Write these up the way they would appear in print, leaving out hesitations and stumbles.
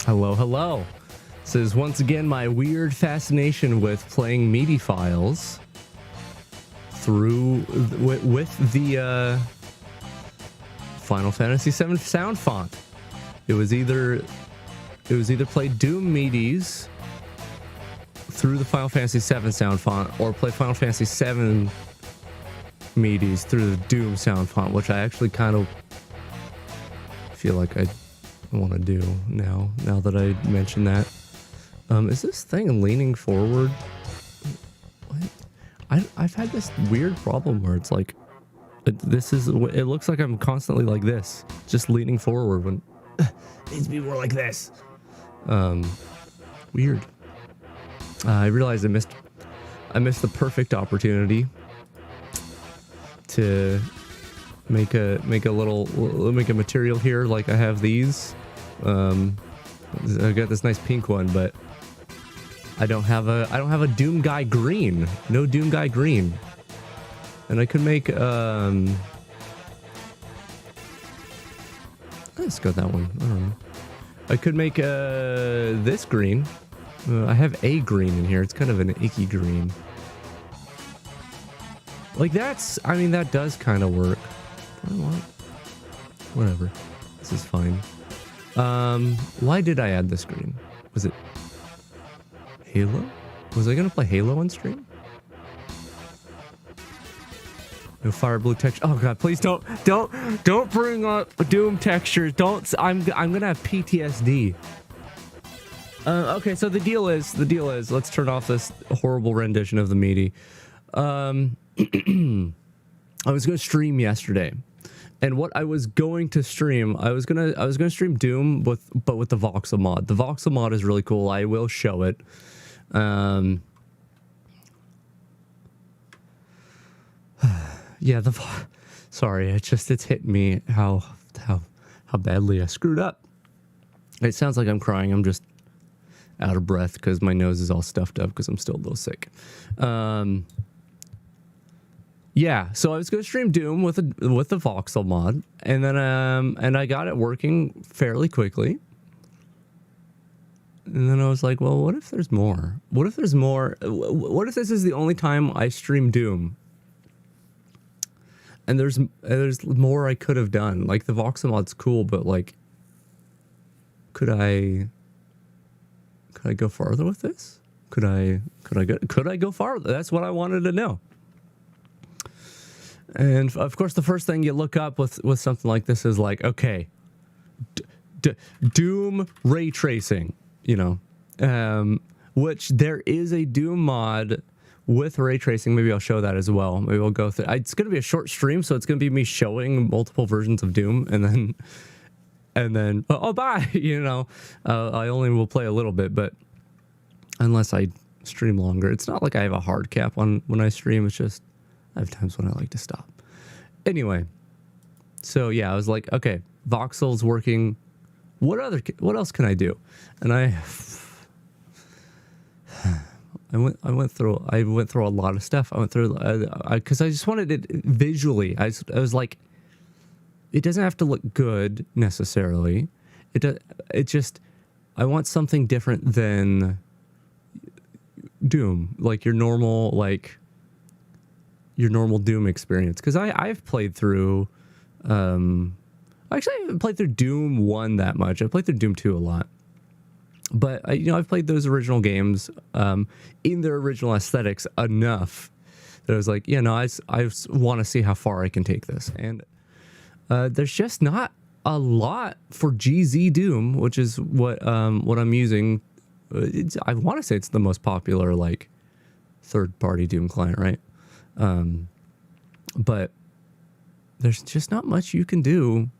Hello, hello. This is once again my weird fascination with playing MIDI files through with the Final Fantasy VII sound font. It was either play Doom MIDIs through the Final Fantasy VII sound font, or play Final Fantasy VII MIDIs through the Doom sound font, which I actually kind of feel like I want to do now that I mentioned that. Is this thing leaning forward? What? I've had this weird problem where it's like, it looks like I'm constantly like this, just leaning forward when it needs to be more like this. Weird. I realized I missed the perfect opportunity to make a material here. Like I have these. I got this nice pink one, but I don't have a Doom Guy green. No Doom Guy green. And I could make let's go that one. I don't know. I could make this green. I have a green in here. It's kind of an icky green. Like I mean, that does kind of work. Whatever. This is fine. Why did I add this green? Was it Halo? Was I gonna play Halo on stream? No fire blue texture. Oh god, please don't bring up Doom textures. Don't. I'm gonna have PTSD. Okay, so the deal is, let's turn off this horrible rendition of the meaty. I was gonna stream yesterday, and what I was going to stream, I was gonna stream Doom with the voxel mod. The voxel mod is really cool. I will show it. Yeah, sorry, it's hit me how badly I screwed up. It sounds like I'm crying. I'm just out of breath because my nose is all stuffed up because I'm still a little sick. Yeah, so I was going to stream Doom with the voxel mod, and then and I got it working fairly quickly. And then I was like, well, what if there's more? What if there's more? What if this is the only time I stream Doom? And there's more I could have done. Like the voxel mod's cool, but like, could I go farther with this? Could I go farther? That's what I wanted to know. And of course, the first thing you look up with something like this is like, okay, Doom ray tracing, you know, which there is a Doom mod with ray tracing. Maybe I'll show that as well. Maybe we'll go through. It's going to be a short stream, so it's going to be me showing multiple versions of Doom, and then oh bye, you know. I only will play a little bit, but unless I stream longer, it's not like I have a hard cap on when I stream. It's just I have times when I like to stop. Anyway, so yeah, I was like, okay, voxel's working. What else can I do? And I went through a lot of stuff. I went through because I just wanted it visually. I was like, it doesn't have to look good necessarily. It just, I want something different than Doom, like your normal Doom experience. Because I've played through, actually I haven't played through Doom 1 that much. I played through Doom 2 a lot. But I've played those original games in their original aesthetics enough that I was like, yeah, no, I want to see how far I can take this. And there's just not a lot for GZ Doom, which is what I'm using. I want to say it's the most popular like third-party Doom client, right? But there's just not much you can do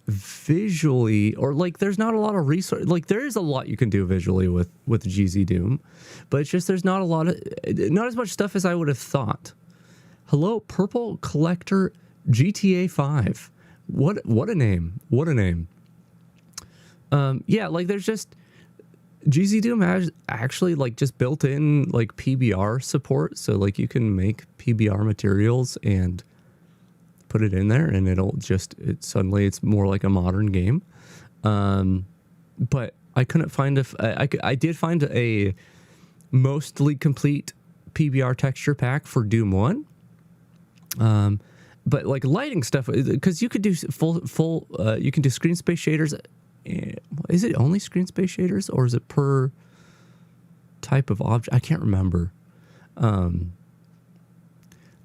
visually, or like there's not a lot of resource. Like there is a lot you can do visually with GZ Doom, but it's just there's not as much stuff as I would have thought. Hello, Purple Collector GTA 5. What a name. What a name. Yeah, like there's just GZ Doom has actually like just built in like PBR support, so like you can make PBR materials and put it in there, and suddenly it's more like a modern game. But I couldn't find I did find a mostly complete PBR texture pack for Doom 1. But like lighting stuff, because you could do full you can do screen space shaders. Is it only screen space shaders, or is it per type of object? I can't remember.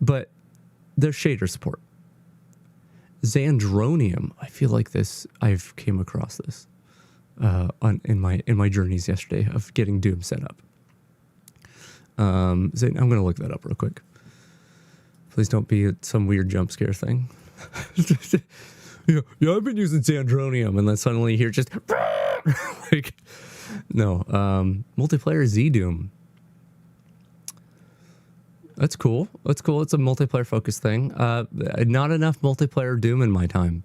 But there's shader support. Xandronium. I feel like I've came across this in my journeys yesterday of getting Doom set up. I'm gonna look that up real quick. Please don't be some weird jump scare thing. Yeah, I've been using Xandronium, and then suddenly you hear just Like, no. Multiplayer Z Doom. That's cool. That's cool. It's a multiplayer focused thing. Not enough multiplayer Doom in my time.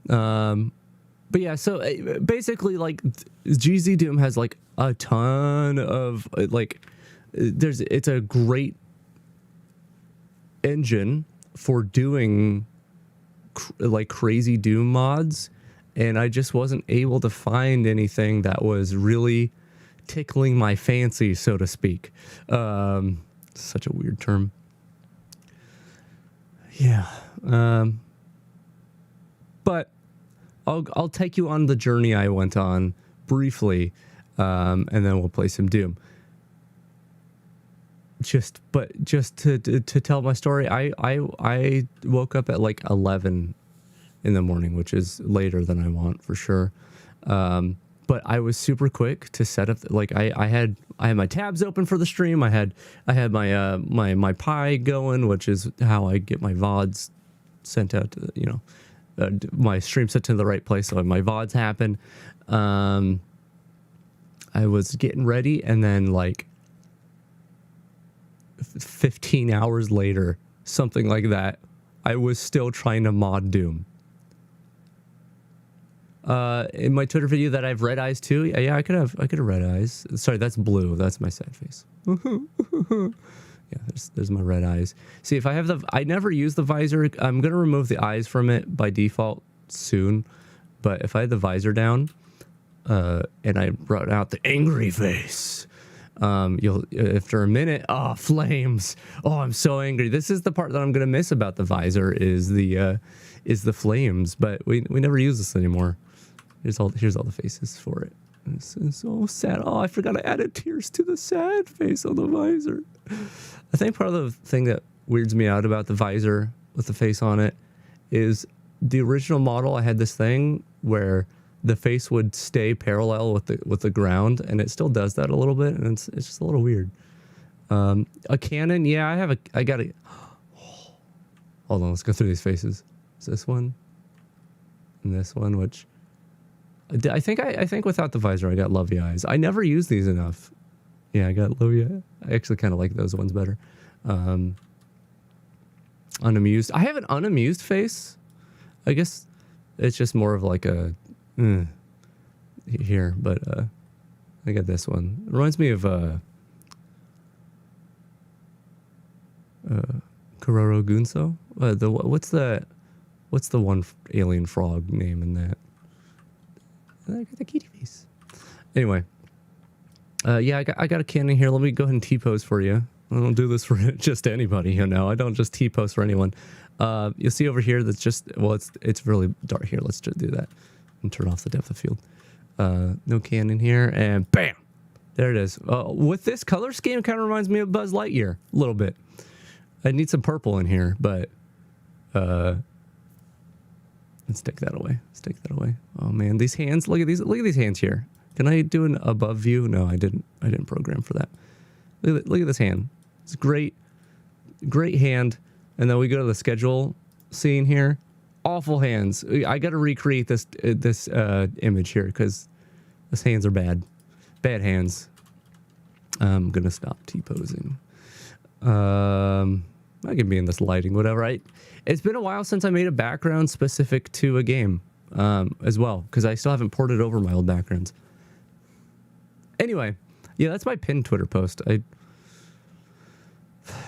But yeah, so basically, like, GZ Doom has like a ton of like, it's a great engine for doing like crazy Doom mods, and I just wasn't able to find anything that was really tickling my fancy, so to speak. Such a weird term. Yeah. But I'll take you on the journey I went on briefly, and then we'll play some Doom. Just to tell my story, I woke up at like 11 in the morning, which is later than I want for sure. But I was super quick to set up. Like I had my tabs open for the stream. I had my my Pi going, which is how I get my VODs sent out to, you know, my stream set to the right place so my VODs happen. I was getting ready, and then like 15 hours later, something like that, I was still trying to mod Doom. In my Twitter video that I have red eyes too. Yeah, I could have red eyes. Sorry, that's blue. That's my sad face. Yeah, there's my red eyes. See, if I have I never use the visor. I'm gonna remove the eyes from it by default soon. But if I had the visor down, and I brought out the angry face, you'll, after a minute, flames. Oh, I'm so angry. This is the part that I'm gonna miss about the visor is the flames. But we never use this anymore. Here's all the faces for it. This is so sad. Oh, I forgot I added tears to the sad face on the visor. I think part of the thing that weirds me out about the visor with the face on it is the original model. I had this thing where the face would stay parallel with the ground, and it still does that a little bit, and it's just a little weird. A Canon, yeah, I got it. Hold on, let's go through these faces. Is this one and this one, which I think without the visor I got lovey eyes. I never use these enough. Yeah, I got lovey eyes. I actually kind of like those ones better. Unamused. I have an unamused face. I guess it's just more of like a here, but I got this one. It reminds me of Kororo Gunso. What's the one alien frog name in that? I got the kitty face. Anyway, yeah, I got a Canon here. Let me go ahead and T-pose for you. I don't do this for just anybody, you know. I don't just T-pose for anyone. You'll see over here that's just, well, it's really dark here. Let's just do that and turn off the depth of field. No Canon here, and bam! There it is. With this color scheme, it kind of reminds me of Buzz Lightyear a little bit. I need some purple in here, but let's take that away. Let's take that away. Oh man, these hands! Look at these hands here. Can I do an above view? No, I didn't program for that. Look at this hand. It's great hand. And then we go to the schedule scene here. Awful hands. I got to recreate this image here because these hands are bad. Bad hands. I'm gonna stop T-posing. I can be in this lighting, whatever. It's been a while since I made a background specific to a game as well, because I still haven't ported over my old backgrounds. Anyway, yeah, that's my pinned Twitter post.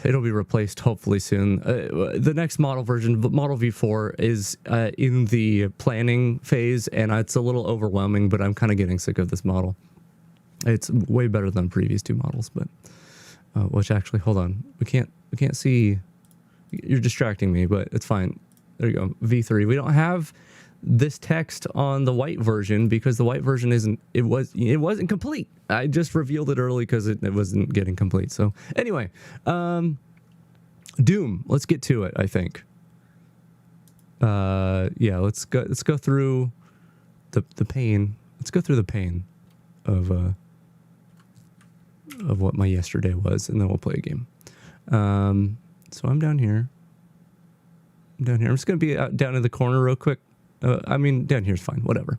It'll be replaced hopefully soon. The next model version, Model V4, is in the planning phase, and it's a little overwhelming, but I'm kind of getting sick of this model. It's way better than previous two models, but which actually, hold on, we can't see. You're distracting me, but it's fine. There you go, V3. We don't have this text on the white version because the white version it wasn't complete. I just revealed it early because it wasn't getting complete. So anyway, Doom, let's get to it. I think yeah, let's go through the pain. Let's go through the pain of what my yesterday was, and then we'll play a game. So I'm down here. I'm just gonna be down in the corner real quick. I mean, down here's fine, whatever.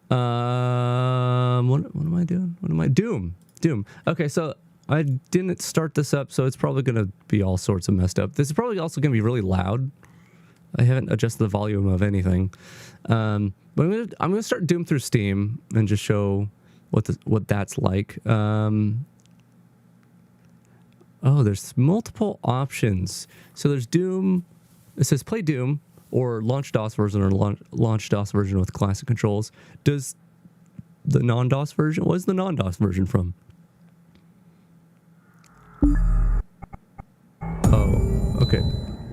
What am I doing? What am I Doom? Okay, so I didn't start this up, so it's probably gonna be all sorts of messed up. This is probably also gonna be really loud. I haven't adjusted the volume of anything. But I'm gonna start Doom through Steam and just show what that's like. Oh, there's multiple options. So there's Doom. It says play Doom or launch DOS version or launch DOS version with classic controls. Does the non-DOS version? What's the non-DOS version from? Oh, okay.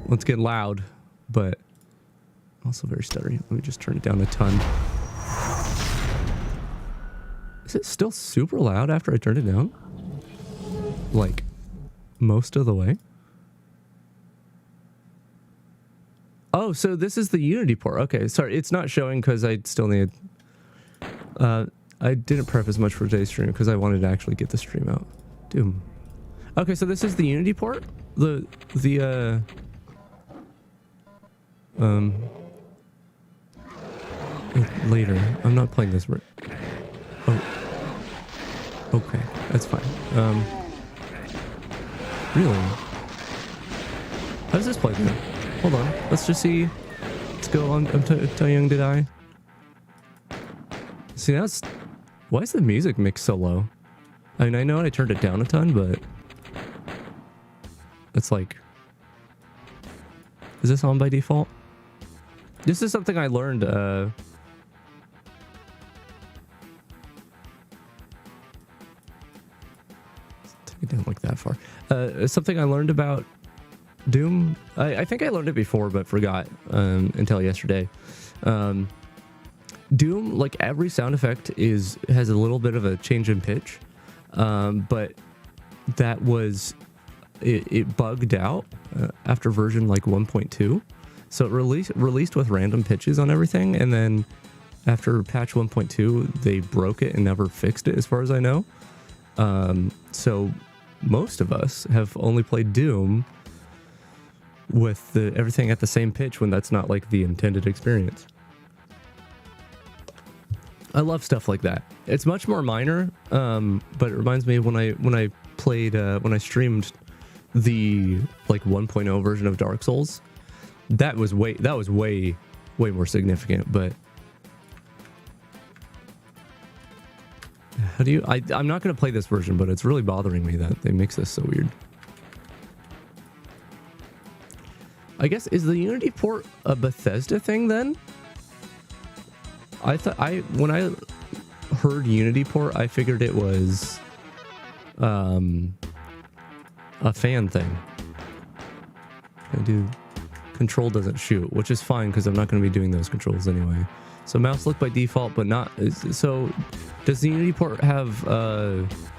Let's get loud, but also very stuttery. Let me just turn it down a ton. Is it still super loud after I turned it down? Like, most of the way? Oh, so this is the Unity port. Okay, sorry, it's not showing because I still need... I didn't prep as much for today's stream because I wanted to actually get the stream out. Doom. Okay, so this is the Unity port? Later. I'm not playing this. Oh. Okay, that's fine. Really? How does this play then? Hold on. Let's just see. Let's go on. How young did I? See, that's... Why is the music mix so low? I mean, I know I turned it down a ton, but... It's like... Is this on by default? This is something I learned, take it down like that far. Something I learned about Doom. I think I learned it before, but forgot until yesterday. Doom, like every sound effect has a little bit of a change in pitch, but that was it bugged out after version like 1.2. So it released with random pitches on everything, and then after patch 1.2, they broke it and never fixed it, as far as I know. So most of us have only played Doom with everything at the same pitch when that's not like the intended experience. I love stuff like that. It's much more minor, but it reminds me of when I streamed the like 1.0 version of Dark Souls. That was way more significant. But how do you? I'm not gonna play this version, but it's really bothering me that they mix this so weird. I guess, is the Unity port a Bethesda thing then? When I heard Unity port, I figured it was a fan thing. Control doesn't shoot, which is fine because I'm not going to be doing those controls anyway. So mouse look by default, but not. So does the Unity port have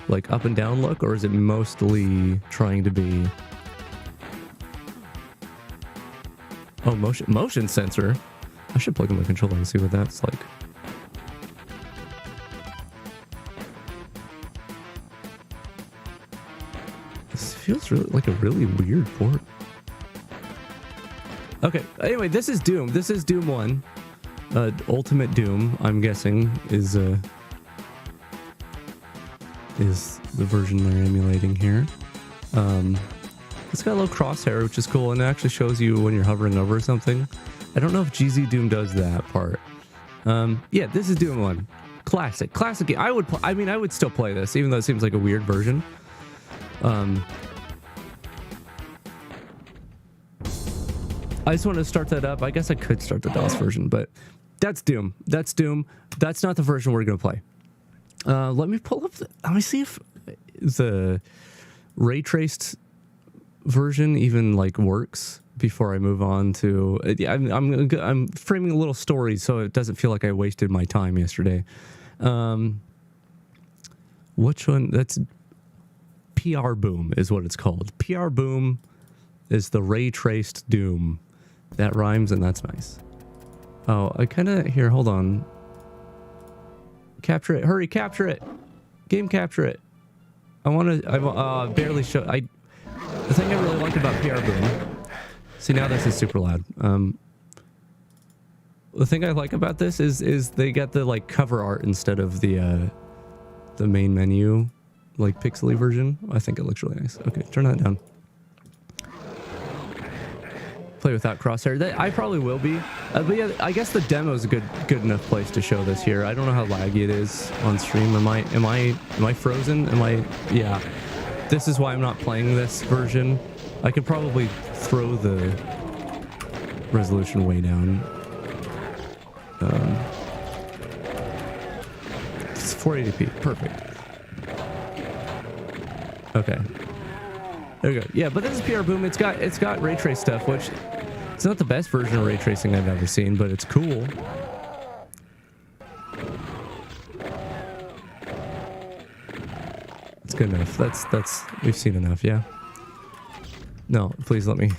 like up and down look, or is it mostly trying to be? Oh, motion sensor. I should plug in my controller and see what that's like. This feels really like a really weird port. Okay, anyway, this is Doom. This is Doom 1. Ultimate Doom, I'm guessing, is the version they're emulating here. It's got a little crosshair, which is cool, and it actually shows you when you're hovering over something. I don't know if GZ Doom does that part. Yeah, this is Doom 1. Classic game. I would still play this, even though it seems like a weird version. I just want to start that up. I guess I could start the DOS version, but that's Doom. That's Doom. That's not the version we're going to play. Let me pull up let me see if the ray traced version even like works before I move on to. I'm framing a little story so it doesn't feel like I wasted my time yesterday. Which one? That's PR Boom is what it's called. PR Boom is the ray traced Doom. That rhymes and that's nice. Oh, I kind of here. Hold on. Capture it. Hurry, capture it. Game capture it. I want to. I barely show. The thing I really liked about PR Boom. See, now this is super loud. the thing I like about this is they got the like cover art instead of the main menu, like pixely version. I think it looks really nice. Okay, turn that down. Play without crosshair. I probably will be. But yeah, I guess the demo is a good enough place to show this here. I don't know how laggy it is on stream. Am I frozen? Yeah. This is why I'm not playing this version. I could probably throw the resolution way down. It's 480p. Perfect. Okay. There we go. Yeah, but this is PR Boom. It's got ray trace stuff, which it's not the best version of ray tracing I've ever seen, but it's cool. It's good enough. That's we've seen enough, yeah. No, please let me.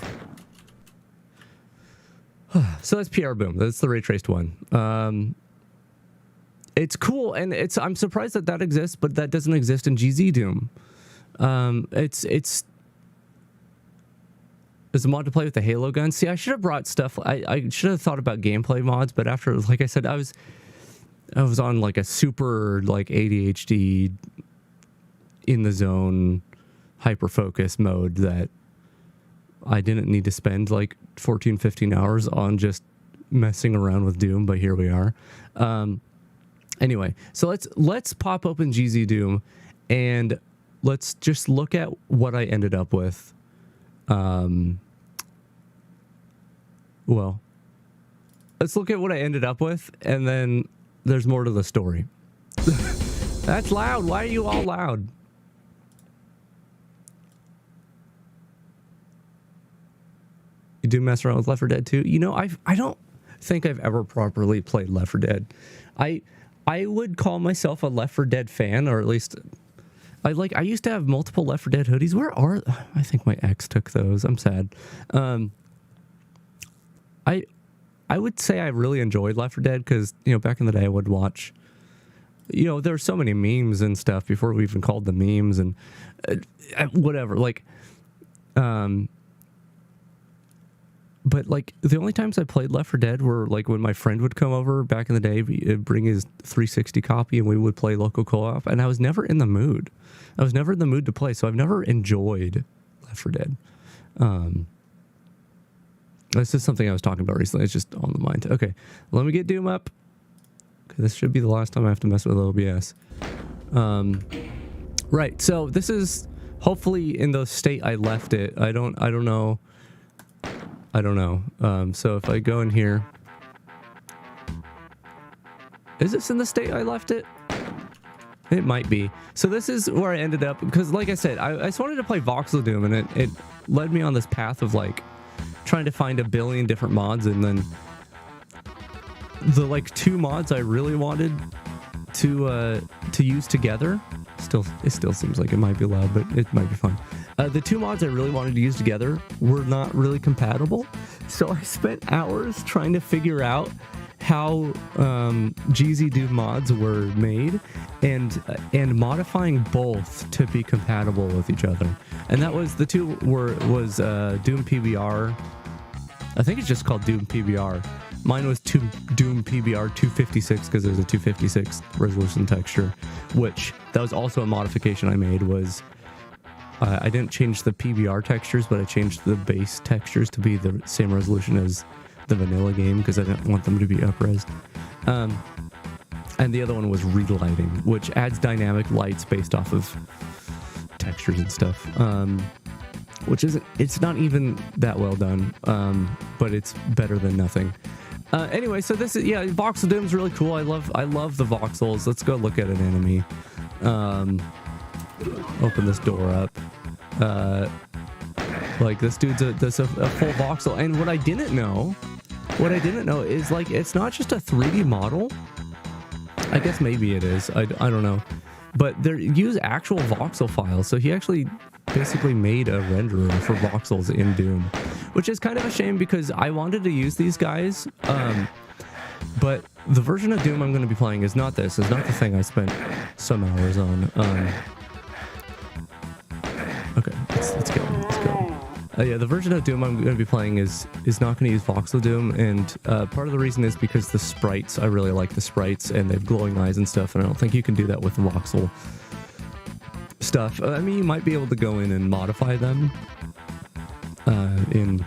So that's PR Boom. That's the ray traced one. It's cool, and I'm surprised that exists, but that doesn't exist in GZ Doom. There's a mod to play with the Halo gun. See, I should have brought stuff. I should have thought about gameplay mods, but after, like I said, I was on like a super like ADHD in the zone hyper focus mode that I didn't need to spend like 14-15 hours on just messing around with Doom, but here we are. Anyway, so let's pop open GZ Doom and let's just look at what I ended up with. Well, let's look at what I ended up with, and then there's more to the story. That's loud. Why are you all loud? You do mess around with Left 4 Dead 2? You know, I don't think I've ever properly played Left 4 Dead. I would call myself a Left 4 Dead fan, or at least I used to have multiple Left 4 Dead hoodies. Where are I think my ex took those. I'm sad. I would say I really enjoyed Left 4 Dead because, you know, back in the day I would watch, you know, there were so many memes and stuff before we even called them memes and whatever. Like, but like the only times I played Left 4 Dead were like when my friend would come over back in the day, he'd bring his 360 copy and we would play local co-op, and I was never in the mood. I was never in the mood to play, so I've never enjoyed Left 4 Dead. This is something I was talking about recently. It's just on the mind. Okay, let me get Doom up. Okay, this should be the last time I have to mess with OBS. Right, so this is hopefully in the state I left it. I don't know. So if I go in here, is this in the state I left it? It might be. So this is where I ended up, because like I said, I just wanted to play Voxel Doom, and it led me on this path of like trying to find a billion different mods, and then the like two mods I really wanted to use together. It still seems like it might be loud, but it might be fun. The two mods I really wanted to use together were not really compatible, so I spent hours trying to figure out how GZ Doom mods were made and modifying both to be compatible with each other. And that was Doom PBR. I think it's just called Doom PBR. Mine was Doom PBR 256 because there's a 256 resolution texture, which that was also a modification I made. Was I didn't change the PBR textures, but I changed the base textures to be the same resolution as the vanilla game because I didn't want them to be up-resed. And the other one was relighting, which adds dynamic lights based off of textures and stuff. Which it's not even that well done, but it's better than nothing. Anyway, so this is, yeah, Voxel Doom's really cool. I love the voxels. Let's go look at an enemy. Open this door up. Like this dude's a full voxel. And what I didn't know is like it's not just a 3D model. I guess maybe it is. I don't know. But they use actual voxel files. So he actually basically made a renderer for voxels in Doom, which is kind of a shame because I wanted to use these guys. But the version of Doom I'm going to be playing is not this. It's not the thing I spent some hours on. Okay, let's go. Yeah, the version of Doom I'm going to be playing is not going to use voxel Doom, and part of the reason is because the sprites, I really like the sprites, and they have glowing eyes and stuff, and I don't think you can do that with voxel stuff. I mean, you might be able to go in and modify them in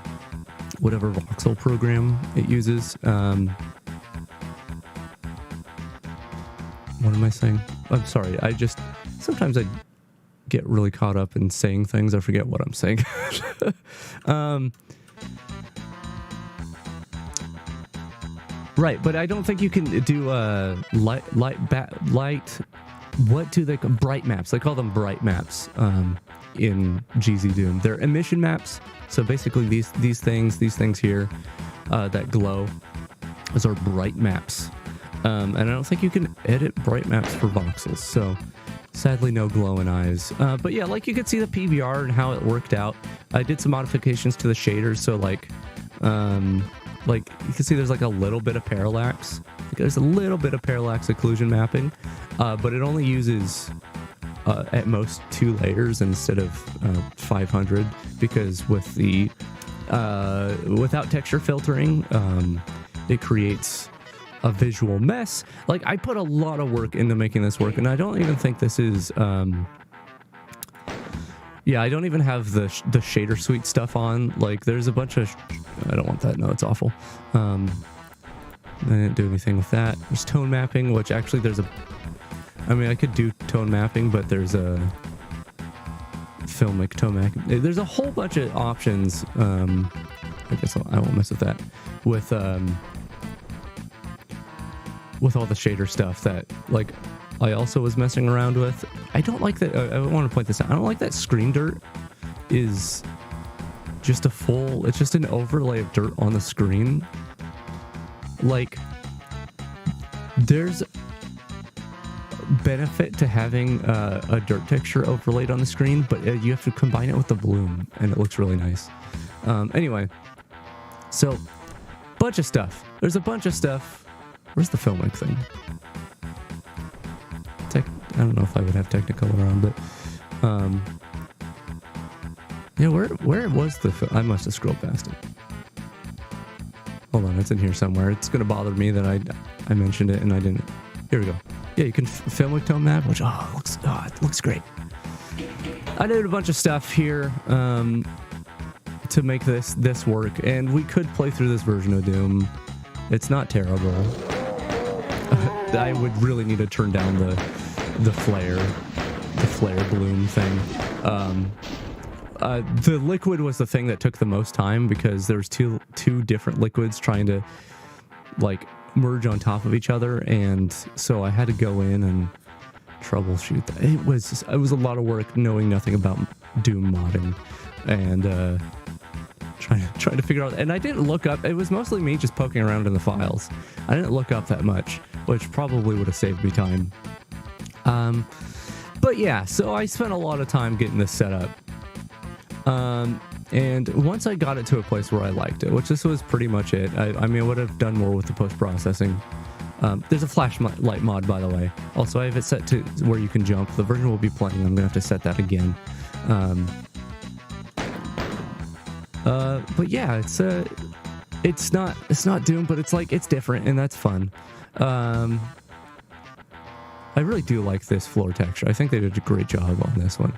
whatever voxel program it uses. What am I saying? I'm sorry, sometimes I get really caught up in saying things, I forget what I'm saying. Right, but I don't think you can do light. What do they call bright maps? They call them bright maps in GZ Doom. They're emission maps. So basically, these things here that glow, those are bright maps. And I don't think you can edit bright maps for voxels. So sadly, no glowing eyes. But yeah, like you could see the PBR and how it worked out. I did some modifications to the shaders, so like you can see there's like a little bit of parallax. There's a little bit of parallax occlusion mapping, but it only uses at most 2 layers instead of 500, because with the without texture filtering, it creates a visual mess. Like, I put a lot of work into making this work, and I don't even think this is yeah, I don't even have the shader suite stuff on. Like, there's a bunch of I don't want that. No, it's awful. I didn't do anything with that. There's tone mapping, which actually I mean, I could do tone mapping, but there's a filmic tone mapping. There's a whole bunch of options. I guess I won't mess with that. With all the shader stuff that, like, I also was messing around with. I don't like that. I want to point this out. I don't like that screen dirt is just it's just an overlay of dirt on the screen. Like, there's benefit to having a dirt texture overlaid on the screen, but you have to combine it with the bloom, and it looks really nice. Anyway, so bunch of stuff. There's a bunch of stuff. Where's the filmic thing? I don't know if I would have Technicolor on, but yeah, where was the I must have scrolled past it. Hold on, it's in here somewhere. It's gonna bother me that I mentioned it and I didn't. Here we go. Yeah, you can film with tone map, which it looks great. I did a bunch of stuff here to make this work, and we could play through this version of Doom. It's not terrible. I would really need to turn down the flare bloom thing. The liquid was the thing that took the most time, because there's two different liquids trying to, like, merge on top of each other, and so I had to go in and troubleshoot that. It was a lot of work knowing nothing about Doom modding, and trying to figure out. And I didn't look up. It was mostly me just poking around in the files. I didn't look up that much, which probably would have saved me time. But yeah, so I spent a lot of time getting this set up. And once I got it to a place where I liked it, which this was pretty much it. I mean, I would have done more with the post-processing. There's a flashlight mod, by the way. Also, I have it set to where you can jump. The version we'll be playing, I'm gonna have to set that again. But yeah, it's not Doom, but it's different, and that's fun. I really do like this floor texture. I think they did a great job on this one.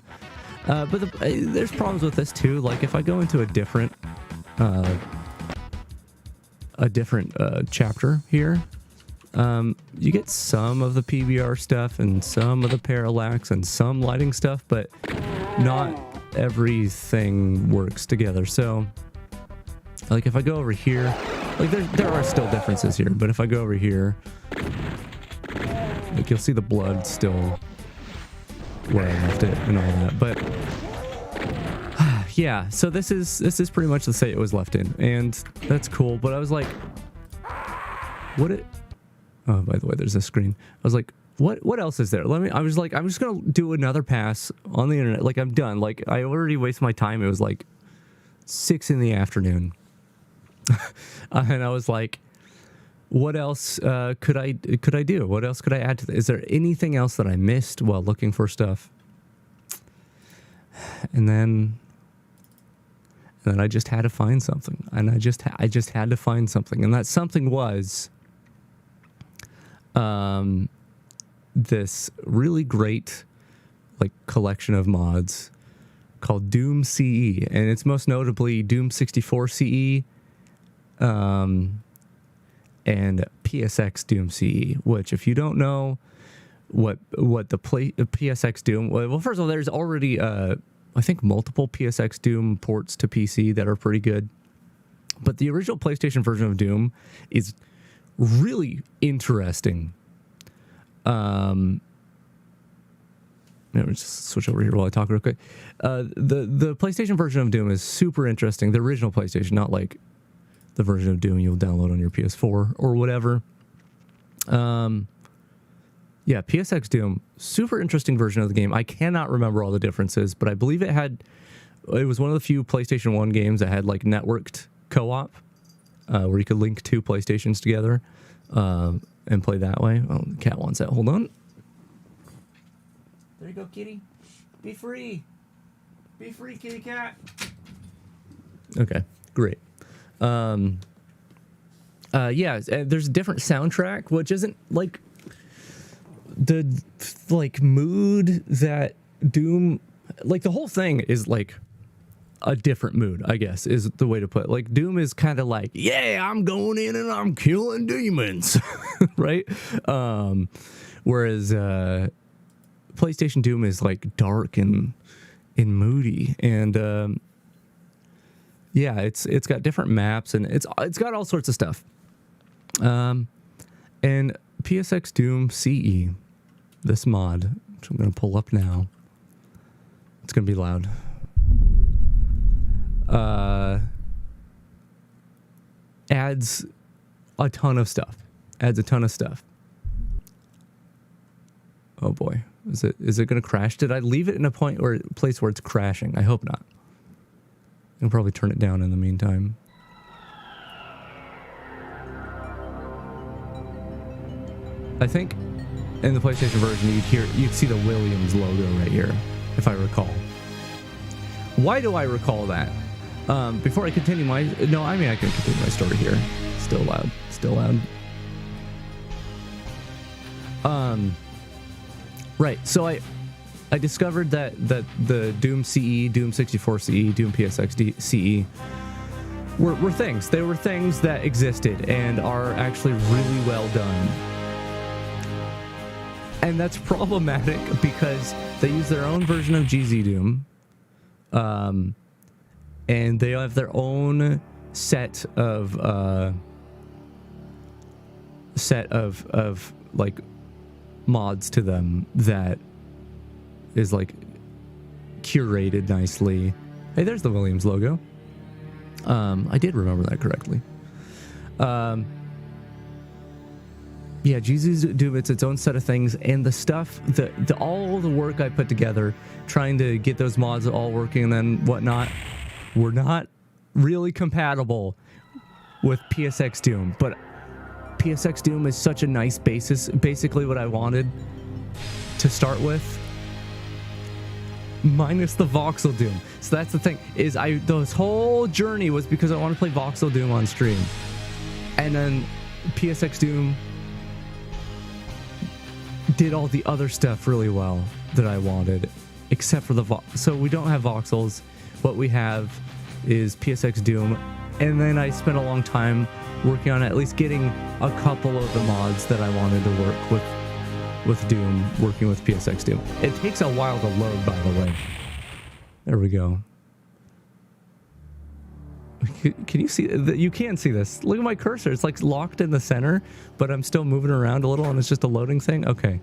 But there's problems with this too. Like, if I go into a different chapter here, you get some of the PBR stuff and some of the parallax and some lighting stuff, but not everything works together. So, like, if I go over here, like, there are still differences here, but if I go over here, like, you'll see the blood still where I left it and all that. But yeah, so this is pretty much the state it was left in, and that's cool. But I was like, oh, by the way, there's a screen. I was like, what else is there? I'm just gonna do another pass on the internet. Like, I'm done. Like, I already wasted my time. It was like 6 PM. And I was like, what else could I do? What else could I add to this? Is there anything else that I missed while looking for stuff? And then And then I just had to find something, and I just had to find something, and that something was this really great like collection of mods called Doom CE, and it's most notably Doom 64 CE and PSX Doom CE, which if you don't know what the PSX Doom, well, first of all, there's already I think multiple PSX Doom ports to PC that are pretty good. But the original PlayStation version of Doom is really interesting. Let me just switch over here while I talk real quick. The PlayStation version of Doom is super interesting. The original PlayStation, not like the version of Doom you'll download on your PS4 or whatever. Yeah, PSX Doom, super interesting version of the game. I cannot remember all the differences, but I believe it was one of the few PlayStation 1 games that had like networked co-op, where you could link two PlayStations together and play that way. Oh, the cat wants that. Hold on. There you go, kitty. Be free. Be free, kitty cat. Okay, great. Yeah, there's a different soundtrack, which isn't like the like mood that Doom, like the whole thing is like a different mood, I guess is the way to put it. Like Doom is kind of like, yeah, I'm going in and I'm killing demons, right? Whereas PlayStation Doom is like dark and moody, and yeah, it's got different maps, and it's got all sorts of stuff. And PSX Doom CE, this mod, which I'm going to pull up now. It's going to be loud. Adds a ton of stuff. Oh boy, is it going to crash? Did I leave it in a place where it's crashing? I hope not. I'll probably turn it down in the meantime. I think in the PlayStation version you'd see the Williams logo right here, if I recall. Why do I recall that? Before I continue I can continue my story here. Still loud. Right, so I discovered that the Doom CE, Doom 64 CE, Doom PSX CE were things. They were things that existed and are actually really well done. And that's problematic because they use their own version of GZ Doom. And they have their own set of like mods to them that is like curated nicely. Hey, there's the Williams logo. I did remember that correctly. Yeah, GZ's Doom, it's its own set of things, and the stuff, all the work I put together, trying to get those mods all working and then whatnot, were not really compatible with PSX Doom. But PSX Doom is such a nice basis, basically what I wanted to start with, minus the voxel Doom. So that's the thing, is this whole journey was because I want to play voxel Doom on stream, and then PSX Doom did all the other stuff really well that I wanted, except for so we don't have voxels. What we have is PSX Doom, and then I spent a long time working on at least getting a couple of the mods that I wanted to work with Doom, working with PSX Doom. It takes a while to load, by the way. There we go. Can you see? You can see this. Look at my cursor. It's like locked in the center, but I'm still moving around a little, and it's just a loading thing. Okay.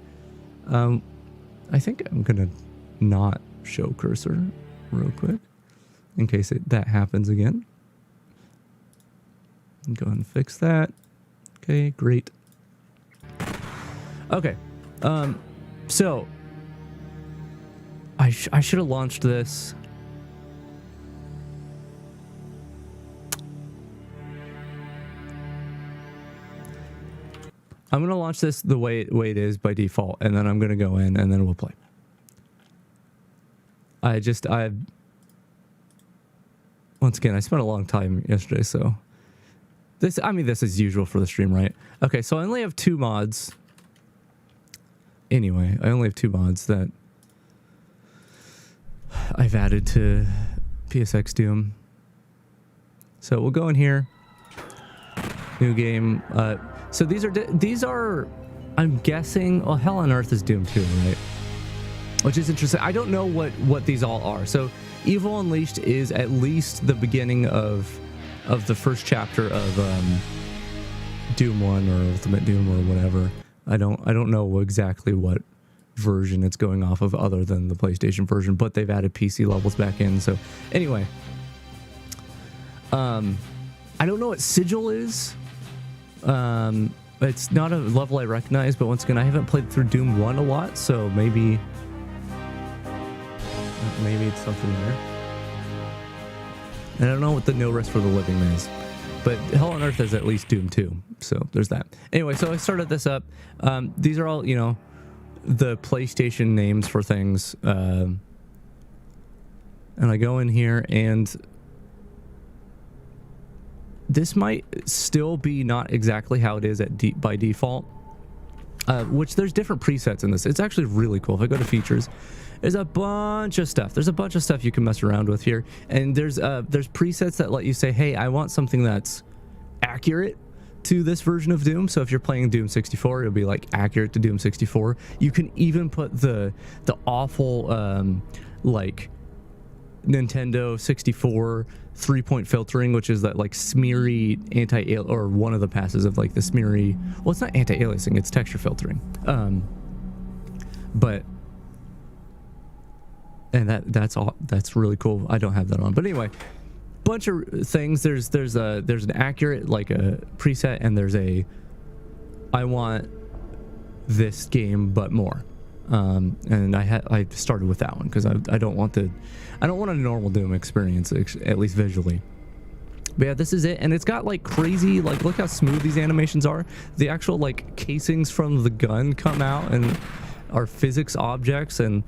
I think I'm gonna not show cursor real quick in case that happens again. Go ahead and fix that. Okay, great. Okay. So I should have launched this. I'm going to launch this the way it is by default, and then I'm going to go in, and then we'll play. once again, I spent a long time yesterday, so this is usual for the stream, right? Okay, so I only have 2 mods. Anyway, I only have 2 mods that I've added to PSX Doom. So we'll go in here. New game. So these are, I'm guessing, well, Hell on Earth is Doom 2, right? Which is interesting. I don't know what these all are. So Evil Unleashed is at least the beginning of the first chapter of Doom 1 or Ultimate Doom or whatever. I don't know exactly what version it's going off of other than the PlayStation version, but they've added PC levels back in. So anyway, I don't know what Sigil is. It's not a level I recognize, but once again, I haven't played through Doom 1 a lot, so maybe it's something there. And I don't know what the No Rest for the Living is, but Hell on Earth is at least Doom 2, so there's that. Anyway, so I started this up. These are all, the PlayStation names for things. And I go in here, and this might still be not exactly how it is by default, which there's different presets in this. It's actually really cool. If I go to features, there's a bunch of stuff. There's a bunch of stuff you can mess around with here. And there's presets that let you say, hey, I want something that's accurate to this version of Doom. So if you're playing Doom 64, it'll be like accurate to Doom 64. You can even put the awful like Nintendo 64 3-point filtering, which is that like smeary or one of the passes of like the smeary, well, it's not anti-aliasing, it's texture filtering. That's really cool. I don't have that on, but anyway, bunch of things. There's an accurate, like a preset, and there's a I want this game but more. And I started with that one because I don't want a normal Doom experience, at least visually. But yeah, this is it, and it's got like crazy, like, look how smooth these animations are. The actual like casings from the gun come out and are physics objects, and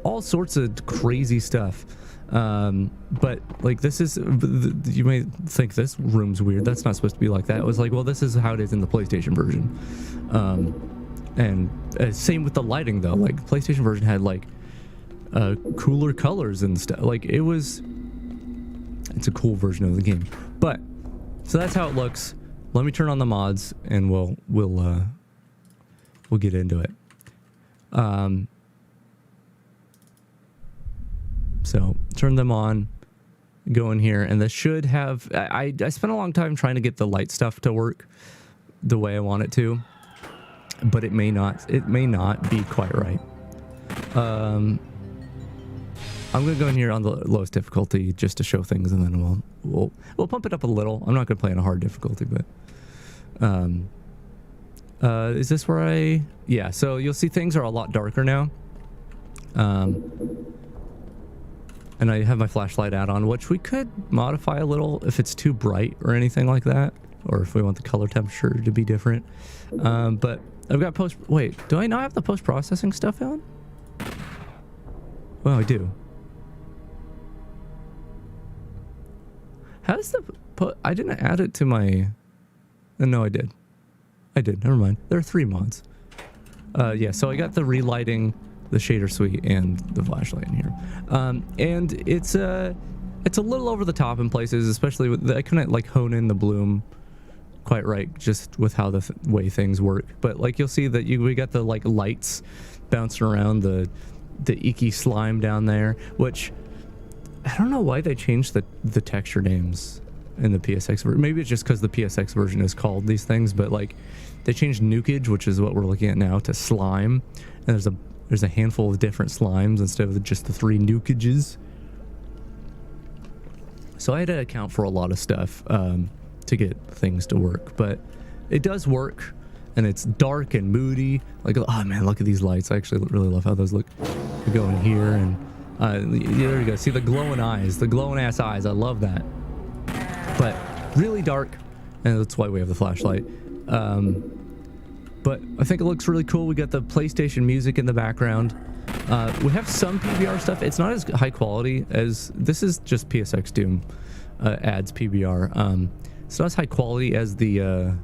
all sorts of crazy stuff. But like, this is, you may think this room's weird, that's not supposed to be like that. It was like, well, this is how it is in the PlayStation version. And same with the lighting though. Like, PlayStation version had like cooler colors and stuff. Like, it's a cool version of the game. But so that's how it looks. Let me turn on the mods and we'll get into it. So turn them on, go in here, and this should have, I spent a long time trying to get the light stuff to work the way I want it to, but it may not be quite right. I'm gonna go in here on the lowest difficulty just to show things, and then we'll pump it up a little. I'm not gonna play on a hard difficulty, but is this where yeah, so you'll see things are a lot darker now. And I have my flashlight add-on, which we could modify a little if it's too bright or anything like that, or if we want the color temperature to be different. But I've got wait, do I not have the post-processing stuff on? Well, I do. How's I didn't add it to my, no, I did, never mind. There are 3 mods. Yeah, so I got the relighting, the shader suite, and the flashlight in here. And it's a little over the top in places, especially with I couldn't like hone in the bloom quite right, just with how the way things work. But like, you'll see that we got the like lights bouncing around the icky slime down there, which I don't know why they changed the texture names in the PSX version. Maybe it's just because the PSX version is called these things, but like, they changed nukage, which is what we're looking at now, to slime, and there's a handful of different slimes instead of just the 3 nukages. So I had to account for a lot of stuff to get things to work, but it does work, and it's dark and moody. Like, oh man, look at these lights. I actually really love how those look. We go in here, and there you go. See the glowing eyes, the glowing ass eyes. I love that. But really dark, and that's why we have the flashlight. But I think it looks really cool. We got the PlayStation music in the background. We have some PBR stuff. It's not as high quality as this is just PSX Doom adds PBR. It's not as high quality as the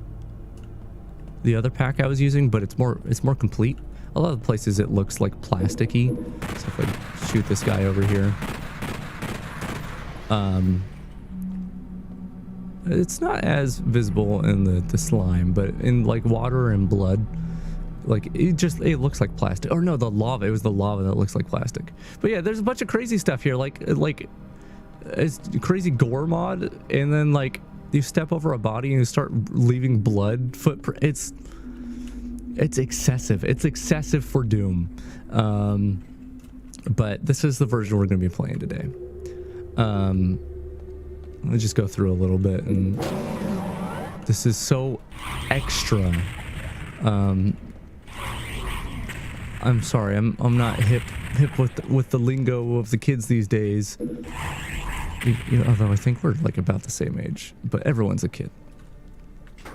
other pack I was using, but it's more complete. A lot of the places it looks like plasticky. So if I shoot this guy over here, it's not as visible in the slime, but in like water and blood, like it looks like plastic. Or no, the lava. It was the lava that looks like plastic. But yeah, there's a bunch of crazy stuff here, like it's crazy gore mod, and then like you step over a body and you start leaving blood footprint. It's excessive. It's excessive for Doom. But this is the version we're going to be playing today. Let me just go through a little bit, and this is so extra. I'm sorry, I'm not hip with the lingo of the kids these days. Although I think we're like about the same age, but everyone's a kid.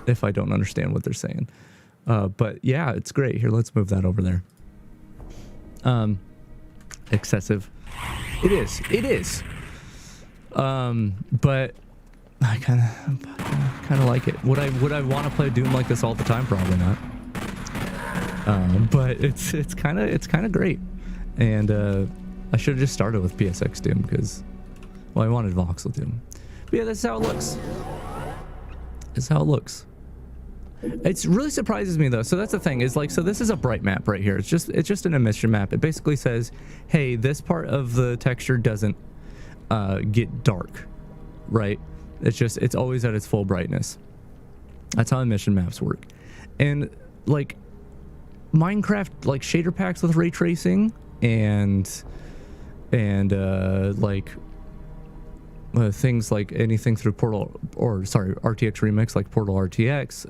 If I don't understand what they're saying. But yeah, it's great. Here, let's move that over there. Excessive. It is. But I kind of like it. Would I want to play Doom like this all the time? Probably not. But it's kind of great. And I should have just started with PSX Doom because, well, I wanted voxel Doom. But yeah, that's how it looks. It's how it looks. It really surprises me though. So that's the thing, is like, so this is a bright map right here. It's just an emission map. It basically says, hey, this part of the texture doesn't get dark, right? It's always at its full brightness. That's how emission maps work. And like Minecraft, like shader packs with ray tracing and like things like anything through Portal, or sorry, RTX Remix, like Portal RTX,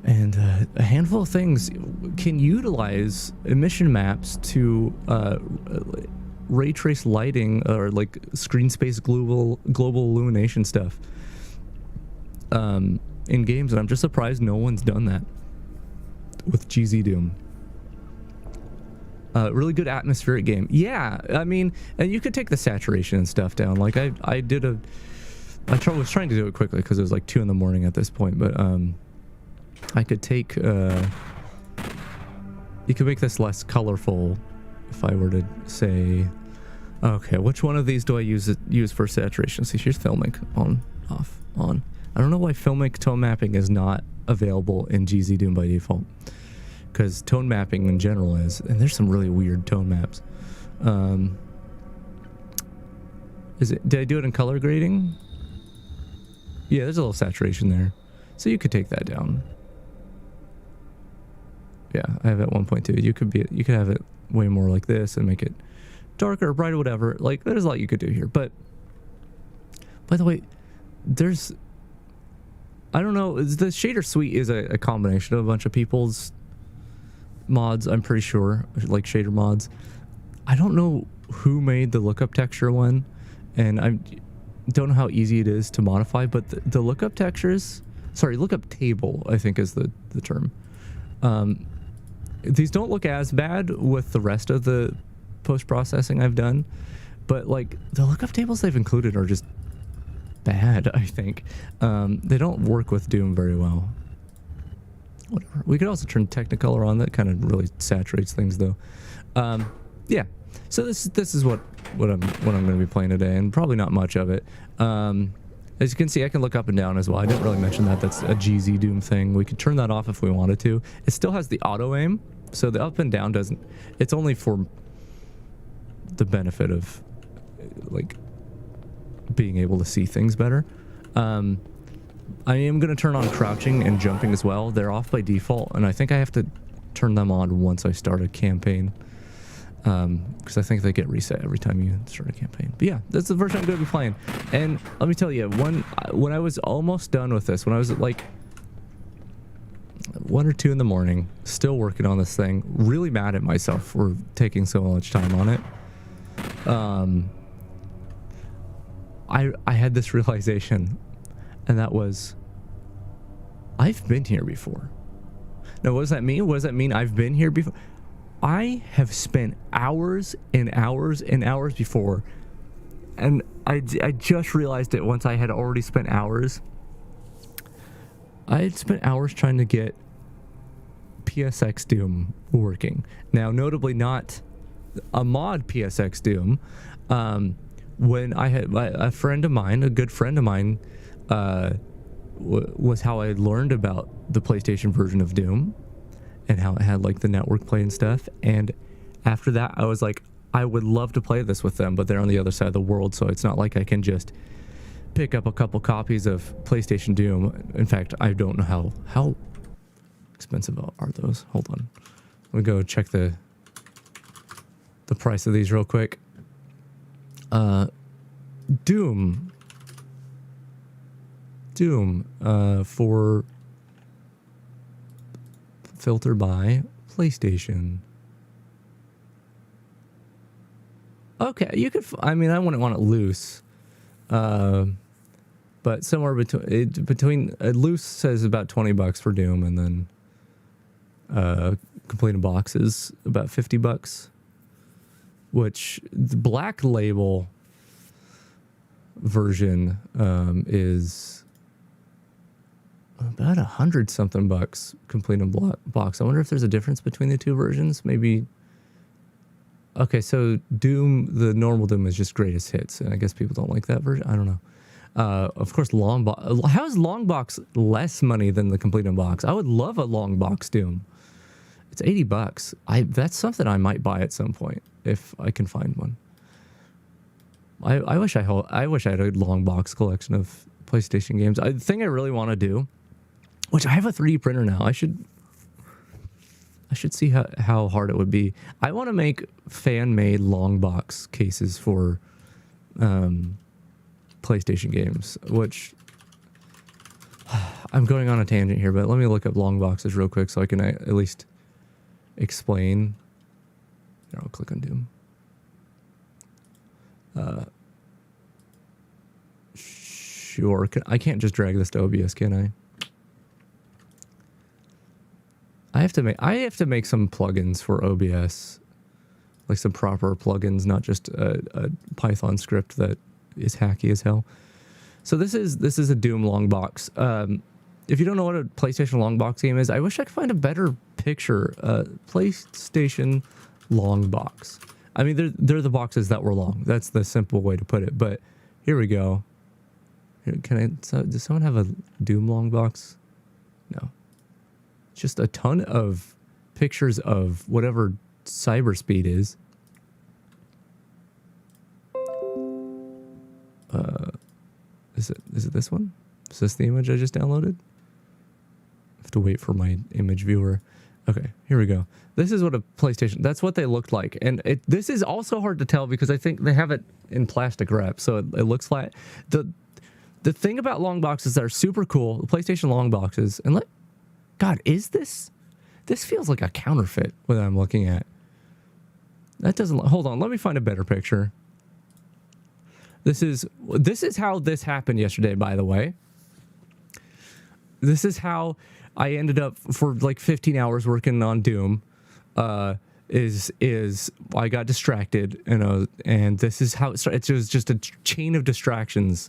and a handful of things can utilize emission maps to ray trace lighting, or like screen space global illumination stuff in games, and I'm just surprised no one's done that with GZ Doom. Really good atmospheric game. Yeah, I mean, and you could take the saturation and stuff down. Like I was trying to do it quickly because it was like 2 in the morning at this point, but I could take you could make this less colorful if I were to say, okay, which one of these do I use for saturation? See, here's Filmic, on, off, on. I don't know why Filmic tone mapping is not available in GZ Doom by default, because tone mapping in general is, and there's some really weird tone maps. Did I do it in color grading? Yeah, there's a little saturation there, so you could take that down. Yeah, I have it 1.2. You could have it way more like this and make it darker or brighter, whatever. Like, there's a lot you could do here. But by the way, I don't know, the shader suite is a combination of a bunch of people's mods, I'm pretty sure, like shader mods. I don't know who made the lookup texture one, and I don't know how easy it is to modify, but the lookup textures, sorry, lookup table, I think is the term. These don't look as bad with the rest of the post-processing I've done, but like the lookup tables they've included are just bad, I think. They don't work with Doom very well. Whatever. We could also turn Technicolor on. That kind of really saturates things, though. Yeah. So this is what I'm going to be playing today, and probably not much of it. As you can see, I can look up and down as well. I didn't really mention that. That's a GZ Doom thing. We could turn that off if we wanted to. It still has the auto aim, so the up and down doesn't. It's only for the benefit of like being able to see things better. I am going to turn on crouching and jumping as well. They're off by default, and I think I have to turn them on once I start a campaign, because I think they get reset every time you start a campaign. But yeah, that's the version I'm going to be playing. And let me tell you, when I was almost done with this, when I was at like 1 or 2 in the morning, still working on this thing, really mad at myself for taking so much time on it. I had this realization, and that was, I've been here before. Now, what does that mean? What does that mean? I've been here before. I have spent hours and hours and hours before, and I just realized it once I had already spent hours. I had spent hours trying to get PSX Doom working. Now, notably not a mod PSX Doom. When I had a friend of mine, a good friend of mine, was how I learned about the PlayStation version of Doom and how it had like the network play and stuff. And after that, I was like, I would love to play this with them, but they're on the other side of the world, so it's not like I can just pick up a couple copies of PlayStation Doom. In fact, I don't know how expensive are those. Hold on, let me go check the price of these real quick. Doom for filter by PlayStation. Okay, you could. I mean, I wouldn't want it loose. But somewhere between loose says about $20 for Doom, and then complete in box is about $50, which the black label version is about $100 something complete in box. I wonder if there's a difference between the two versions. Maybe. Okay, so Doom, the normal Doom is just greatest hits, and I guess people don't like that version. I don't know. Of course, long box. How is long box less money than the complete in box? I would love a long box Doom. It's $80. That's something I might buy at some point if I can find one. I wish I had a long box collection of PlayStation games. The thing I really want to do, which I have a 3D printer now. I should see how hard it would be. I want to make fan-made long box cases for PlayStation games, which I'm going on a tangent here, but let me look up long boxes real quick so I can at least explain. Here, I'll click on Doom. Sure. I can't just drag this to OBS, can I? I have to make some plugins for OBS, like some proper plugins, not just a Python script that is hacky as hell. So this is a Doom long box. If you don't know what a PlayStation long box game is, I wish I could find a better picture. PlayStation long box. I mean, they're the boxes that were long. That's the simple way to put it. But here we go. Here, does someone have a Doom long box? No. Just a ton of pictures of whatever cyberspeed is. Is it this one? Is this the image I just downloaded? I have to wait for my image viewer. Okay, here we go. This is what a PlayStation, that's what they looked like. And this is also hard to tell because I think they have it in plastic wrap, so it looks flat. The thing about long boxes that are super cool, the PlayStation long boxes, and God, is this feels like a counterfeit what I'm looking at. That doesn't, hold on, let me find a better picture. This is how this happened yesterday, by the way. This is how I ended up for like 15 hours working on Doom. Is I got distracted and this is how it started. It was just a chain of distractions.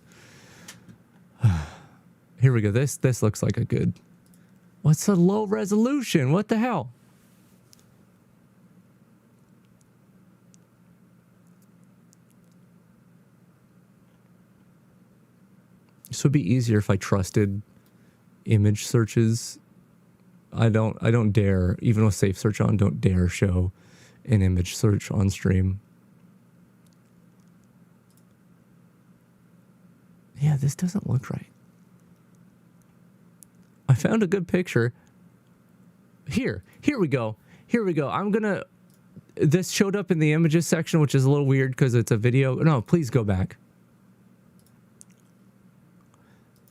Here we go. This looks like a good. What's a low resolution? What the hell? This would be easier if I trusted image searches. I don't dare, even with safe search on, don't dare show an image search on stream. Yeah, this doesn't look right. I found a good picture. Here we go. This showed up in the images section, which is a little weird because it's a video. No, please go back.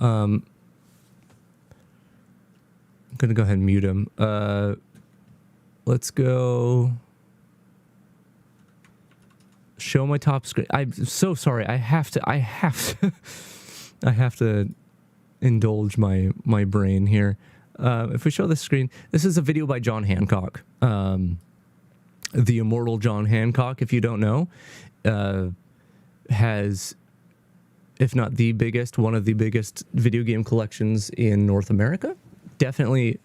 I'm gonna go ahead and mute him. Let's go. Show my top screen. I'm so sorry. I have to indulge my brain here. If we show the screen, this is a video by John Hancock. the immortal John Hancock, if you don't know, has, if not the biggest, one of the biggest video game collections in North America. Definitely,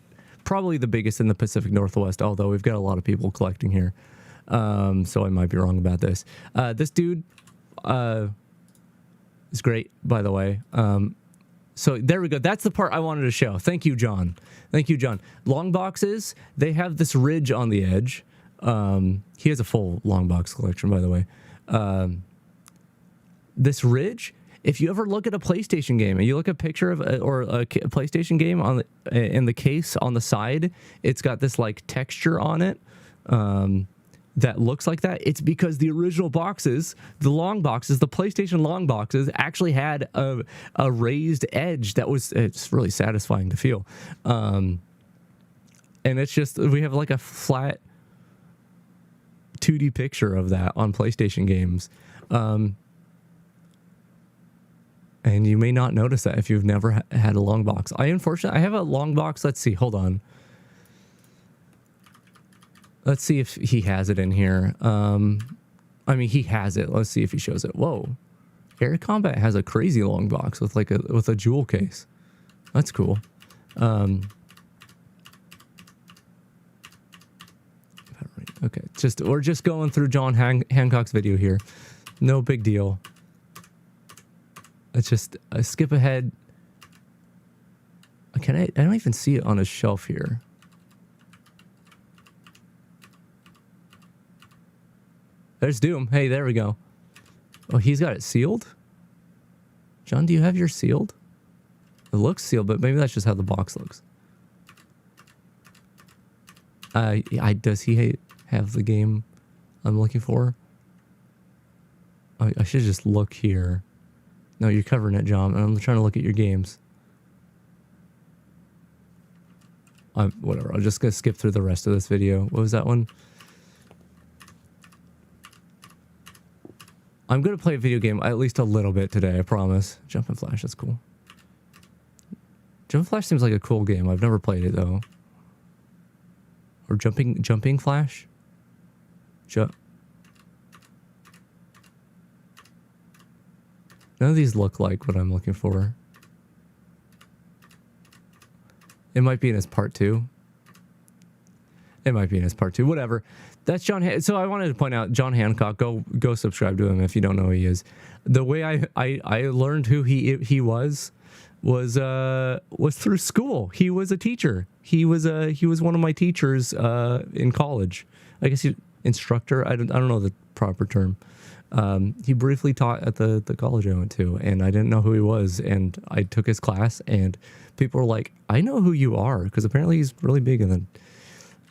probably the biggest in the Pacific Northwest, although we've got a lot of people collecting here. So I might be wrong about this. This dude is great, by the way. So there we go. That's the part I wanted to show. Thank you, John. Thank you, John. Long boxes, they have this ridge on the edge. He has a full long box collection, by the way. This ridge, if you ever look at a PlayStation game and you look at a picture of or a PlayStation game on in the case on the side, it's got this like texture on it that looks like that. It's because the original boxes, the long boxes, the PlayStation long boxes actually had a raised edge that was, it's really satisfying to feel. And it's just, we have like a flat 2D picture of that on PlayStation games. And you may not notice that if you've never had a long box. I have a long box. Let's see. Hold on. Let's see if he has it in here. I mean, he has it. Let's see if he shows it. Whoa. Air Combat has a crazy long box with like with a jewel case. That's cool. Okay. We're just going through John Hancock's video here. No big deal. It's just, I skip ahead. I don't even see it on his shelf here. There's Doom. Hey, there we go. Oh, he's got it sealed? John, do you have yours sealed? It looks sealed, but maybe that's just how the box looks. Does he have the game I'm looking for? I should just look here. No, you're covering it, John. I'm trying to look at your games. Whatever. I'm just going to skip through the rest of this video. What was that one? I'm going to play a video game at least a little bit today, I promise. Jumping Flash, that's cool. Jumping Flash seems like a cool game. I've never played it, though. Or Jumping Flash? None of these look like what I'm looking for. It might be in his part 2. It might be in his part 2. Whatever. That's John. So I wanted to point out John Hancock. Go subscribe to him if you don't know who he is. The way I learned who he was through school. He was a teacher. He was one of my teachers in college. I guess instructor. I don't know the proper term. He briefly taught at the college I went to, and I didn't know who he was, and I took his class, and people were like, I know who you are, because apparently he's really big in the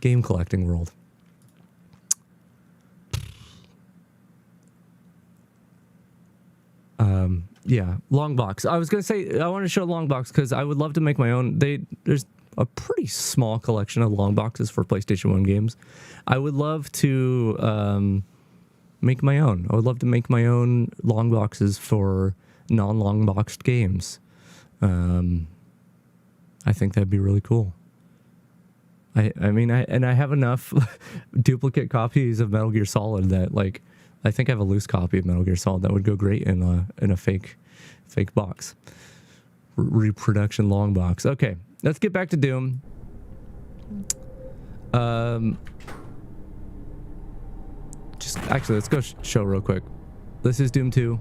game collecting world. Yeah, long box. I was going to say, I want to show long box, because I would love to make my own. There's a pretty small collection of long boxes for PlayStation 1 games. I would love to make my own. I would love to make my own long boxes for non-long boxed games. I think that'd be really cool. I mean, I have enough duplicate copies of Metal Gear Solid that, like, I think I have a loose copy of Metal Gear Solid that would go great in a fake box. Reproduction long box. Okay, let's get back to Doom. Actually, let's go show real quick. This is Doom 2.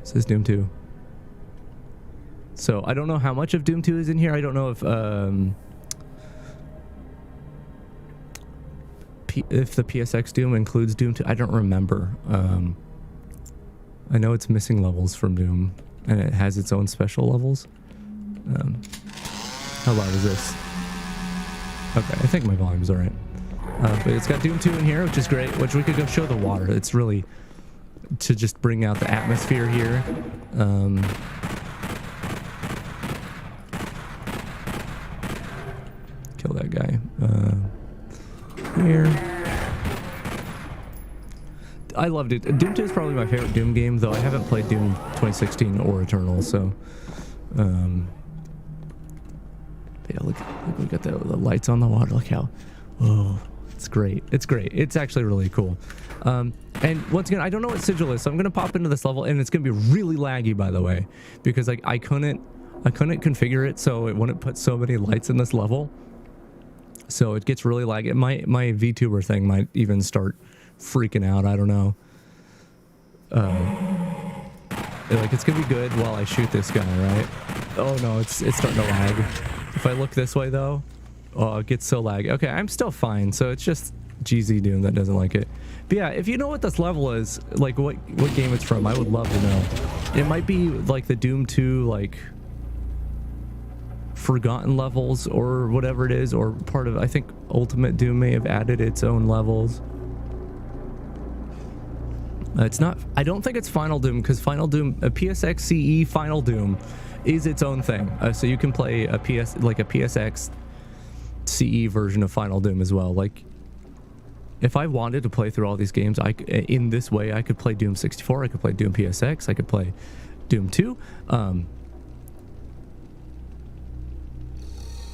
This is Doom 2. So I don't know how much of Doom 2 is in here. I don't know if the PSX Doom includes Doom 2. I don't remember. I know it's missing levels from Doom, and it has its own special levels. How loud is this? Okay, I think my volume's all right. But it's got Doom 2 in here, which is great, which we could go show the water. It's really to just bring out the atmosphere here. Kill that guy. Here. I loved it. Doom 2 is probably my favorite Doom game, though I haven't played Doom 2016 or Eternal, so... yeah, look, we got the lights on the water. Look how Oh, it's great. It's great. It's actually really cool. And once again, I don't know what Sigil is, so I'm going to pop into this level, and it's going to be really laggy, by the way, because like I couldn't configure it so it wouldn't put so many lights in this level. So it gets really laggy. My VTuber thing might even start freaking out. I don't know. Like it's gonna be good while I shoot this guy, right? Oh no, it's starting to lag. If I look this way though, oh, it gets so laggy. Okay, I'm still fine. So it's just GZ Doom that doesn't like it. But yeah, if you know what this level is, like what game it's from, I would love to know. It might be like the Doom 2 like forgotten levels or whatever it is, or part of, I think Ultimate Doom may have added its own levels. It's not, I don't think it's Final Doom, because Final Doom, a PSX CE Final Doom is its own thing. So you can play a PSX CE version of Final Doom as well. Like if I wanted to play through all these games, in this way, I could play Doom 64, I could play Doom PSX, I could play Doom 2.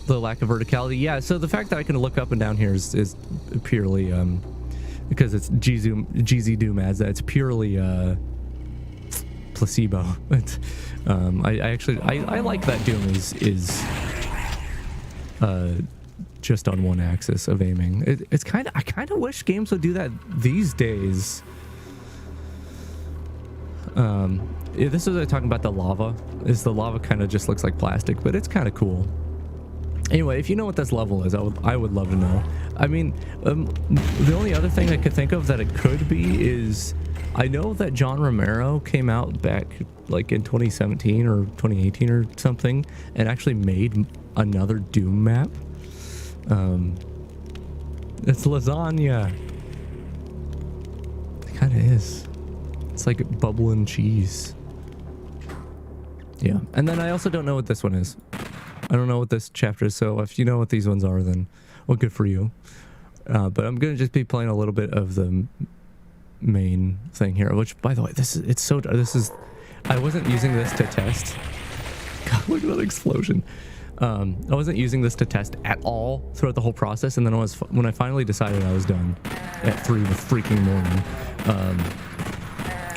The lack of verticality, yeah. So the fact that I can look up and down here is purely because it's GZ Doom adds that. It's purely placebo. It's, I actually like that Doom is just on one axis of aiming. It's kind of, I kind of wish games would do that these days. Yeah, this is talking about the lava. The lava kind of just looks like plastic, but it's kind of cool. Anyway, if you know what this level is, I would love to know. I mean, the only other thing I could think of that it could be is, I know that John Romero came out back like in 2017 or 2018 or something and actually made another Doom map. It's lasagna. It kind of is. It's like bubbling cheese. Yeah, and then I also don't know what this one is. I don't know what this chapter is, so if you know what these ones are, then well, good for you. But I'm gonna just be playing a little bit of the main thing here, which, by the way, I wasn't using this to test. God, look at that explosion. I wasn't using this to test at all throughout the whole process, and then when I finally decided I was done at 3 in the freaking morning,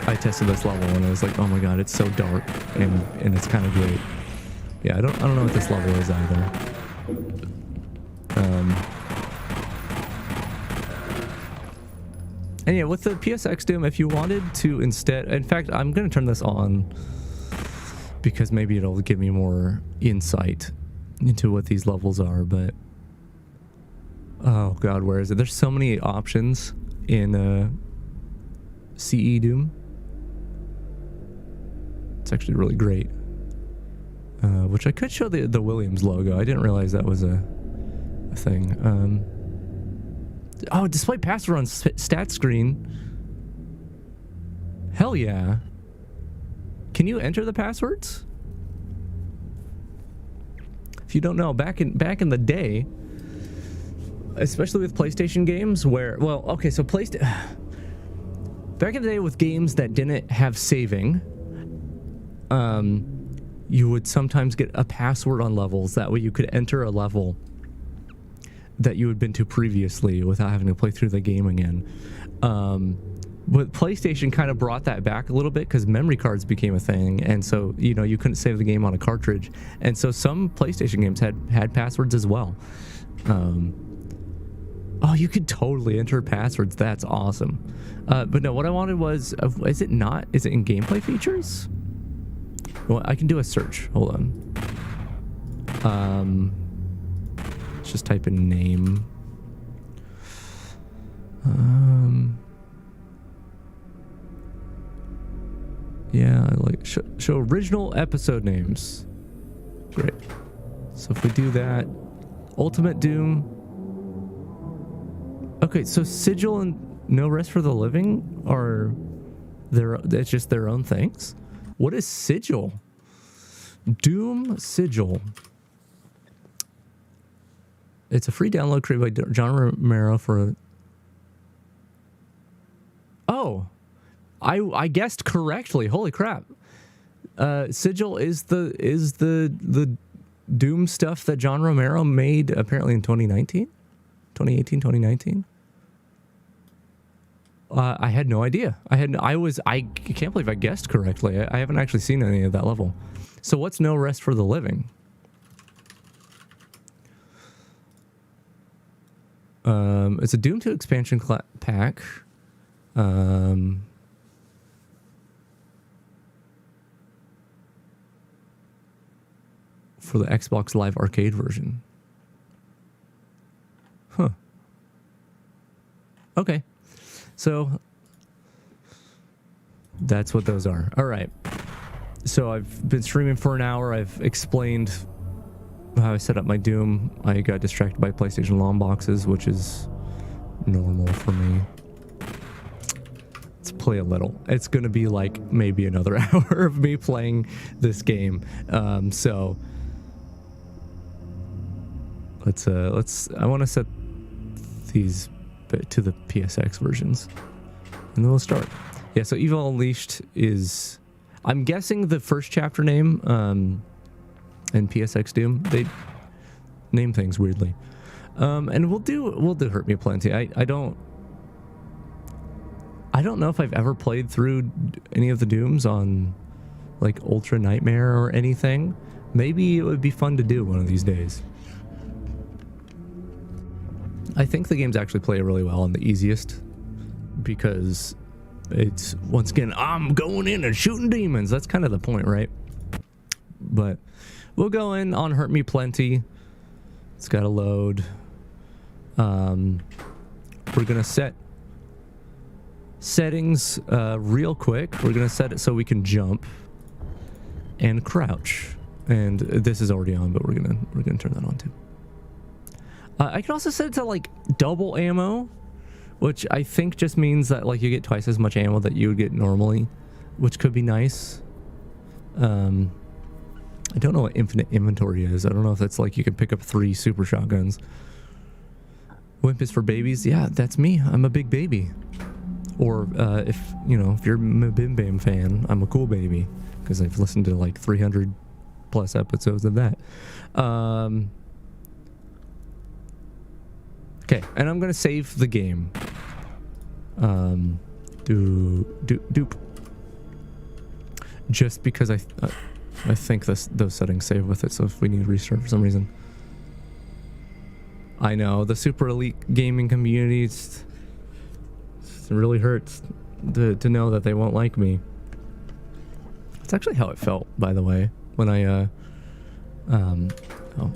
I tested this level and I was like, oh my god, it's so dark and it's kind of great. Yeah, I don't know what this level is either. And yeah, with the PSX Doom, if you wanted to instead, in fact, I'm going to turn this on because maybe it'll give me more insight into what these levels are, but oh god, where is it? There's so many options in CE Doom. It's actually really great. Which I could show the Williams logo. I didn't realize that was a thing. Oh, display password on stat screen. Hell yeah. Can you enter the passwords? If you don't know, back in the day, especially with PlayStation games where, well, okay, so back in the day with games that didn't have saving, you would sometimes get a password on levels. That way you could enter a level that you had been to previously without having to play through the game again. But PlayStation kind of brought that back a little bit because memory cards became a thing, and so you couldn't save the game on a cartridge, and so some PlayStation games had passwords as well. Oh, you could totally enter passwords. That's awesome. But no, what I wanted was, is it in gameplay features? Well, I can do a search. Hold on. Let's just type in name. Yeah, like show original episode names. Great. So if we do that, Ultimate Doom. Okay, so Sigil and No Rest for the Living are it's just their own things. What is Sigil? Doom Sigil. It's a free download created by John Romero for. Oh, I guessed correctly. Holy crap! Sigil is the Doom stuff that John Romero made apparently in 2019, 2018, 2019? I had no idea. I can't believe I guessed correctly. I haven't actually seen any of that level. So what's No Rest for the Living? It's a Doom 2 expansion pack. For the Xbox Live Arcade version. Huh. Okay. So that's what those are. All right. So I've been streaming for an hour. I've explained how I set up my Doom. I got distracted by PlayStation long boxes, which is normal for me. Let's play a little. It's going to be like maybe another hour of me playing this game. So let's I want to set these to the PSX versions, and then we'll start. Yeah, so Evil Unleashed is, I'm guessing, the first chapter name in PSX Doom. They name things weirdly. And we'll do Hurt Me Plenty. I don't know if I've ever played through any of the Dooms on like Ultra Nightmare or anything. Maybe it would be fun to do one of these days. I think the games actually play really well on the easiest because it's, once again, I'm going in and shooting demons. That's kind of the point, right? But we'll go in on Hurt Me Plenty. It's got to load. We're going to set settings real quick. We're going to set it so we can jump and crouch. And this is already on, but we're going to turn that on too. I can also set it to like double ammo, which I think just means that like you get twice as much ammo that you would get normally, which could be nice. I don't know what infinite inventory is. I don't know if that's like you can pick up 3 super shotguns. Wimp is for babies. Yeah, that's me. I'm a big baby. Or if you're a Bim Bam fan, I'm a cool baby because I've listened to like 300 plus episodes of that. Okay, and I'm gonna save the game. Doop. Just because I think those settings save with it. So if we need to restart for some reason, I know the super elite gaming community. It really hurts to know that they won't like me. It's actually how it felt, by the way, when I oh,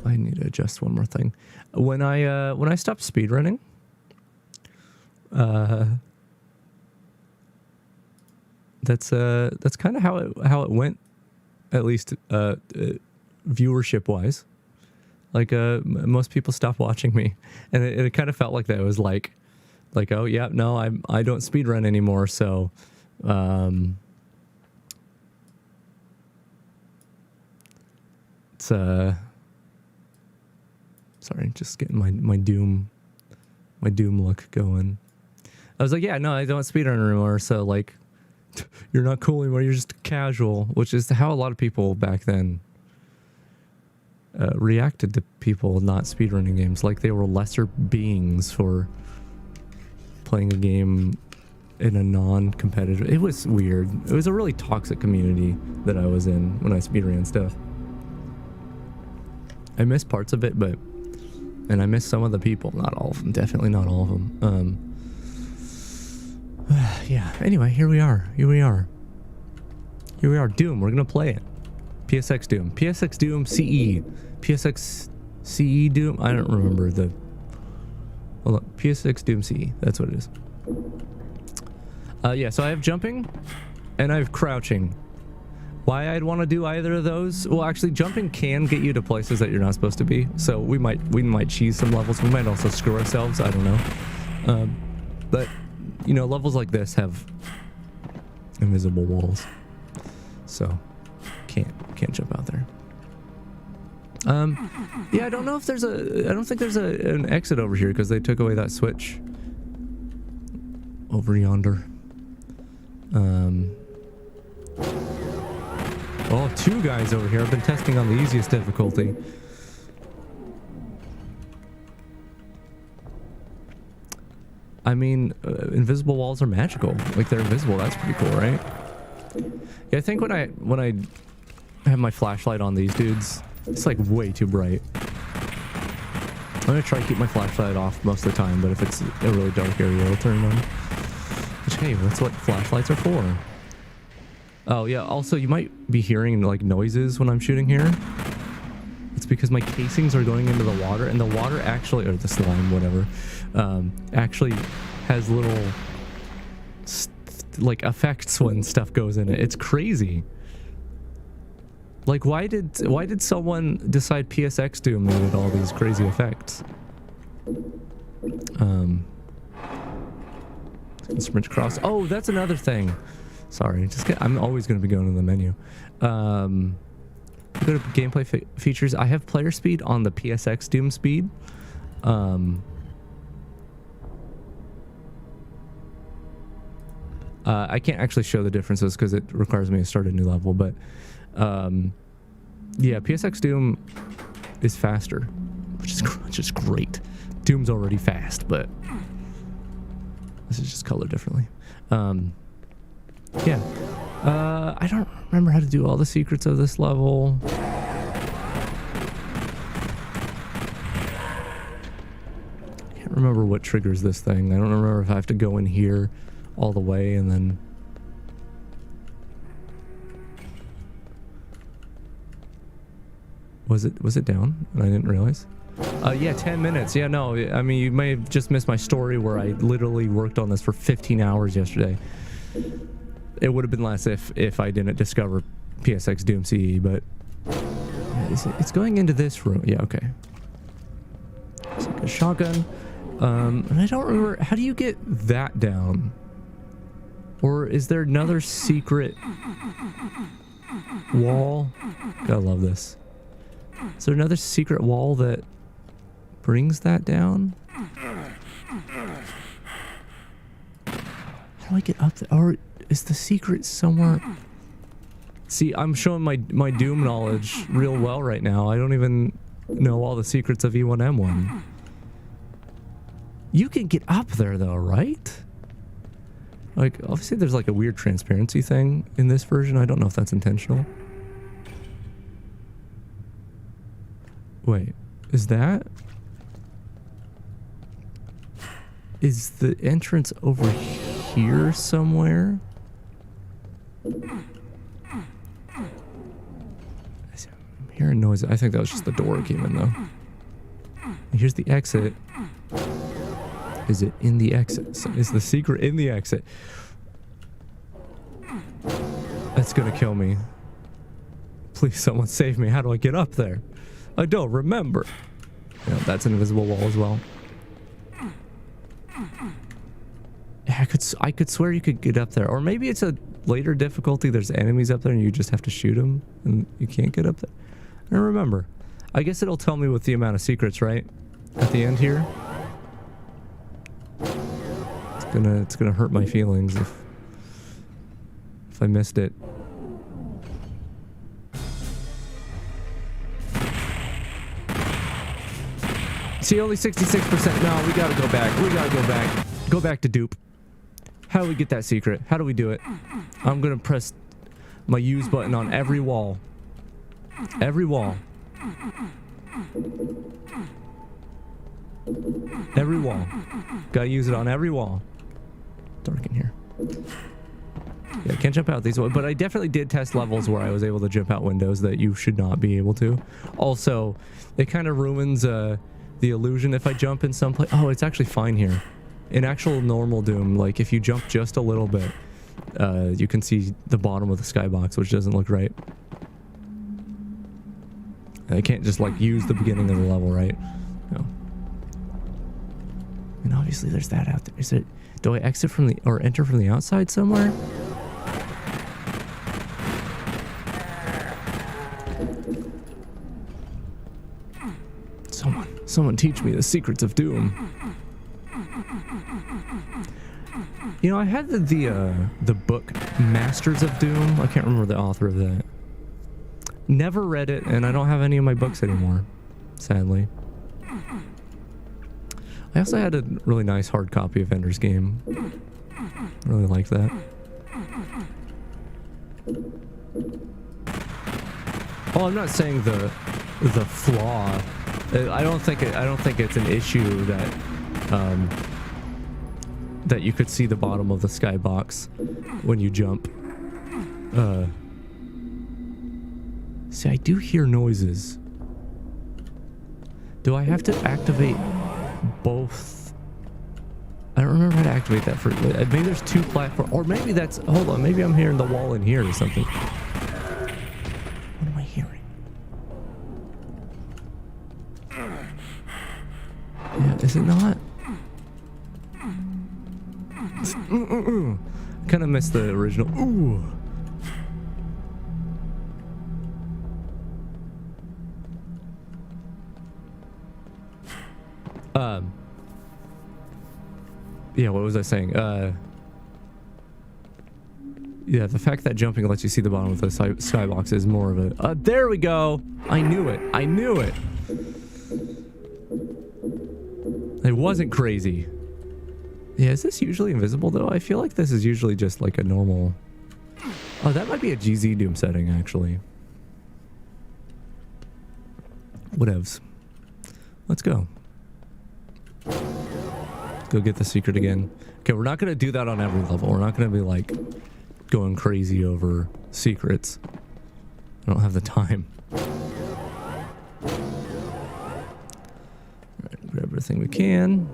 I need to adjust one more thing. When I stopped speedrunning, that's kind of how it went, at least viewership wise. Like most people stopped watching me, and it kind of felt like that. It was like oh yeah, no, I don't speedrun anymore, so it's sorry, just getting my Doom look going. I was like, yeah, no, I don't speedrun anymore, so like you're not cool anymore, you're just casual, which is how a lot of people back then reacted to people not speedrunning games, like they were lesser beings for playing a game in a non-competitive. It was weird. It was a really toxic community that I was in when I speedran stuff. I miss parts of it, and I miss some of the people. Not all of them. Definitely not all of them. Yeah. Anyway, here we are. Doom. We're gonna play it. PSX Doom. PSX Doom CE. PSX CE Doom. I don't remember the. Hold on. PSX Doom CE. That's what it is. Yeah. So I have jumping, and I have crouching. Why I'd want to do either of those? Well, actually, jumping can get you to places that you're not supposed to be. So we might cheese some levels. We might also screw ourselves. I don't know. But levels like this have invisible walls, so can't jump out there. Yeah, I don't know if there's I don't think there's an exit over here because they took away that switch over yonder. Oh, 2 guys over here. I've been testing on the easiest difficulty. I mean, invisible walls are magical. Like, they're invisible. That's pretty cool, right? Yeah, I think when I have my flashlight on these dudes, it's like way too bright. I'm gonna try to keep my flashlight off most of the time, but if it's a really dark area, I'll turn it on. Which, hey, that's what flashlights are for. Oh, yeah, also, you might be hearing, like, noises when I'm shooting here. It's because my casings are going into the water, and the water actually, or the slime, whatever, actually has little, like, effects when stuff goes in it. It's crazy. Like, why did someone decide PSX Doom needed all these crazy effects? Sprint across. Oh, that's another thing. Sorry, I'm always going to be going to the menu. Go to gameplay features. I have player speed on the PSX Doom speed. I can't actually show the differences because it requires me to start a new level, but yeah, PSX Doom is faster, which is great. Doom's already fast, but this is just colored differently. Yeah. I don't remember how to do all the secrets of this level. I can't remember what triggers this thing. I don't remember if I have to go in here all the way and then... Was it down? I didn't realize. Yeah, 10 minutes. Yeah, no, I mean, you may have just missed my story where I literally worked on this for 15 hours yesterday. It would have been less if I didn't discover PSX Doom CE, but yeah, it's going into this room. Yeah, okay. It's like a shotgun. And I don't remember, how do you get that down? Or is there another secret wall? Gotta love this. Is there another secret wall that brings that down? How do I get up there? Or is the secret somewhere? See, I'm showing my Doom knowledge real well right now. I don't even know all the secrets of E1M1. You can get up there though, right? Like, obviously there's like a weird transparency thing in this version. I don't know if that's intentional. Wait, is that... Is the entrance over here somewhere? I'm hearing noise. I think that was just the door came in though. And here's the exit. Is it in the exit? Is the secret in the exit? That's gonna kill me. Please, someone save me. How do I get up there? I don't remember. Yeah, that's an invisible wall as well. Yeah, I could swear you could get up there. Or maybe it's a later difficulty. There's enemies up there and you just have to shoot them and you can't get up there. I don't remember. I guess it'll tell me with the amount of secrets, right? At the end here. It's gonna hurt my feelings if I missed it. See, only 66%. No, we gotta go back. We gotta go back. Go back to dupe. How do we get that secret? How do we do it? I'm gonna press my use button on every wall. Every wall. Every wall. Gotta use it on every wall. Dark in here. Yeah, I can't jump out these ways, but I definitely did test levels where I was able to jump out windows that you should not be able to. Also, it kind of ruins the illusion if I jump in some place. Oh, it's actually fine here. In actual normal Doom, like if you jump just a little bit, you can see the bottom of the skybox, which doesn't look right. I can't just like use the beginning of the level, right? No. And obviously there's that out there. Is it? Do I exit from the or enter from the outside somewhere? Someone teach me the secrets of Doom. You know, I had the book Masters of Doom. I can't remember the author of that. Never read it, and I don't have any of my books anymore, sadly. I also had a really nice hard copy of Ender's Game. Really like that. Oh, I'm not saying the flaw. I don't think it's an issue that that you could see the bottom of the skybox when you jump. See, I do hear noises. Do I have to activate both? I don't remember how to activate that for. Maybe there's two platforms, or maybe that's. Hold on, maybe I'm hearing the wall in here or something. What am I hearing? Yeah, is it not? Kind of missed the original. Ooh. Yeah, what was I saying? Yeah, the fact that jumping lets you see the bottom of the skybox is more of a... there we go! I knew it! I knew it! It wasn't crazy. Yeah, is this usually invisible, though? I feel like this is usually just like a normal... Oh, that might be a GZ Doom setting, actually. Whatevs. Let's go. Go get the secret again. Okay, we're not going to do that on every level. We're not going to be like going crazy over secrets. I don't have the time. Alright, grab everything we can.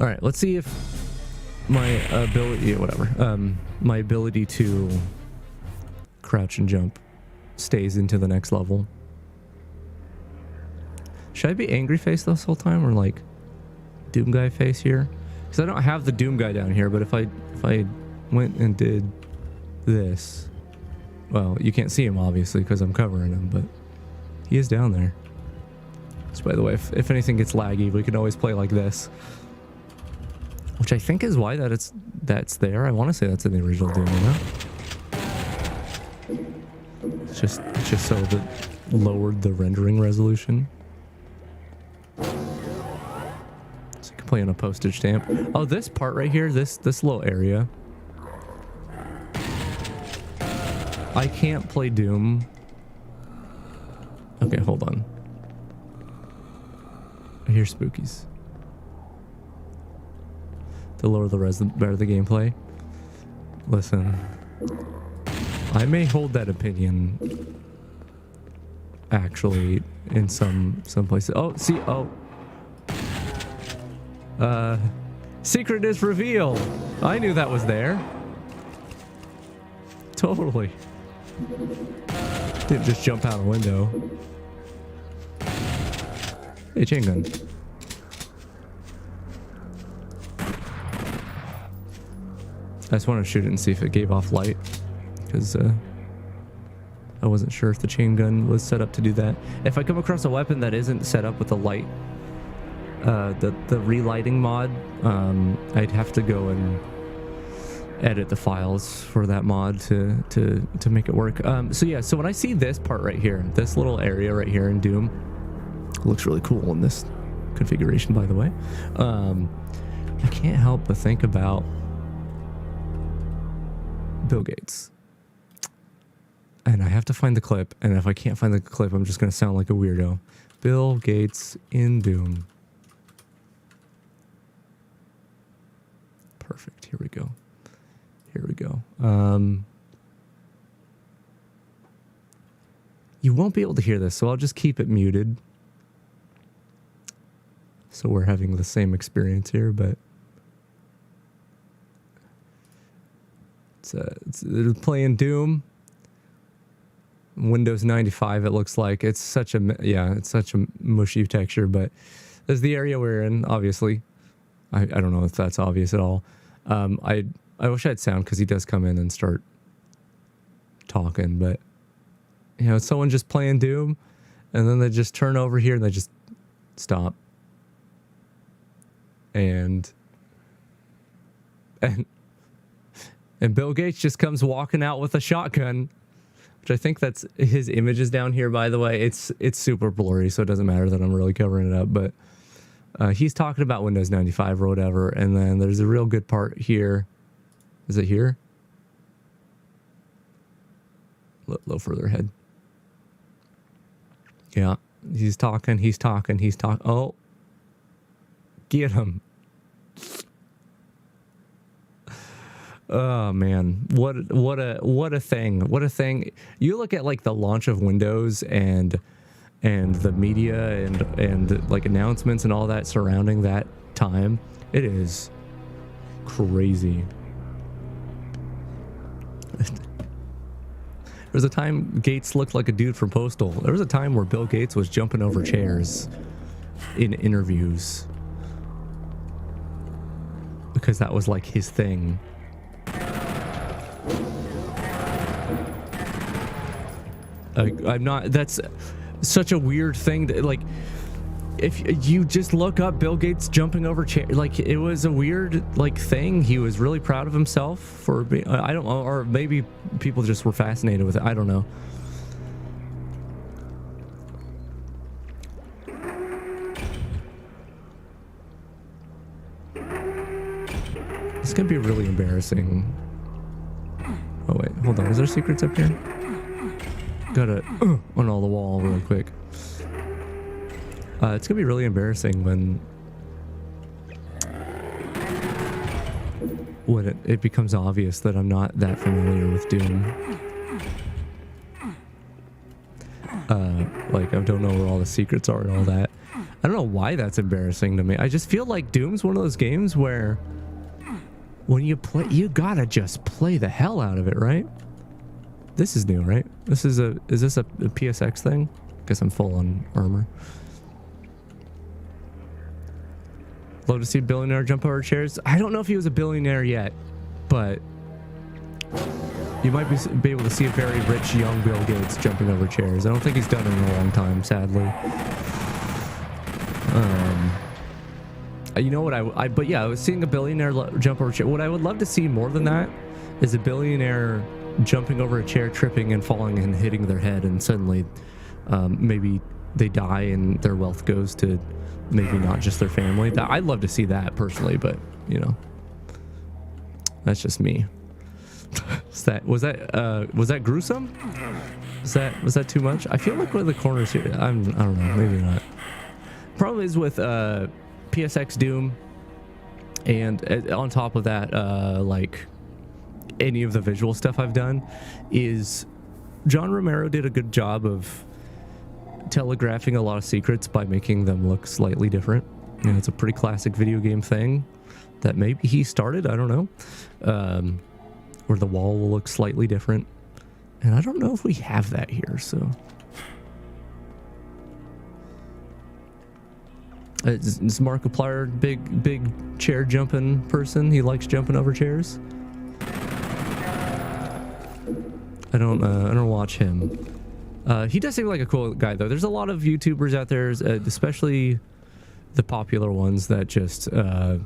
Alright, let's see if my ability, my ability to crouch and jump stays into the next level. Should I be angry face this whole time, or like Doom guy face here? Because I don't have the Doom guy down here, but if I went and did this, well, you can't see him obviously because I'm covering him, but he is down there. So by the way, if anything gets laggy, we can always play like this. Which I think is why that's there. I want to say that's in the original Doom, you know? It's just so that lowered the rendering resolution. So you can play on a postage stamp. Oh, this part right here, this little area. I can't play Doom. Okay, hold on. I hear spookies. The lower the res, the better the gameplay. Listen, I may hold that opinion actually in some places. Oh, see, secret is revealed. I knew that was there. Totally. Didn't just jump out a window. Hey, chain gun. I just want to shoot it and see if it gave off light, because I wasn't sure if the chain gun was set up to do that. If I come across a weapon that isn't set up with the light, the relighting mod, I'd have to go and edit the files for that mod to make it work. So yeah, so when I see this part right here, this little area right here in Doom, it looks really cool in this configuration, by the way. I can't help but think about Bill Gates. And I have to find the clip, and if I can't find the clip, I'm just going to sound like a weirdo. Bill Gates in Doom. Perfect. Here we go. Here we go. You won't be able to hear this, so I'll just keep it muted. So we're having the same experience here, but it's playing Doom. Windows 95, it looks like. It's such a, yeah, it's such a mushy texture, but there's the area we're in, obviously. I don't know if that's obvious at all. I wish I had sound, because he does come in and start talking, but, you know, someone just playing Doom, and then they just turn over here and they just stop. And and Bill Gates just comes walking out with a shotgun, which I think that's his image is down here, by the way. It's super blurry, so it doesn't matter that I'm really covering it up, but he's talking about Windows 95 or whatever, and then there's a real good part here. Is it here? A little further ahead. Yeah, he's talking. Oh, get him. Oh man, what a thing. You look at like the launch of Windows and the media and like announcements and all that surrounding that time. It is crazy. There was a time Gates looked like a dude from Postal. There was a time where Bill Gates was jumping over chairs in interviews because that was like his thing. I'm not, that's such a weird thing that, like, if you just look up Bill Gates jumping over chair, like, it was a weird like thing. He was really proud of himself for being, I don't know, or maybe people just were fascinated with it. I don't know. This could be really embarrassing. Oh wait, hold on. Is there secrets up here? Gotta on all the wall real quick. It's gonna be really embarrassing when it becomes obvious that I'm not that familiar with Doom. Like I don't know where all the secrets are and all that. I don't know why that's embarrassing to me. I just feel like Doom's one of those games where when you play, you gotta just play the hell out of it, right? This is new, right? Is this a PSX thing? Guess I'm full on armor. Love to see a billionaire jump over chairs. I don't know if he was a billionaire yet, but you might be able to see a very rich young Bill Gates jumping over chairs. I don't think he's done it in a long time, sadly. You know what but yeah, I was seeing a billionaire jump over a chair. What I would love to see more than that is a billionaire jumping over a chair, tripping and falling and hitting their head, and suddenly maybe they die and their wealth goes to maybe not just their family. I'd love to see that personally, but you know, that's just me. Was that gruesome? Was that too much? I feel like with the corners here, I don't know, maybe not. Problem is with PSX Doom, and on top of that, like any of the visual stuff I've done, is John Romero did a good job of telegraphing a lot of secrets by making them look slightly different. You know, it's a pretty classic video game thing that maybe he started, I don't know, where the wall will look slightly different, and I don't know if we have that here. So is Markiplier big chair jumping person? He likes jumping over chairs. I don't watch him. He does seem like a cool guy, though. There's a lot of YouTubers out there, especially the popular ones, that just annoy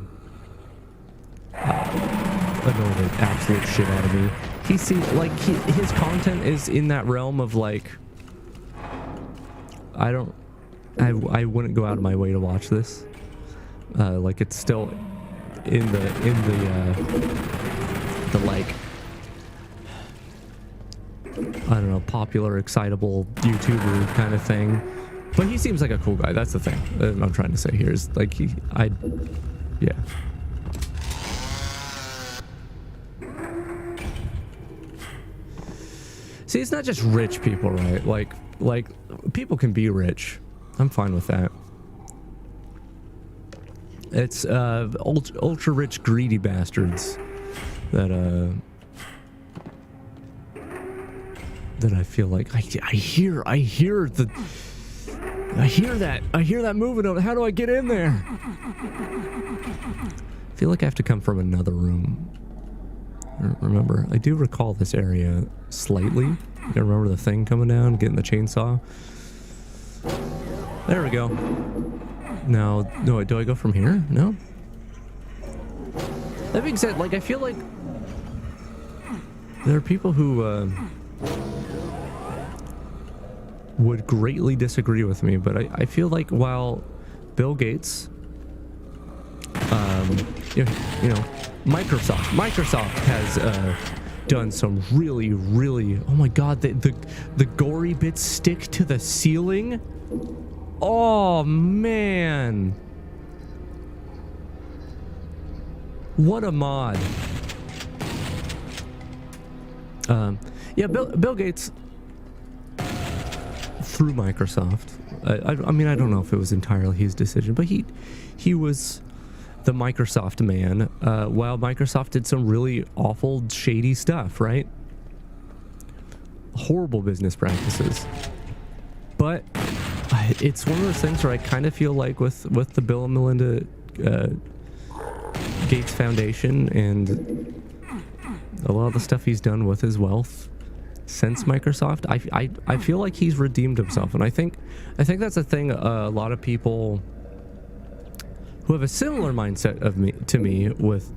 the absolute shit out of me. His content is in that realm of like, I wouldn't go out of my way to watch this. Like it's still in the like, I don't know, popular, excitable YouTuber kind of thing. But he seems like a cool guy. That's the thing I'm trying to say here is like, yeah. See, it's not just rich people, right? Like people can be rich. I'm fine with that. It's ultra rich, greedy bastards that I feel like I hear that moving. How do I get in there? I feel like I have to come from another room. Remember, I do recall this area slightly. I can remember the thing coming down, getting the chainsaw. There we go. Now, no, do I go from here? No. That being said, like, I feel like there are people who would greatly disagree with me, but I feel like while Bill Gates, you know, Microsoft has done some really, oh my god, the gory bits stick to the ceiling. Oh man, what a mod. Yeah, Bill Gates through Microsoft. I mean, I don't know if it was entirely his decision, but he was the Microsoft man, while Microsoft did some really awful, shady stuff, right? Horrible business practices. But it's one of those things where I kind of feel like with the Bill and Melinda Gates Foundation and a lot of the stuff he's done with his wealth since Microsoft, I feel like he's redeemed himself, and I think that's a thing a lot of people who have a similar mindset to me with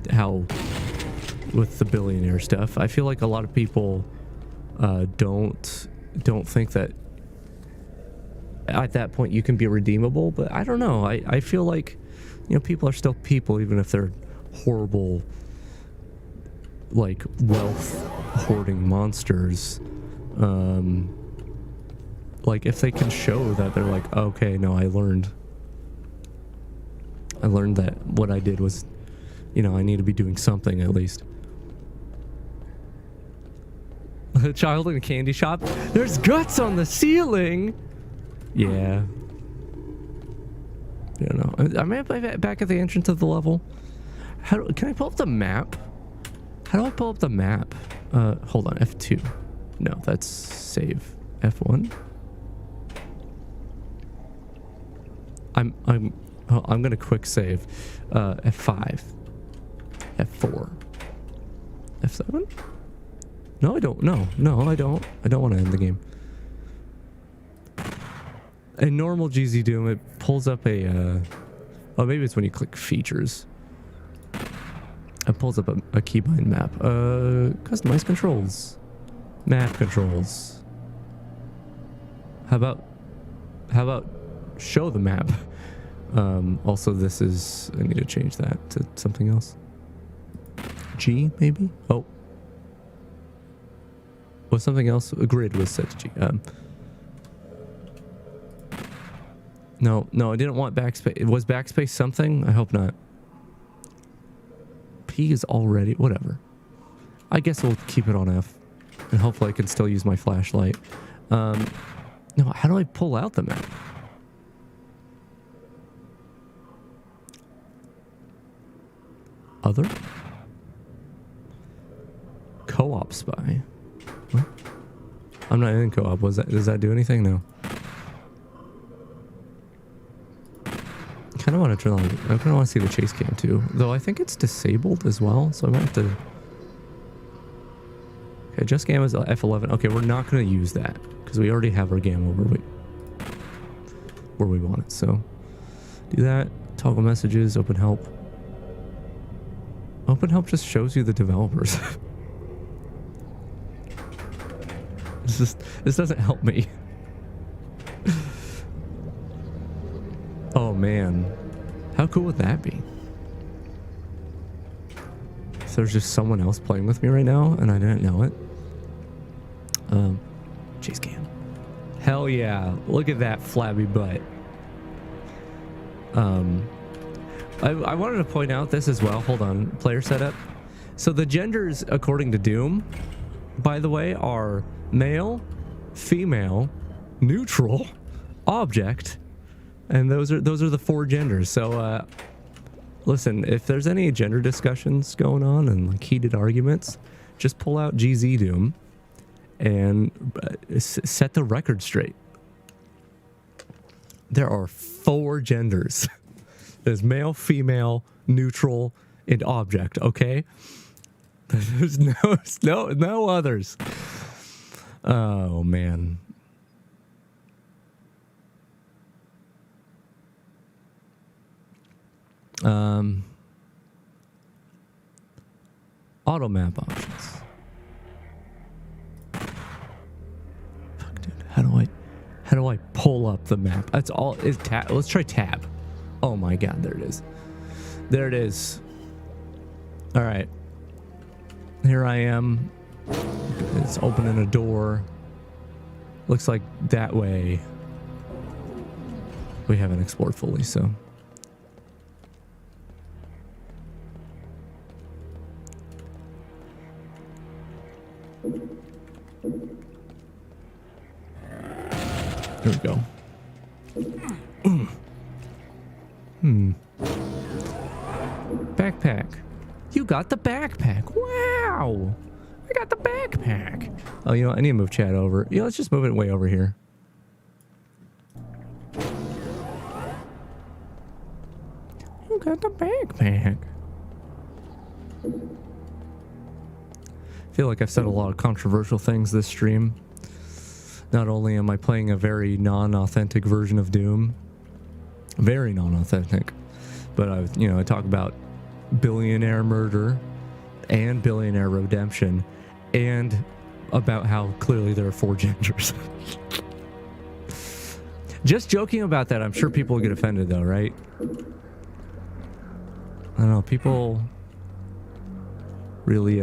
the billionaire stuff. I feel like a lot of people don't think that at that point you can be redeemable, but I don't know. I feel like, you know, people are still people, even if they're horrible, like, wealth hoarding monsters. Like, if they can show that they're like, okay, no, I learned that what I did was, you know, I need to be doing something at least. A child in a candy shop. There's guts on the ceiling. Yeah. I don't know. Am I back at the entrance of the level? Can I pull up the map? How do I pull up the map? Hold on. F2. No, that's save. F1. I'm gonna quick save. F5. F4. F7? No, I don't. No, I don't. I don't want to end the game. In normal GZ Doom, it pulls up a, oh, maybe it's when you click features. It pulls up a keybind map. Customize controls. Map controls. How about show the map? Also, this is, I need to change that to something else. G, maybe? Oh. Was something else? A grid was set to G. No, I didn't want backspace. Was backspace something? I hope not. P is already, whatever. I guess we'll keep it on F. And hopefully I can still use my flashlight. No, how do I pull out the map? Other? Co-op spy. What? I'm not in co-op. Does that do anything? No. I kind of want to turn on. I kind of want to see the chase cam too, though I think it's disabled as well, so I might have to. Okay, just cam is F11. Okay, we're not going to use that because we already have our cam over where we want it. So do that. Toggle messages. Open help. Open help just shows you the developers. This doesn't help me. Oh man, how cool would that be? So there's just someone else playing with me right now and I didn't know it. Chase cam. Hell yeah, look at that flabby butt. I wanted to point out this as well. Hold on, player setup. So the genders according to Doom, by the way, are male, female, neutral, object, and those are the 4 genders. So listen, if there's any gender discussions going on and like heated arguments, just pull out GZ Doom and set the record straight. There are 4 genders. There's male, female, neutral, and object, okay? There's no others. Oh man. Auto map options. Fuck, dude. How do I pull up the map? That's all is tab. Let's try tab. Oh my god, there it is. There it is. All right. Here I am. It's opening a door. Looks like that way. We haven't explored fully, so. There we go. Backpack. You got the backpack. Wow. I got the backpack. Oh, you know what? I need to move chat over. Yeah, let's just move it way over here. You got the backpack. I feel like I've said a lot of controversial things this stream. Not only am I playing a very non-authentic version of Doom, very non-authentic, but I talk about billionaire murder and billionaire redemption, and about how clearly there are 4 genders. Just joking about that. I'm sure people will get offended though, right? I don't know. People really,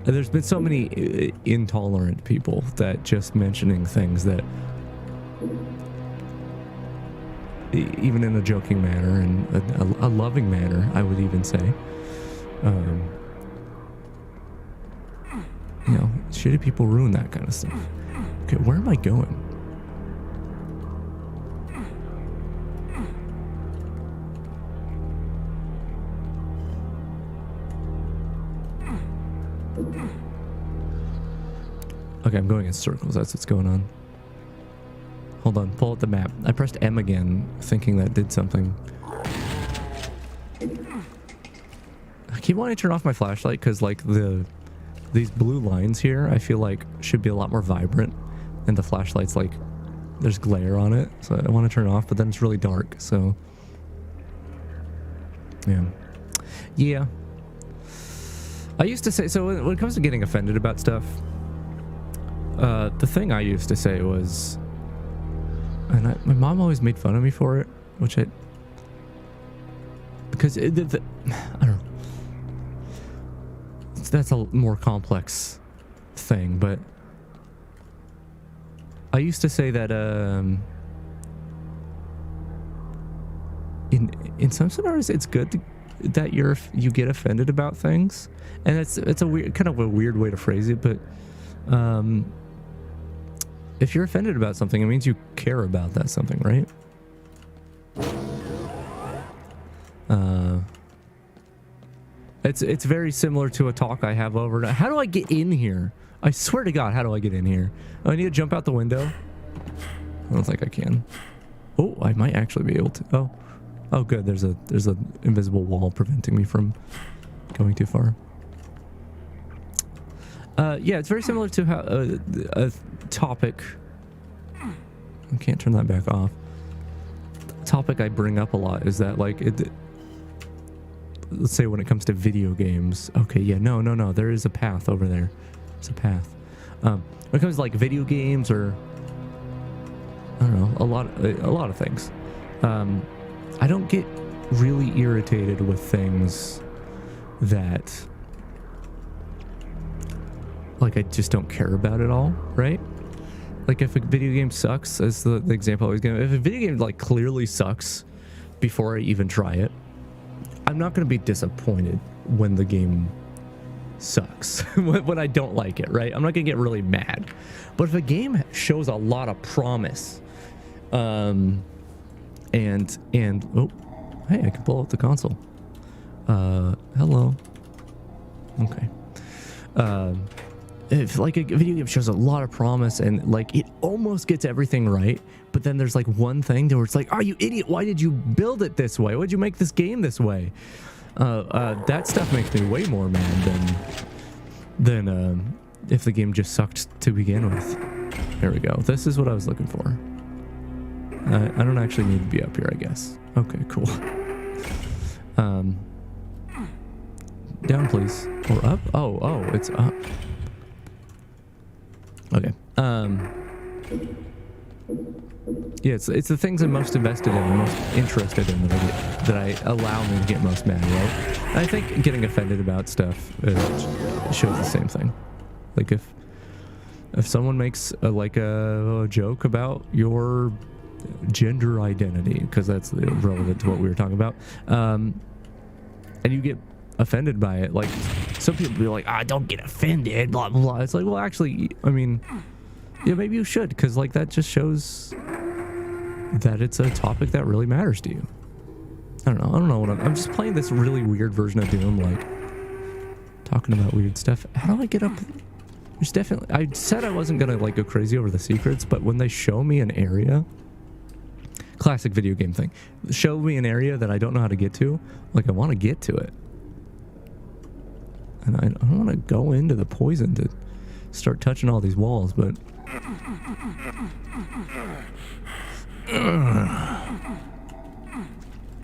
there's been so many intolerant people that just mentioning things that, even in a joking manner and a loving manner, I would even say, shitty people ruin that kind of stuff. Okay, where am I going? Okay, I'm going in circles. That's what's going on. Hold on, pull out the map. I pressed M again, thinking that did something. I keep wanting to turn off my flashlight because, like, these blue lines here, I feel like should be a lot more vibrant, and the flashlight's like there's glare on it, so I want to turn it off, but then it's really dark. So yeah. I used to say, so when it comes to getting offended about stuff, the thing I used to say was, and my mom always made fun of me for it, which because I don't know, that's a more complex thing, but I used to say that in some scenarios it's good that you get offended about things, and it's a weird, kind of a weird way to phrase it, but if you're offended about something, it means you care about that something, right? It's very similar to a talk I have over. How do I get in here? I swear to God, how do I get in here? Oh, I need to jump out the window. I don't think I can. Oh, I might actually be able to. Oh, good. There's a invisible wall preventing me from going too far. Yeah, it's very similar to how a topic. I can't turn that back off. A topic I bring up a lot is that, like, let's say when it comes to video games. Okay, yeah, no. There is a path over there. There's a path. When it comes to, like, video games or I don't know, a lot of things. I don't get really irritated with things that, like, I just don't care about at all, right? Like, if a video game sucks, as the example I was giving, if a video game, like, clearly sucks before I even try it, I'm not going to be disappointed when the game sucks, when I don't like it, right? I'm not going to get really mad. But if a game shows a lot of promise, and oh, hey, I can pull out the console. Hello. Okay. If, like, a video game shows a lot of promise and, like, it almost gets everything right, but then there's, like, one thing where it's like, oh, you idiot, why did you build it this way? Why'd you make this game this way? That stuff makes me way more mad than if the game just sucked to begin with. There we go. This is what I was looking for. I don't actually need to be up here, I guess. Okay, cool. down, please. Or up? Oh, it's up. Okay. Yeah, it's the things I'm most invested in, I'm most interested in that I allow me to get most mad, right? And I think getting offended about stuff shows the same thing. Like if someone makes a joke about your gender identity, because that's relevant to what we were talking about, and you get offended by it, like some people be like, don't get offended, blah blah blah. It's like, well, actually, I mean, yeah, maybe you should, because like that just shows that it's a topic that really matters to you. I don't know what I'm just playing this really weird version of Doom, like talking about weird stuff. How do I get up? There's definitely, I said I wasn't gonna like go crazy over the secrets, but when they show me an area, classic video game thing, show me an area that I don't know how to get to, like I want to get to it, and I don't want to go into the poison to start touching all these walls, but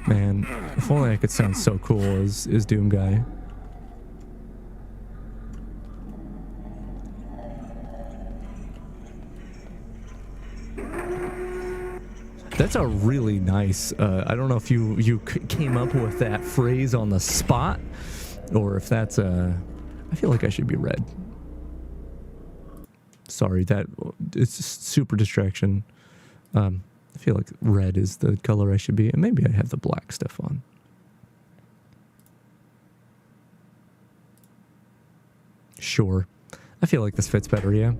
man, if only I could sound so cool as Doom Guy. That's a really nice, I don't know if you came up with that phrase on the spot, or if that's I feel like I should be red. Sorry, that it's just super distraction. I feel like red is the color I should be, and maybe I have the black stuff on. Sure. I feel like this fits better, yeah.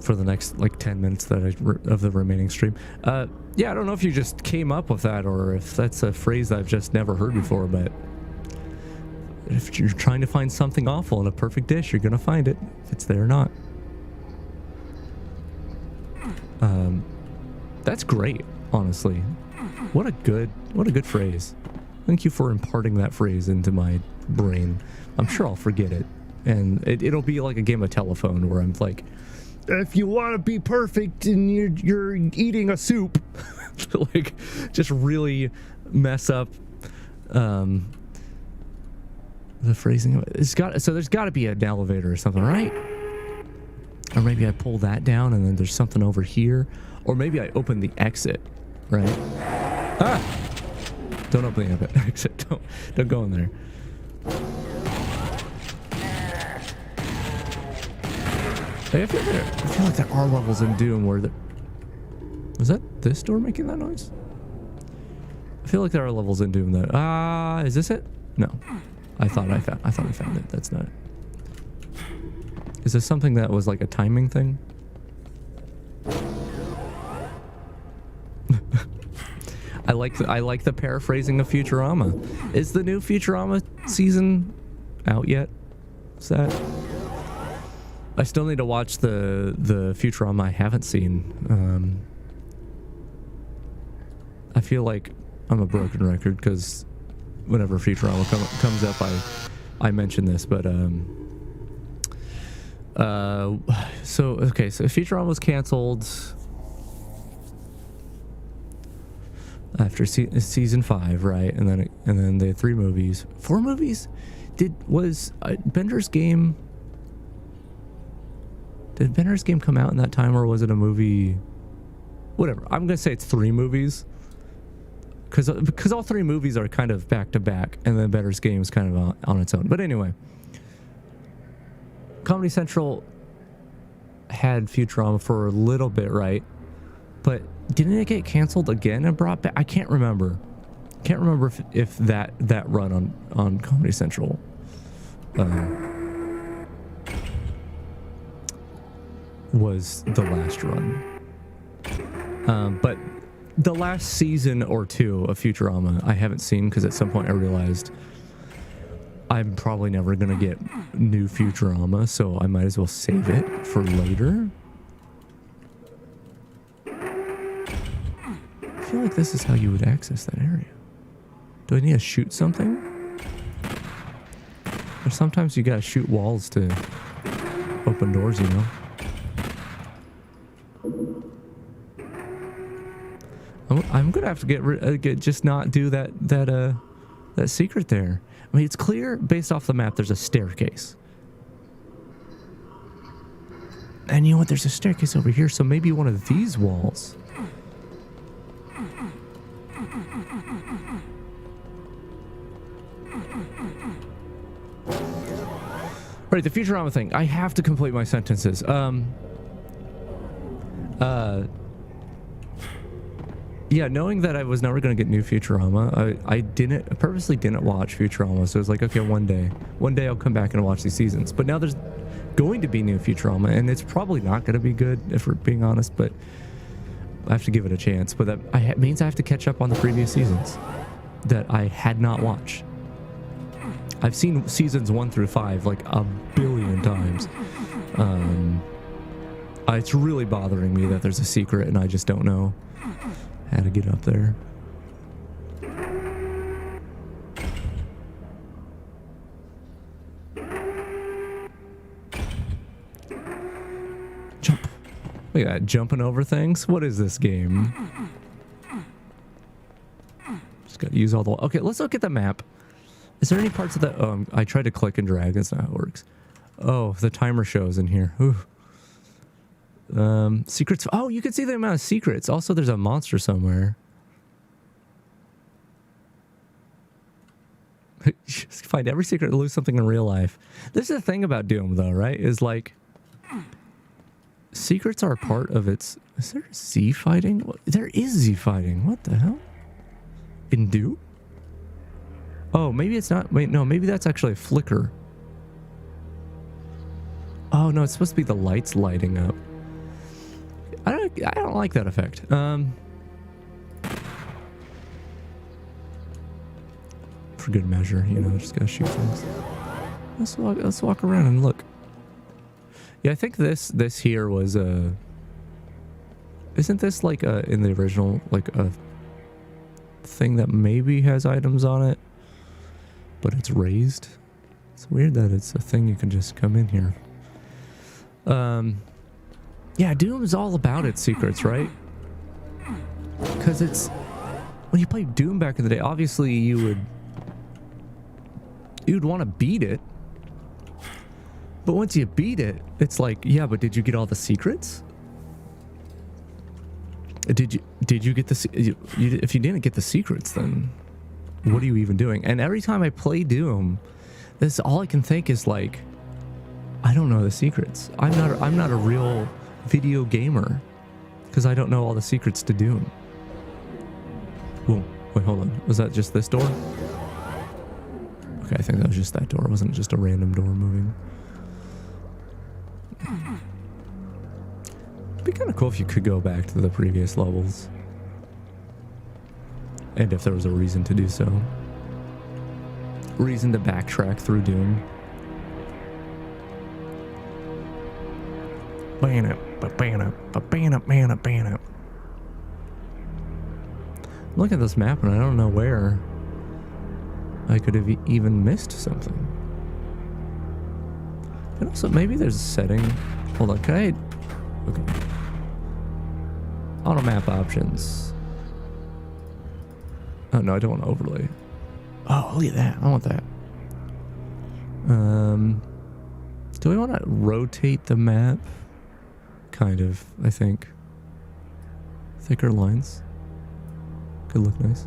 For the next like 10 minutes of the remaining stream. Yeah, I don't know if you just came up with that or if that's a phrase I've just never heard before, but if you're trying to find something awful in a perfect dish, you're gonna find it, if it's there or not. That's great, honestly. What a good phrase. Thank you for imparting that phrase into my brain. I'm sure I'll forget it, and it'll be like a game of telephone where I'm like, if you want to be perfect and you're eating a soup, like just really mess up the phrasing. There's got to be an elevator or something, right? Or maybe I pull that down and then there's something over here, or maybe I open the exit, right? Don't open the exit. Don't go in there. I feel like there are levels in Doom where was that this door making that noise? I feel like there are levels in Doom that is this it? No. I thought I found it. That's not it. Is this something that was like a timing thing? I like the paraphrasing of Futurama. Is the new Futurama season out yet? Is that? I still need to watch the Futurama I haven't seen. I feel like I'm a broken record because whenever Futurama comes up, I mention this, but so Futurama was canceled after season 5, right? And then they had 4 movies. Was Bender's Game? Did Bender's Game come out in that time, or was it a movie? Whatever. I'm gonna say it's 3 movies, because all 3 movies are kind of back to back, and then Bender's Game is kind of on its own. But anyway, Comedy Central had Futurama for a little bit, right? But didn't it get canceled again and brought back? I can't remember. Can't remember if that run on Comedy Central was the last run. But the last season or 2 of Futurama I haven't seen, because at some point I realized I'm probably never gonna get new Futurama, so I might as well save it for later. I feel like this is how you would access that area. Do I need to shoot something? Or sometimes you gotta shoot walls to open doors, you know? I'm gonna have to just not do that secret there. I mean, it's clear based off the map there's a staircase. And you know what? There's a staircase over here, so maybe one of these walls. Right, the Futurama thing. I have to complete my sentences. Yeah, knowing that I was never going to get new Futurama, I purposely didn't watch Futurama, so it was like, okay, one day I'll come back and watch these seasons. But now there's going to be new Futurama, and it's probably not going to be good, if we're being honest, but I have to give it a chance. But that means I have to catch up on the previous seasons that I had not watched. I've seen seasons 1 through 5 like a billion times. It's really bothering me that there's a secret and I just don't know how to get up there. Jump. Look at that, jumping over things. What is this game? Just gotta use all the... Okay, let's look at the map. Is there any parts of that? Oh, I tried to click and drag. That's not how it works. Oh, the timer shows in here. Ooh. Secrets. Oh, you can see the amount of secrets. Also, there's a monster somewhere. Just find every secret to lose something in real life. This is the thing about Doom, though, right? Is like secrets are a part of its. Is there Z fighting? There is Z fighting. What the hell? In Doom? Oh, maybe it's not. Wait, no, maybe that's actually a flicker. Oh no, it's supposed to be the lights lighting up. I don't like that effect. For good measure, you know, just gotta shoot things. Let's walk around and look. Yeah, I think this here was isn't this like in the original like a thing that maybe has items on it, but it's raised. It's weird that it's a thing you can just come in here. Yeah, Doom is all about its secrets, right? Because it's... When you played Doom back in the day, obviously you'd want to beat it. But once you beat it, it's like, yeah, but did you get all the secrets? Did you get the... if you didn't get the secrets, then what are you even doing? And every time I play Doom, this all I can think is like, I don't know the secrets. I'm not a real video gamer because I don't know all the secrets to Doom. Whoa, wait, hold on. Was that just this door? Okay, I think that was just that door. It wasn't just a random door moving. It'd be kind of cool if you could go back to the previous levels. And if there was a reason to do so. Reason to backtrack through Doom. Ban it. Look at this map and I don't know where I could have even missed something. And also maybe there's a setting. Hold on, can I... Okay. Auto map options. Oh no, I don't want to overlay. Oh, look at that. I want that. Do we want to rotate the map? Kind of, I think. Thicker lines. Could look nice.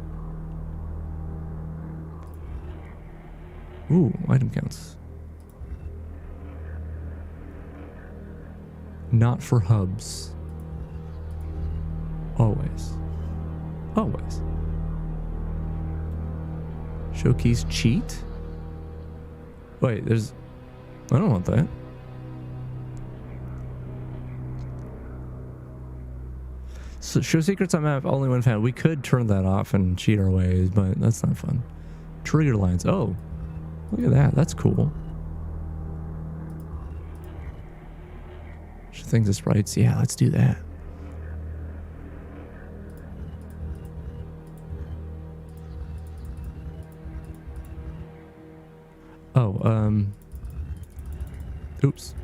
Ooh, item counts. Not for hubs. Always. Always. Show keys cheat? Wait, there's... I don't want that. So show secrets on map only when found. We could turn that off and cheat our ways, but that's not fun. Trigger lines. Oh, look at that. That's cool. Show things as sprites. Yeah, let's do that. Oh, oops.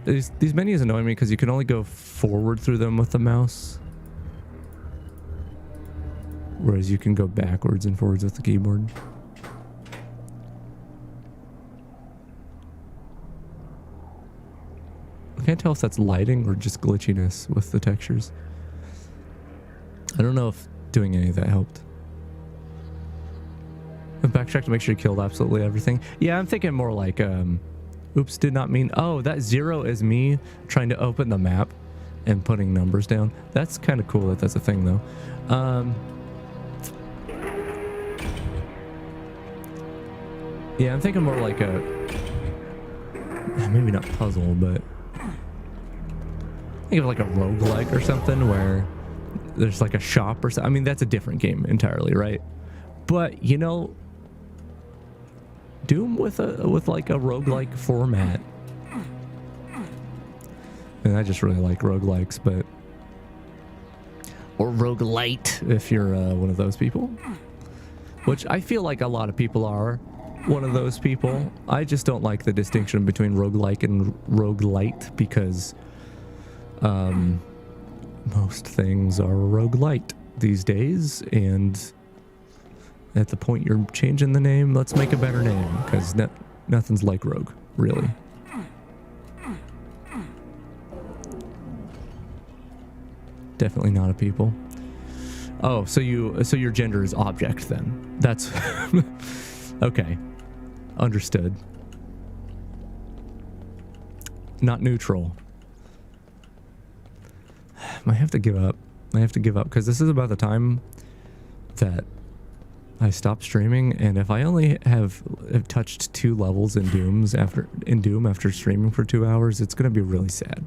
These menus annoy me because you can only go forward through them with the mouse. whereas you can go backwards and forwards with the keyboard. I can't tell if that's lighting or just glitchiness with the textures. I don't know if doing any of that helped. Backtrack to make sure you killed absolutely everything. Yeah, I'm thinking more like, oops, did not mean... Oh, that 0 is me trying to open the map and putting numbers down. That's kind of cool that that's a thing, though. Yeah, I'm thinking more like a... Maybe not puzzle, but... Think of like a roguelike or something where there's like a shop or something. I mean, that's a different game entirely, right? But, you know... Doom with like a roguelike format. And I just really like roguelikes, but... Or roguelite, if you're one of those people. Which I feel like a lot of people are one of those people. I just don't like the distinction between roguelike and roguelite because most things are roguelite these days, and at the point you're changing the name, let's make a better name, because nothing's like rogue, really. Definitely not a people. Oh, so your gender is object then. That's okay. Understood. Not neutral. I have to give up. I have to give up because this is about the time that I stopped streaming, and if I only have touched 2 levels in Doom after streaming for 2 hours, it's gonna be really sad.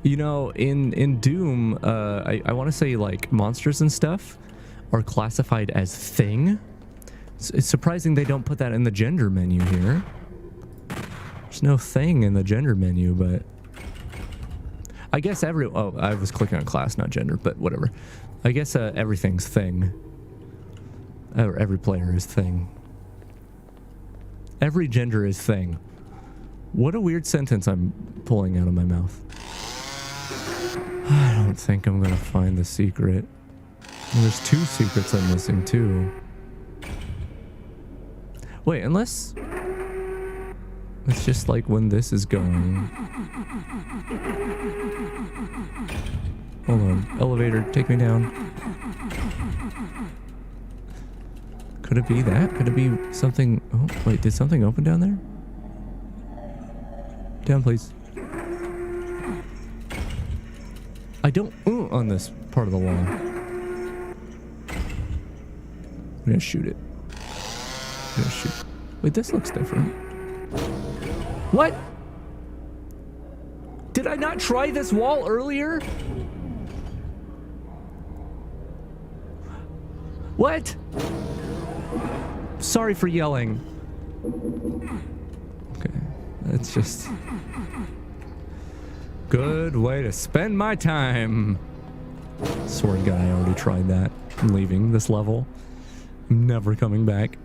You know, in Doom, I want to say like monsters and stuff are classified as thing. It's surprising they don't put that in the gender menu here. There's no thing in the gender menu, but I guess oh, I was clicking on class, not gender, but whatever. I guess everything's thing. Or every player is thing. Every gender is thing. What a weird sentence I'm pulling out of my mouth. I don't think I'm gonna find the secret. Well, there's 2 secrets I'm missing too. Wait, unless it's just like when this is going. Hold on, elevator, take me down. Could it be that? Could it be something? Oh, wait, did something open down there? Down, please. I don't on this part of the wall. I'm gonna shoot it. I'm gonna shoot. Wait, this looks different. What? Did I not try this wall earlier? What? Sorry for yelling. Okay, that's just... Good way to spend my time. Swear to God, I already tried that. I'm leaving this level. I'm never coming back.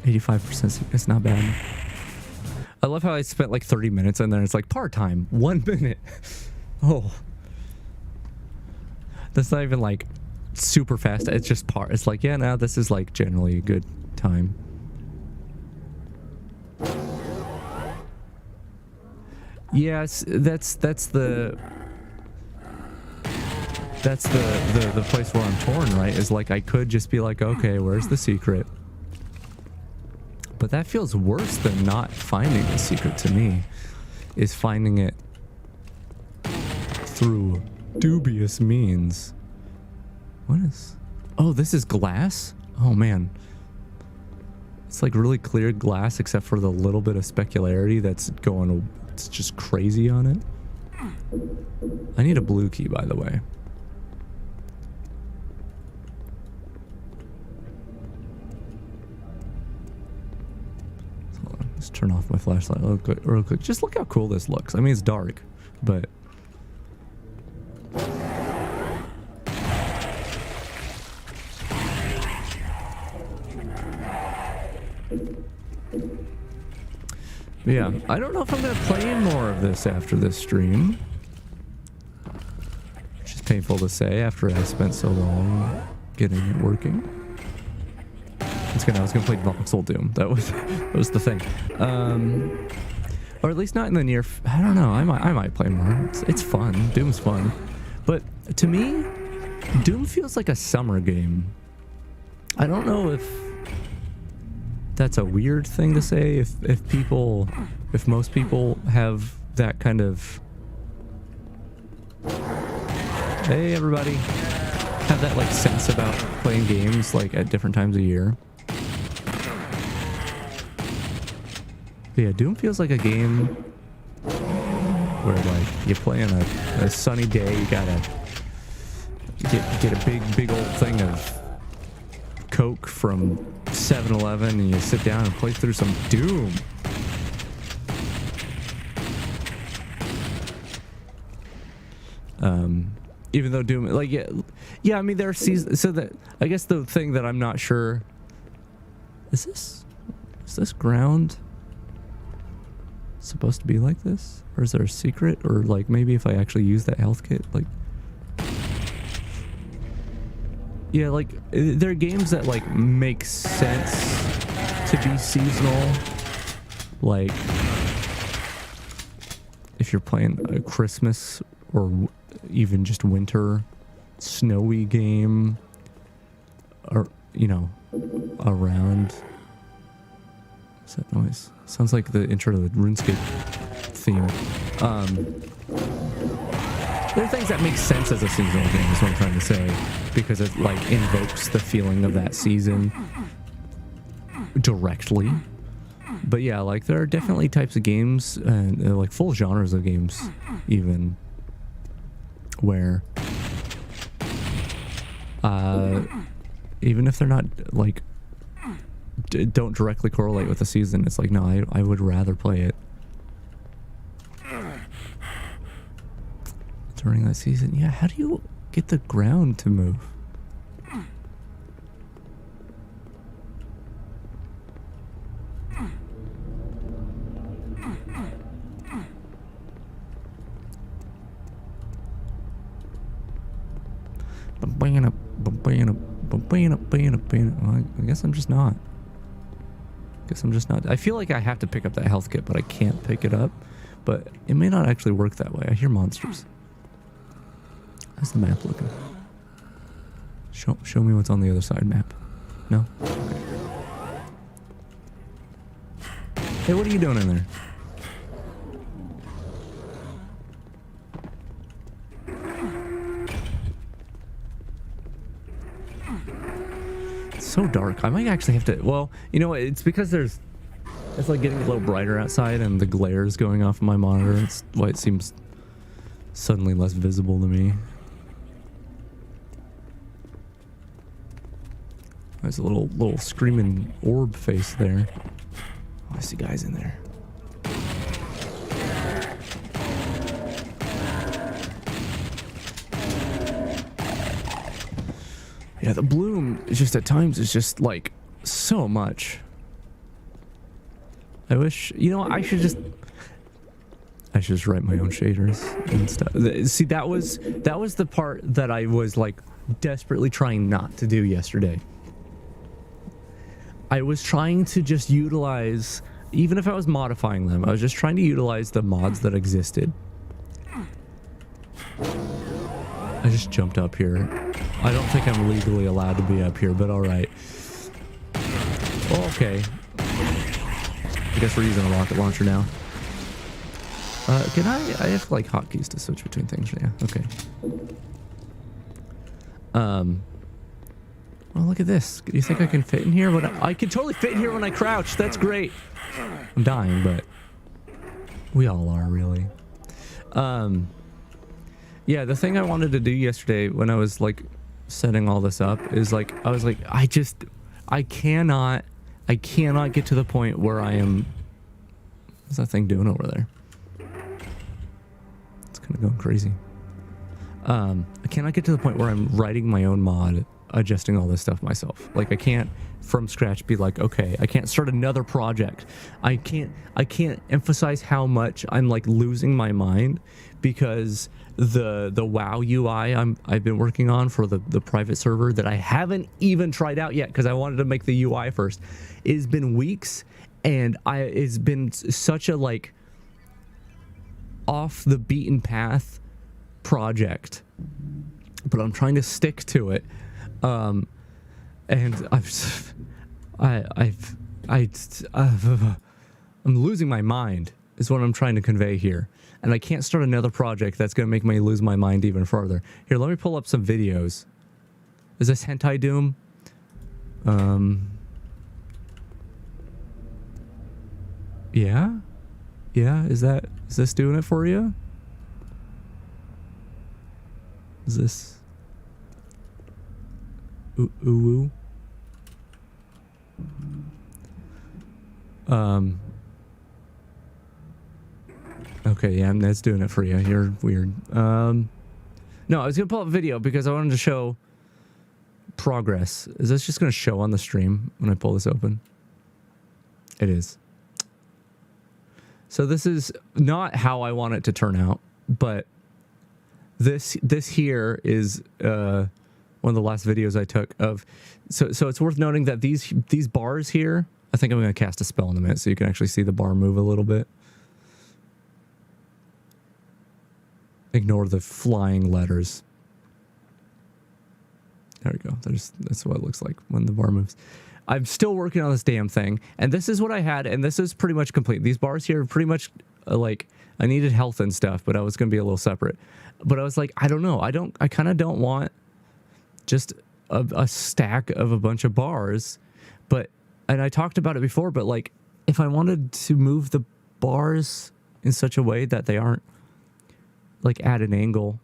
%. It's not bad. I love how I spent like 30 minutes and then it's like part-time. 1 minute. Oh. That's not even like super fast. It's just part. It's like, yeah, now this is like generally a good time. Yes, that's the place where I'm torn, right? Is like I could just be like, okay, where's the secret? But that feels worse than not finding the secret to me. Is finding it through dubious means. What is... Oh, this is glass? Oh, man. It's like really clear glass except for the little bit of specularity that's going... It's just crazy on it. I need a blue key, by the way. Hold on, let's turn off my flashlight real quick. Just look how cool this looks. I mean, it's dark, but... Yeah, I don't know if I'm going to play more of this after this stream. Which is painful to say after I spent so long getting it working. I was gonna play Voxel Doom. That was the thing. Or at least not in the near. I don't know. I might play more. It's fun. Doom's fun, but to me, Doom feels like a summer game. I don't know if that's a weird thing to say. If most people have that kind of, hey everybody, have that like sense about playing games like at different times of year. But yeah, Doom feels like a game where like you play on a sunny day, you gotta get a big old thing of Coke from 7-Eleven and you sit down and play through some Doom. Even though Doom, like, yeah, I mean, there are seasons, so that, I guess the thing that I'm not sure, is this ground supposed to be like this? Or is there a secret? Or, like, maybe if I actually use that health kit, like, yeah, like, there are games that, like, make sense to be seasonal, like, if you're playing a Christmas or even just winter snowy game, or you know, around. What's that noise? Sounds like the intro to the RuneScape theme. There are things that make sense as a seasonal game, is what I'm trying to say, because it like invokes the feeling of that season directly. But yeah, like there are definitely types of games and like full genres of games even where even if they're not like don't directly correlate with the season, it's like, no, I would rather play it during that season. Yeah, how do you get the ground to move? Well, I guess I'm just not. I feel like I have to pick up that health kit, but I can't pick it up. But it may not actually work that way. I hear monsters. How's the map looking? Show me what's on the other side map. No? Okay. Hey, what are you doing in there? So dark. I might actually have to, well, you know what, it's because it's like getting a little brighter outside and the glare is going off of my monitor. It's why it seems suddenly less visible to me. There's a little screaming orb face there. Oh, I see guys in there. Yeah, the bloom is just at times is just like so much. I wish, you know, I should just write my own shaders and stuff. See, that was the part that I was like desperately trying not to do yesterday. I was trying to just utilize, even if I was modifying them, I was just trying to utilize the mods that existed. I just jumped up here. I don't think I'm legally allowed to be up here, but alright. Oh, okay. I guess we're using a rocket launcher now. Can I have like hotkeys to switch between things. Yeah, okay. Well, look at this. Do you think I can fit in here? I can totally fit in here when I crouch. That's great. I'm dying, but we all are, really. Yeah, the thing I wanted to do yesterday when I was like setting all this up is like, I was like, I cannot get to the point where I am. What's that thing doing over there? It's kind of going crazy. I cannot get to the point where I'm writing my own mod adjusting all this stuff myself. Like, I can't from scratch be like, okay, I can't start another project. I can't emphasize how much I'm like losing my mind because the WoW UI I've been working on for the private server that I haven't even tried out yet because I wanted to make the UI first. It's been weeks, and it's been such a like off the beaten path project, but I'm trying to stick to it. And I'm losing my mind is what I'm trying to convey here. And I can't start another project that's going to make me lose my mind even further. Here, let me pull up some videos. Is this Hentai Doom? Yeah? Yeah, is this doing it for you? Is this... Ooh. Okay, yeah, that's doing it for you. You're weird. No, I was gonna pull up a video because I wanted to show progress. Is this just gonna show on the stream when I pull this open? It is. So this is not how I want it to turn out, but this here is one of the last videos I took of. So it's worth noting that these bars here. I think I'm gonna cast a spell in a minute so you can actually see the bar move a little bit. Ignore the flying letters. There we go. That's what it looks like when the bar moves. I'm still working on this damn thing, and this is what I had, and this is pretty much complete. These bars here are pretty much like I needed health and stuff, but I was gonna be a little separate. But I was like, I don't know. I kind of don't want just a stack of a bunch of bars, and I talked about it before, but like if I wanted to move the bars in such a way that they aren't like at an angle,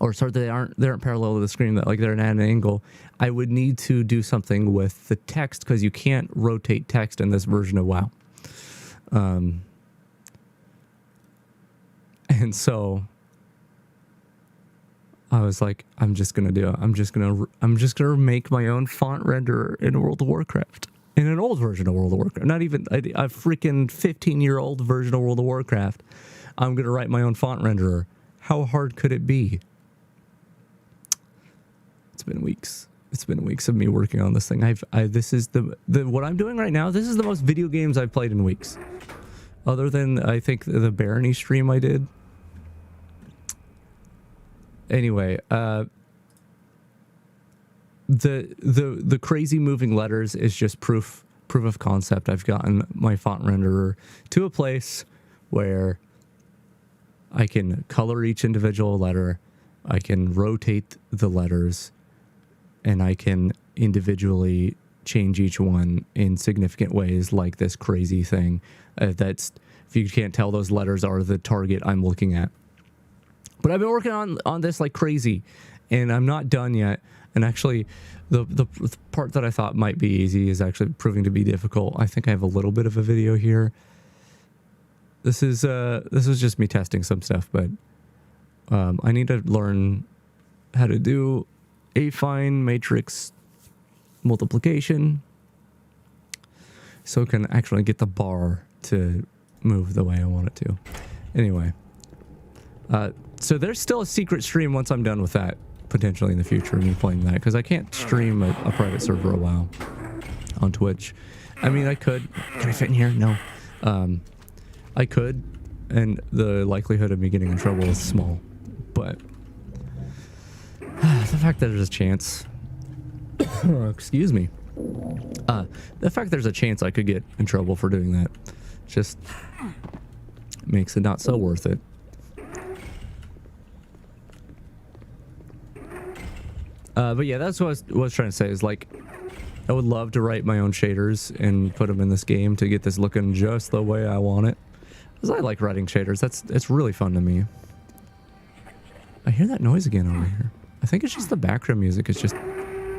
or sorry, they aren't parallel to the screen, that like they're at an angle, I would need to do something with the text because you can't rotate text in this version of WoW. And so I was like, I'm just gonna do it. I'm just gonna make my own font renderer in World of Warcraft, in an old version of World of Warcraft, not even a freaking 15-year-old version of World of Warcraft. I'm gonna write my own font renderer. How hard could it be? It's been weeks. It's been weeks of me working on this thing. This is what I'm doing right now. This is the most video games I've played in weeks, other than I think the Barony stream I did. Anyway, the crazy moving letters is just proof of concept. I've gotten my font renderer to a place where I can color each individual letter, I can rotate the letters, and I can individually change each one in significant ways, like this crazy thing. That's, if you can't tell, those letters are the target I'm looking at. But I've been working on this like crazy, and I'm not done yet. And actually, the part that I thought might be easy is actually proving to be difficult. I think I have a little bit of a video here. This was just me testing some stuff, but I need to learn how to do affine matrix multiplication so it can actually get the bar to move the way I want it to. Anyway, so there's still a secret stream once I'm done with that, potentially in the future, me playing that, because I can't stream a private server a while on Twitch. I mean, I could. Can I fit in here? No. I could, and the likelihood of me getting in trouble is small, but the fact that there's a chance, excuse me, the fact there's a chance I could get in trouble for doing that just makes it not so worth it. But yeah, that's what I was trying to say, is like, I would love to write my own shaders and put them in this game to get this looking just the way I want it. Because I like writing shaders. It's really fun to me. I hear that noise again over here. I think it's just the background music. It's just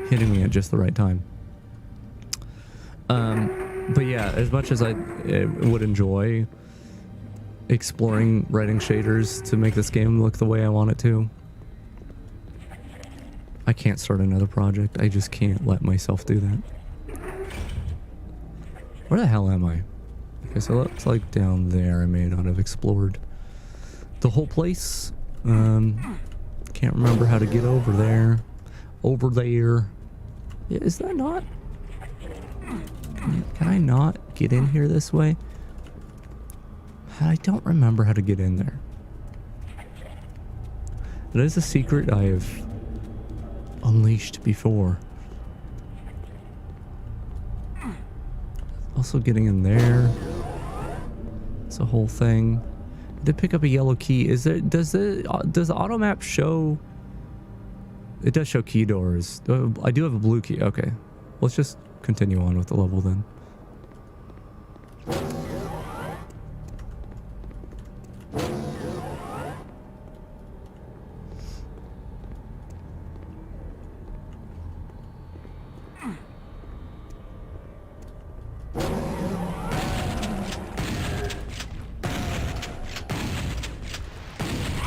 hitting me at just the right time. But yeah, as much as I would enjoy exploring writing shaders to make this game look the way I want it to, I can't start another project. I just can't let myself do that. Where the hell am I? Okay, so that's like down there. I may not have explored the whole place. Can't remember how to get over there. Over there. Yeah, is that not? Can I not get in here this way? I don't remember how to get in there. That is a secret I have unleashed before. Also getting in there. It's a whole thing. I did pick up a yellow key. Is there, does the auto map show? It does show key doors. I do have a blue key. Okay. Let's just continue on with the level then.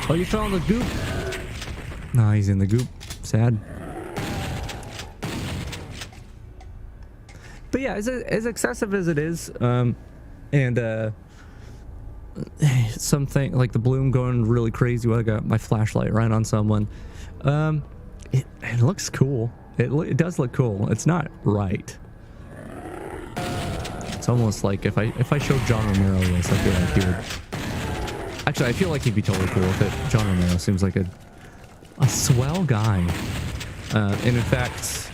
Oh, you fell in the goop? Nah, he's in the goop. Sad. But yeah, as excessive as it is, and something like the bloom going really crazy when I got my flashlight right on someone, it looks cool. It does look cool. It's not right. It's almost like if I showed John Romero this, I feel like he would. Actually, I feel like he'd be totally cool with it. John Romero seems like a swell guy. And in fact,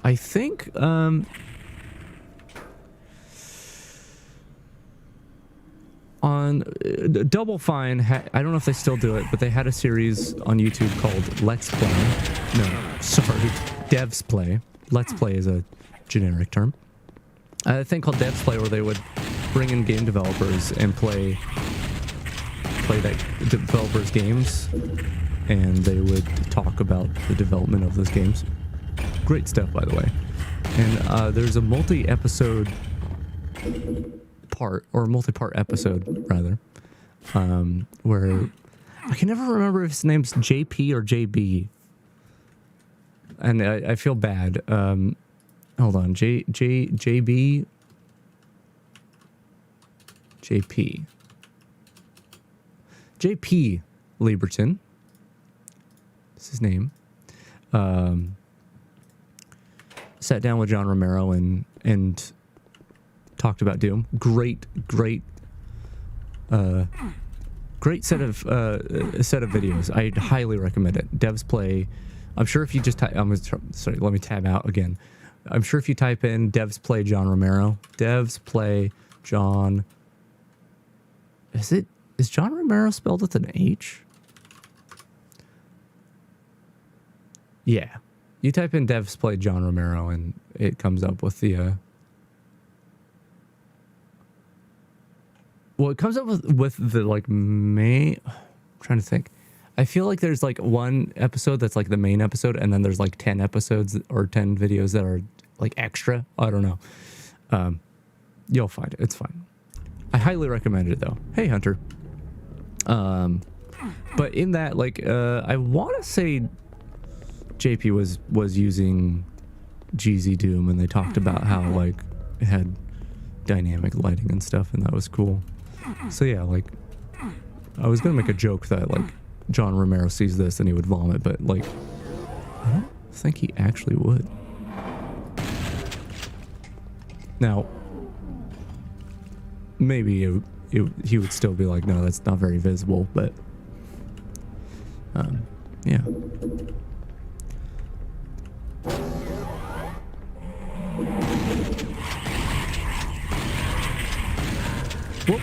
I think on Double Fine, I don't know if they still do it, but they had a series on YouTube called Let's Play. No, sorry, Devs Play. Let's Play is a generic term. A thing called Devs Play where they would bring in game developers and play that developers' games, and they would talk about the development of those games. Great stuff, by the way. And there's a multi-episode part, or multi-part episode, rather, where I can never remember if his name's JP or JB. And I feel bad. Hold on. JB? JP. JP Lieberton. That's his name. Sat down with John Romero and talked about Doom. Great set of videos. I highly recommend it. Devs Play. I'm sure if you just type, sorry, let me tab out again. I'm sure if you type in Devs Play John Romero, Devs Play John. Is John Romero spelled with an H? Yeah. You type in Devs Play John Romero and it comes up with the well, it comes up with the like main. I'm trying to think. I feel like there's like one episode that's like the main episode, and then there's like 10 episodes or 10 videos that are like extra. I don't know. You'll find it. It's fine. I highly recommend it though. Hey, Hunter. But in that, like, I want to say JP was using GZ Doom, and they talked about how like it had dynamic lighting and stuff, and that was cool. So yeah, like, I was gonna make a joke that like John Romero sees this and he would vomit, but like, I don't think he actually would. Now, maybe he would still be like, no, that's not very visible, but yeah. Whoop,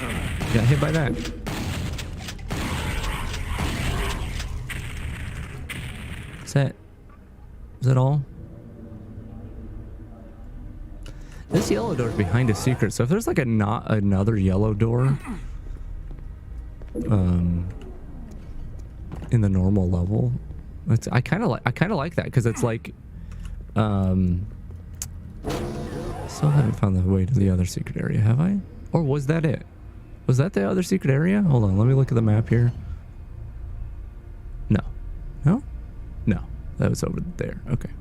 got hit by that. Is that all? This yellow door is behind a secret, so if there's like another yellow door in the normal level, I kind of like that, because it's like still haven't found the way to the other secret area, have I? Or was that it? Was that the other secret area? Hold on, let me look at the map here. No, that was over there. Okay.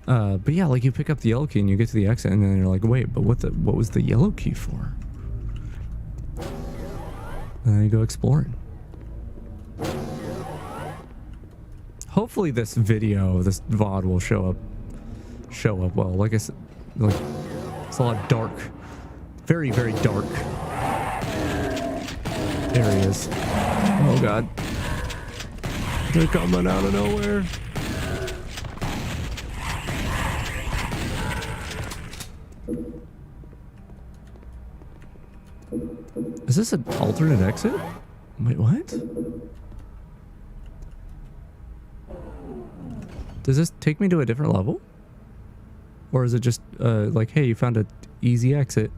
But yeah, like you pick up the yellow key and you get to the exit and then you're like, wait, but what was the yellow key for? And then you go exploring. Hopefully this video, this VOD will show up well. Like I said, like it's a lot dark, very, very dark areas. Oh God. They're coming out of nowhere. Is this an alternate exit? Wait, what? Does this take me to a different level? Or is it just like, hey, you found an easy exit?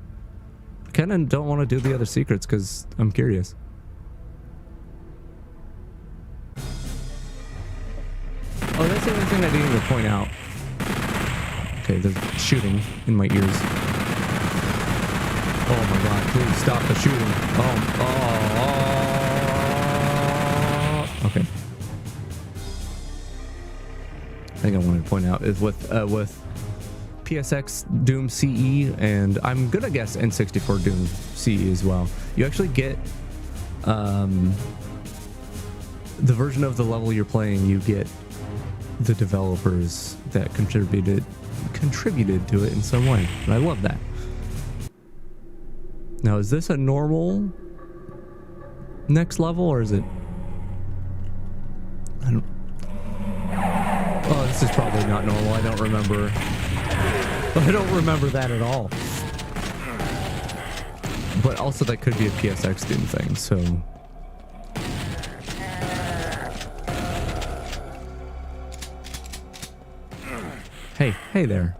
I kind of don't want to do the other secrets because I'm curious. Oh, that's the only thing I didn't even point out. Okay, there's shooting in my ears. Oh my God, please stop the shooting. Okay. I think I wanted to point out is with PSX Doom CE, and I'm gonna guess N64 Doom CE as well. You actually get the version of the level you're playing. You get the developers that contributed to it in some way, and I love that. Now, is this a normal next level, or is it? I don't. Oh, this is probably not normal. I don't remember. I don't remember that at all. But also, that could be a PSX Doom thing. So. Hey there.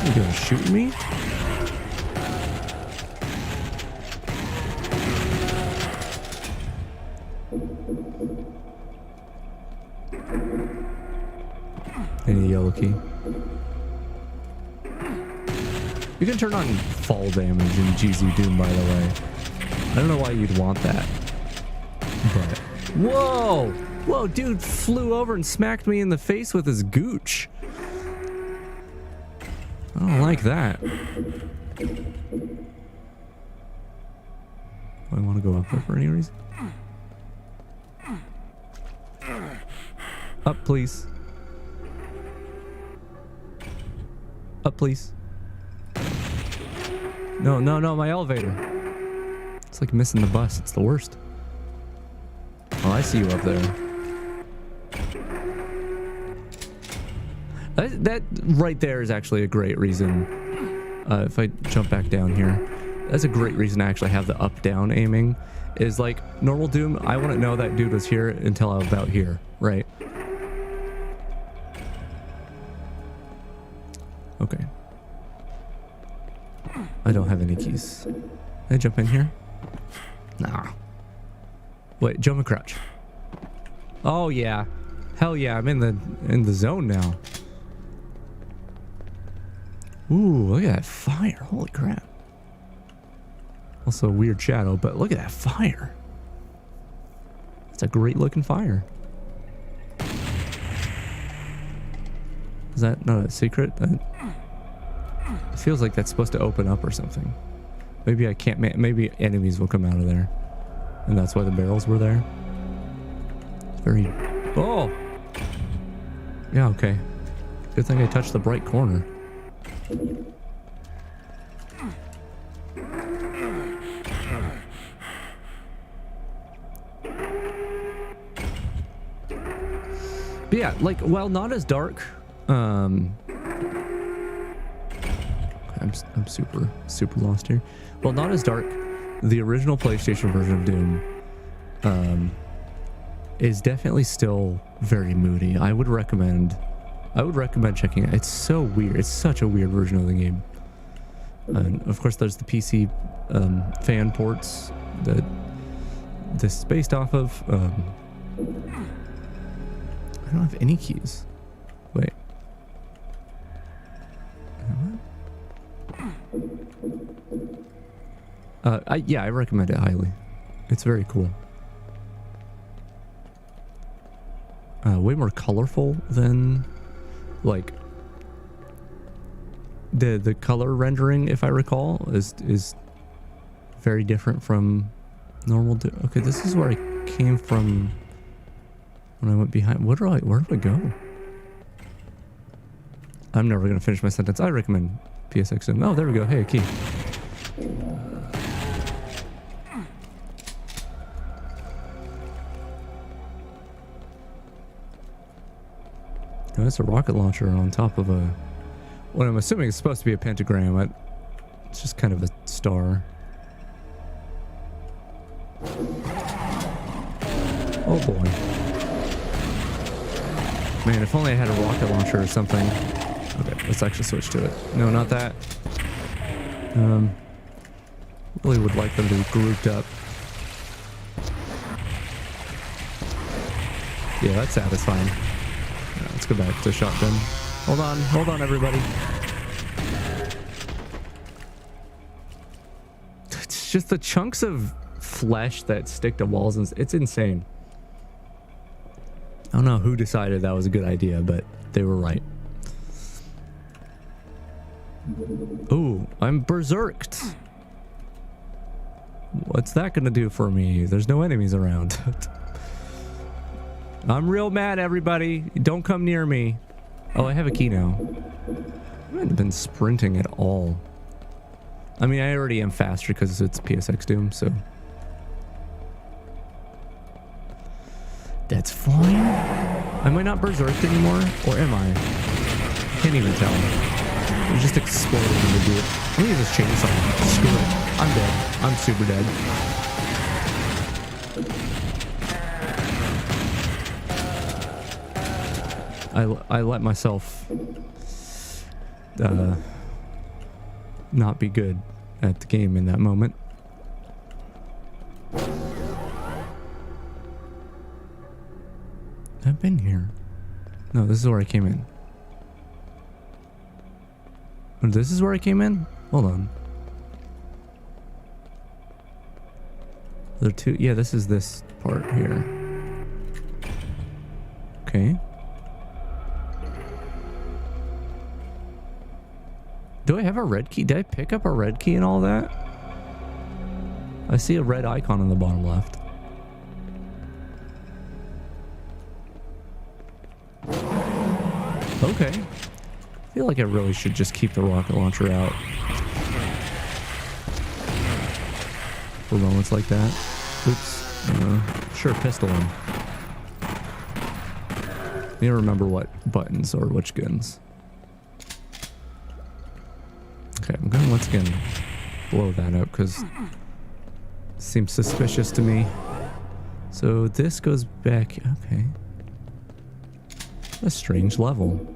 You gonna shoot me? Any yellow key? You can turn on fall damage in GZ Doom, by the way. I don't know why you'd want that. But whoa! Whoa, dude flew over and smacked me in the face with his gooch. I don't like that. Do I want to go up there for any reason? Up, please. Up, please. No, my elevator. It's like missing the bus. It's the worst. Oh, I see you up there. That right there is actually a great reason. If I jump back down here, that's a great reason to actually have the up-down aiming. Is like normal Doom, I wouldn't know that dude was here until I was about here, right? Okay. I don't have any keys. Can I jump in here? Nah. Wait, jump and crouch. Oh yeah. Hell yeah, I'm in the zone now. Ooh, look at that fire. Holy crap. Also a weird shadow, but look at that fire. It's a great looking fire. Is that not a secret? It feels like that's supposed to open up or something. Maybe I can't, maybe enemies will come out of there. And that's why the barrels were there. It's very, oh! Yeah, okay. Good thing I touched the bright corner. But yeah, like, while not as dark, I'm super lost here. Well, not as dark, the original PlayStation version of Doom is definitely still very moody. I would recommend checking it. It's so weird. It's such a weird version of the game. And of course, there's the PC fan ports that this is based off of. I don't have any keys. Wait. Yeah, I recommend it highly. It's very cool. way more colorful than like the color rendering, if I recall, is very different from normal. Okay, this is where I came from when I went behind. Where do I go? I'm never gonna finish my sentence. I recommend PSX. Oh, there we go. Hey, a key. Oh, that's a rocket launcher on top of a, what I'm assuming is supposed to be a pentagram. It's just kind of a star. Oh boy. Man, if only I had a rocket launcher or something. Okay, let's actually switch to it. No, not that. Really would like them to be grouped up. Yeah, that's satisfying. Yeah, let's go back to shotgun. Hold on, everybody. It's just the chunks of flesh that stick to walls, and it's insane. I don't know who decided that was a good idea, but they were right. Ooh, I'm berserked. What's that gonna do for me? There's no enemies around. I'm real mad, everybody. Don't come near me. Oh, I have a key now. I haven't been sprinting at all. I mean, I already am faster because it's PSX Doom, so... That's fine. Am I not berserked anymore? Or am I? Can't even tell. It just exploded when we do it. I'm gonna use this chainsaw. Screw it. I'm dead. I'm super dead. I let myself not be good at the game in that moment. I've been here. No, this is where I came in. Oh, this is where I came in? Hold on. There are two. Yeah, this is this part here. Okay. Do I have a red key? Did I pick up a red key and all that? I see a red icon on the bottom left. Okay. I feel like I really should just keep the rocket launcher out for moments like that. Oops. Sure, pistol him. I need to remember what buttons or which guns. Okay, I'm going to once again blow that up because it seems suspicious to me. So this goes back. Okay. A strange level.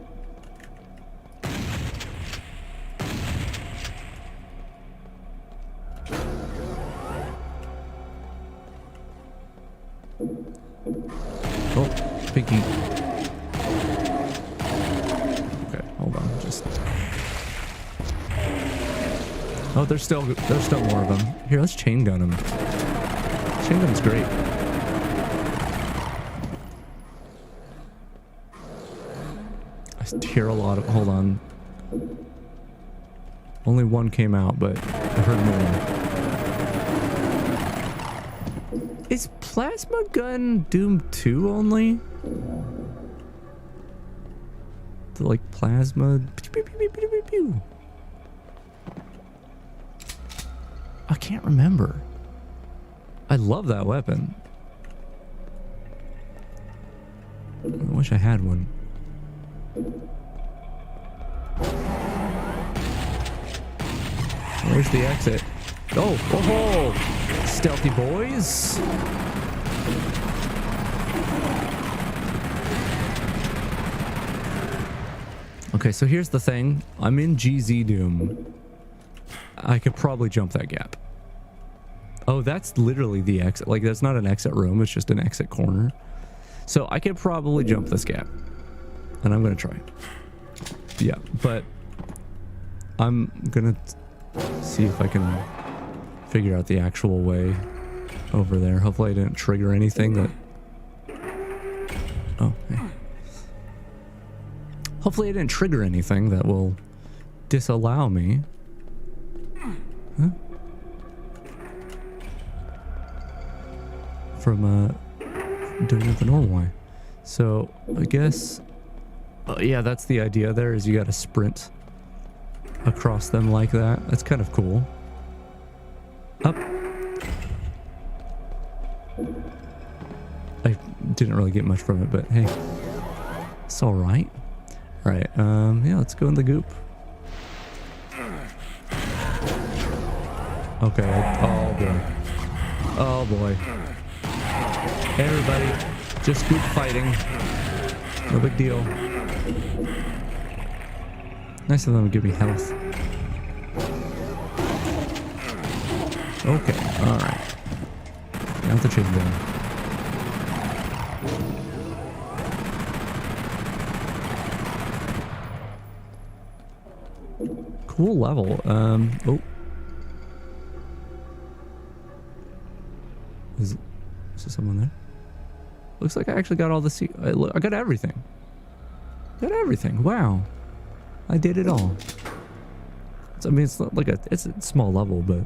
Oh, Pinky. Okay, hold on. Just. Oh, there's still more of them. Here, let's chain gun them. Chain gun's great. I hear a lot of. Hold on. Only one came out, but I heard more. Is Plasma Gun Doom 2 only? The like plasma. I can't remember. I love that weapon. I wish I had one. Where's the exit? Oh, oh, stealthy boys. Okay, so here's the thing. I'm in GZ Doom. I could probably jump that gap. Oh, that's literally the exit. Like, that's not an exit room. It's just an exit corner. So I could probably jump this gap. And I'm going to try. Yeah, but I'm going to see if I can figure out the actual way over there. Hopefully I didn't trigger anything that... Oh, hey. Hopefully I didn't trigger anything that will disallow me. Huh? From doing it the normal way. So I guess yeah, that's the idea there, is you gotta sprint across them like that. That's kind of cool. Up. I didn't really get much from it, but hey, it's all right. All right, yeah, let's go in the goop. Okay, oh boy. Oh boy. Hey everybody, just goop fighting. No big deal. Nice of them to give me health. Okay, alright. Now the chase down. Cool level. Oh. Is there someone there? Looks like I actually got all the I got everything. Got everything. Wow. I did it all. I mean, it's not like it's a small level, but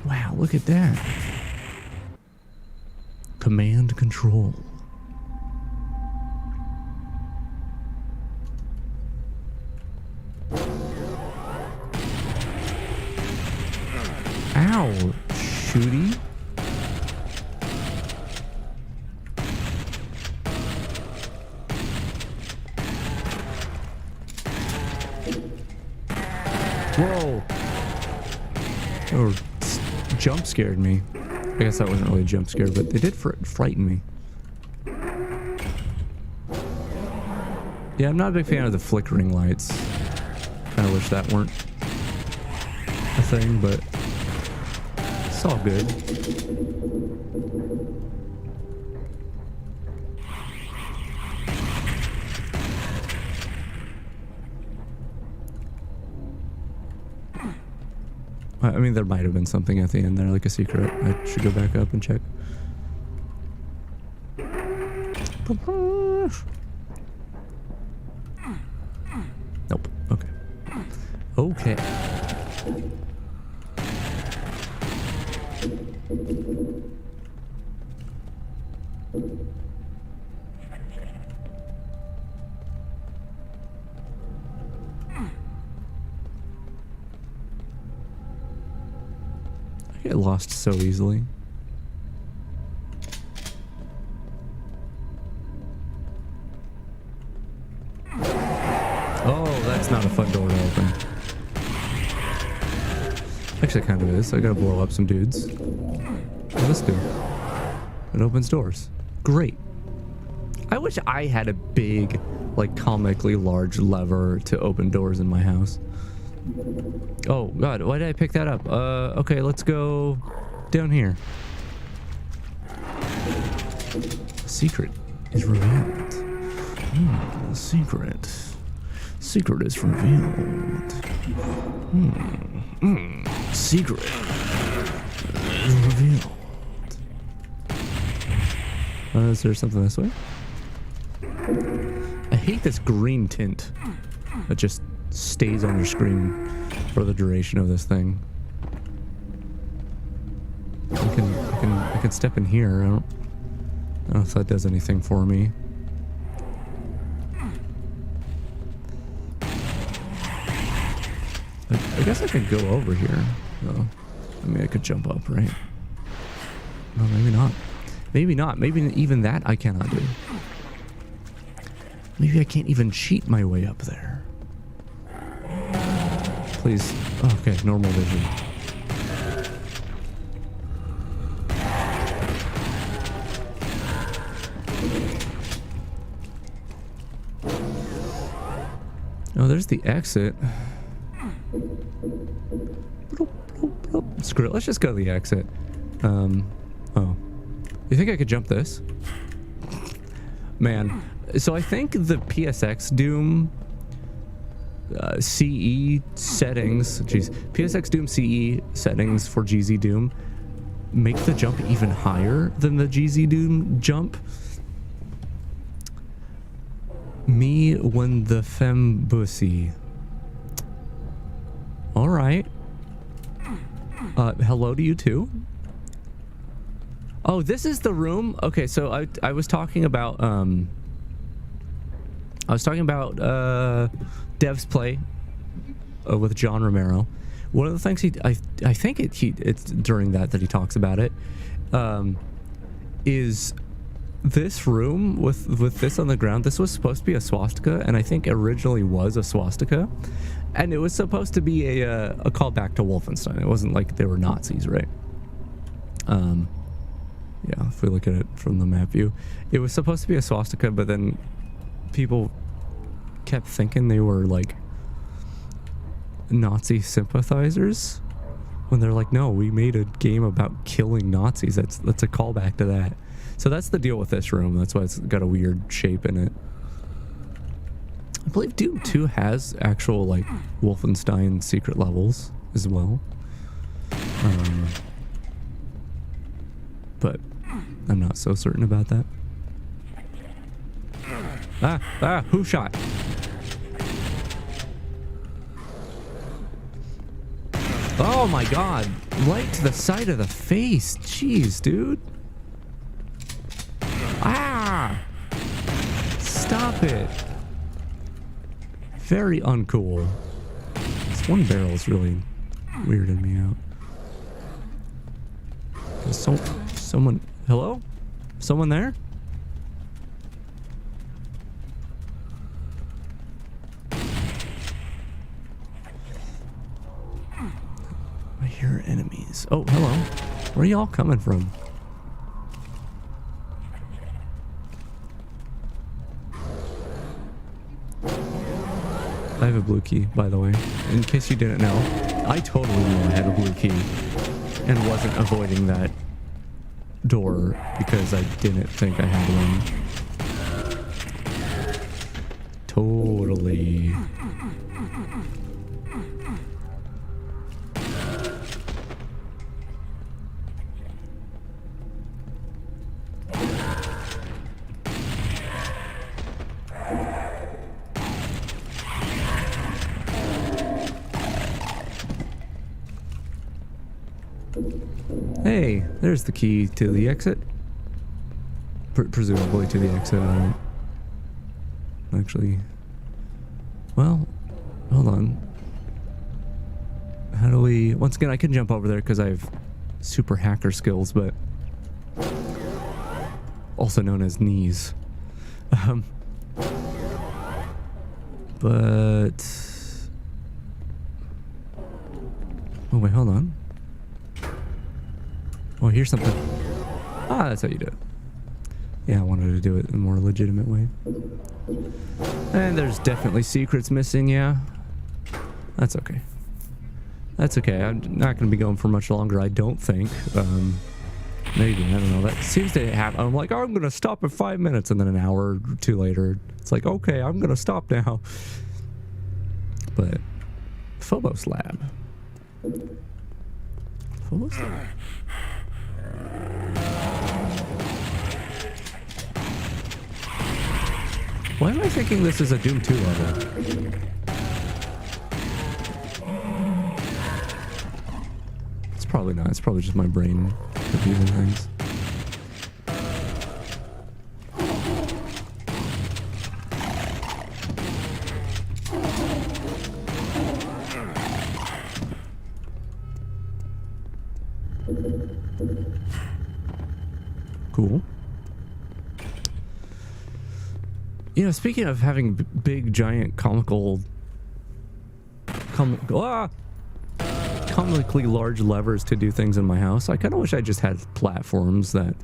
wow, look at that. Command control. Ow, shooty. Whoa. Oh, jump scared me. I guess that wasn't really a jump scare, but they did frighten me. Yeah, I'm not a big fan of the flickering lights. Kind of wish that weren't a thing, but it's all good. I mean, there might have been something at the end there, like a secret. I should go back up and check. Nope. Okay. Okay. I get lost so easily. Oh, that's not a fun door to open. Actually, it kind of is. I gotta blow up some dudes. What does this do? It opens doors. Great. I wish I had a big, like, comically large lever to open doors in my house. Oh god, why did I pick that up? Okay, let's go down here. Secret is revealed. Secret is revealed. Secret is revealed. Is there something this way? I hate this green tint that just stays on your screen for the duration of this thing. I can step in here. I don't know if that does anything for me. I guess I could go over here. No, I mean I could jump up, right? No, maybe not. Maybe not. Maybe even that I cannot do. Maybe I can't even cheat my way up there. Please. Oh, okay, normal vision. Oh, there's the exit. Screw it. Let's just go to the exit. Oh. You think I could jump this? Man. So I think the PSX Doom CE settings, PSX Doom CE settings for GZ Doom make the jump even higher than the GZ Doom jump. Me when the femme bussy. All right. Hello to you too. Oh, this is the room. Okay, so I was talking about Dev's Play with John Romero. One of the things I think it's during that he talks about it, is this room with this on the ground. This was supposed to be a swastika, and I think originally was a swastika, and it was supposed to be a callback to Wolfenstein. It wasn't like they were Nazis, right? Yeah, if we look at it from the map view, it was supposed to be a swastika, but then people kept thinking they were like Nazi sympathizers when they're like, no, we made a game about killing Nazis. That's a callback to that. So that's the deal with this room. That's why it's got a weird shape in it. I believe Doom 2 has actual like Wolfenstein secret levels as well. But I'm not so certain about that. Who shot? Oh my god, right to the side of the face. Jeez, dude. Ah! Stop it. Very uncool. This one barrel is really weirding me out. Someone... Hello? Someone there? I hear enemies. Oh, hello. Where are y'all coming from? I have a blue key, by the way. In case you didn't know, I totally knew I had a blue key and wasn't avoiding that door because I didn't think I had one. Totally. Hey, there's the key to the exit. Presumably to the exit. Actually, well, hold on. How do we... Once again, I can jump over there because I have super hacker skills, but... also known as knees. But... Oh, wait, hold on. Oh, here's something. Ah, that's how you do it. Yeah, I wanted to do it in a more legitimate way. And there's definitely secrets missing, yeah. That's okay. That's okay. I'm not going to be going for much longer, I don't think. Maybe, I don't know. That seems to happen. I'm like, oh, I'm going to stop at 5 minutes, and then an hour or two later, it's like, okay, I'm going to stop now. But, Phobos Lab. Phobos Lab. Why am I thinking this is a Doom 2 level? It's probably not. It's probably just my brain confusing things. Cool. You know, speaking of having big, giant, comically large levers to do things in my house, I kind of wish I just had platforms that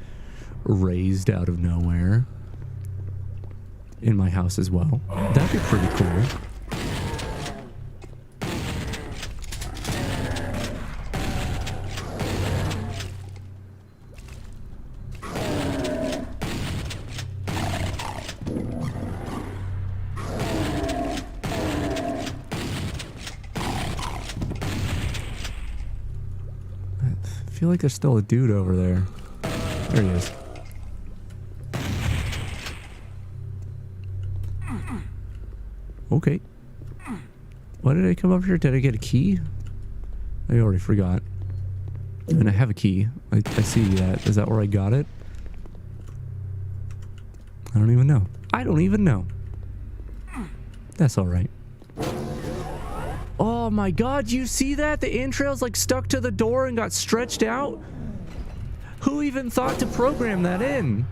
raised out of nowhere in my house as well. That'd be pretty cool. feel like there's still a dude over there. There he is. Okay. Why did I come up here? Did I get a key? I already forgot. And I have a key. I see that. Is that where I got it? I don't even know. I don't even know. That's alright. Oh my god, you see that? The entrails like stuck to the door and got stretched out? Who even thought to program that in?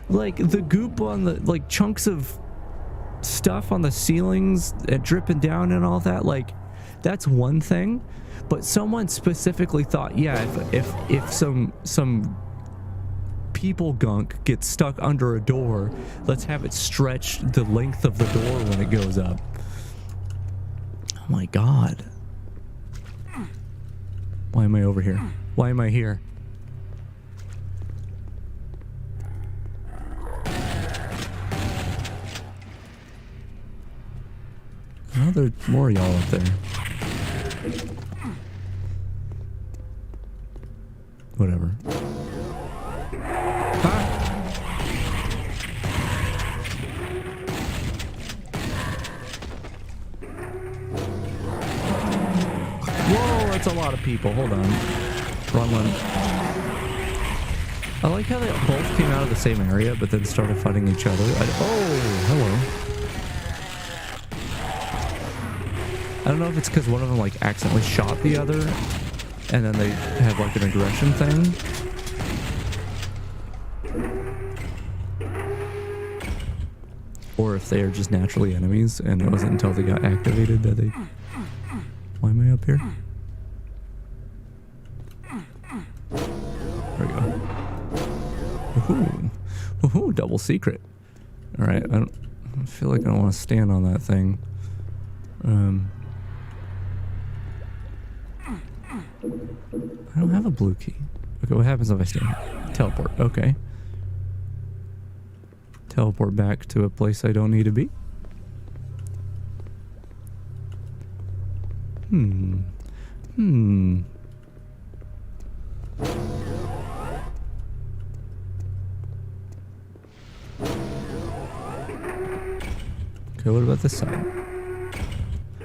Like the goop on the, like chunks of stuff on the ceilings dripping down and all that, like that's one thing. But someone specifically thought, yeah, if some people gunk gets stuck under a door, let's have it stretch the length of the door when it goes up. Oh my god. Why am I over here? Why am I here? Oh, there's more of y'all up there. Whatever. Whoa, that's a lot of people. Hold on. Wrong one. I like how they both came out of the same area, but then started fighting each other. Oh, hello. I don't know if it's because one of them like accidentally shot the other, and then they have like an aggression thing. Or if they are just naturally enemies, and it wasn't until they got activated that they... Why am I up here? There we go. Woohoo! Woohoo! Double secret. Alright, I feel like I don't want to stand on that thing. I don't have a blue key. Okay, what happens if I stand? Teleport. Okay. Teleport back to a place I don't need to be. Okay, what about this side?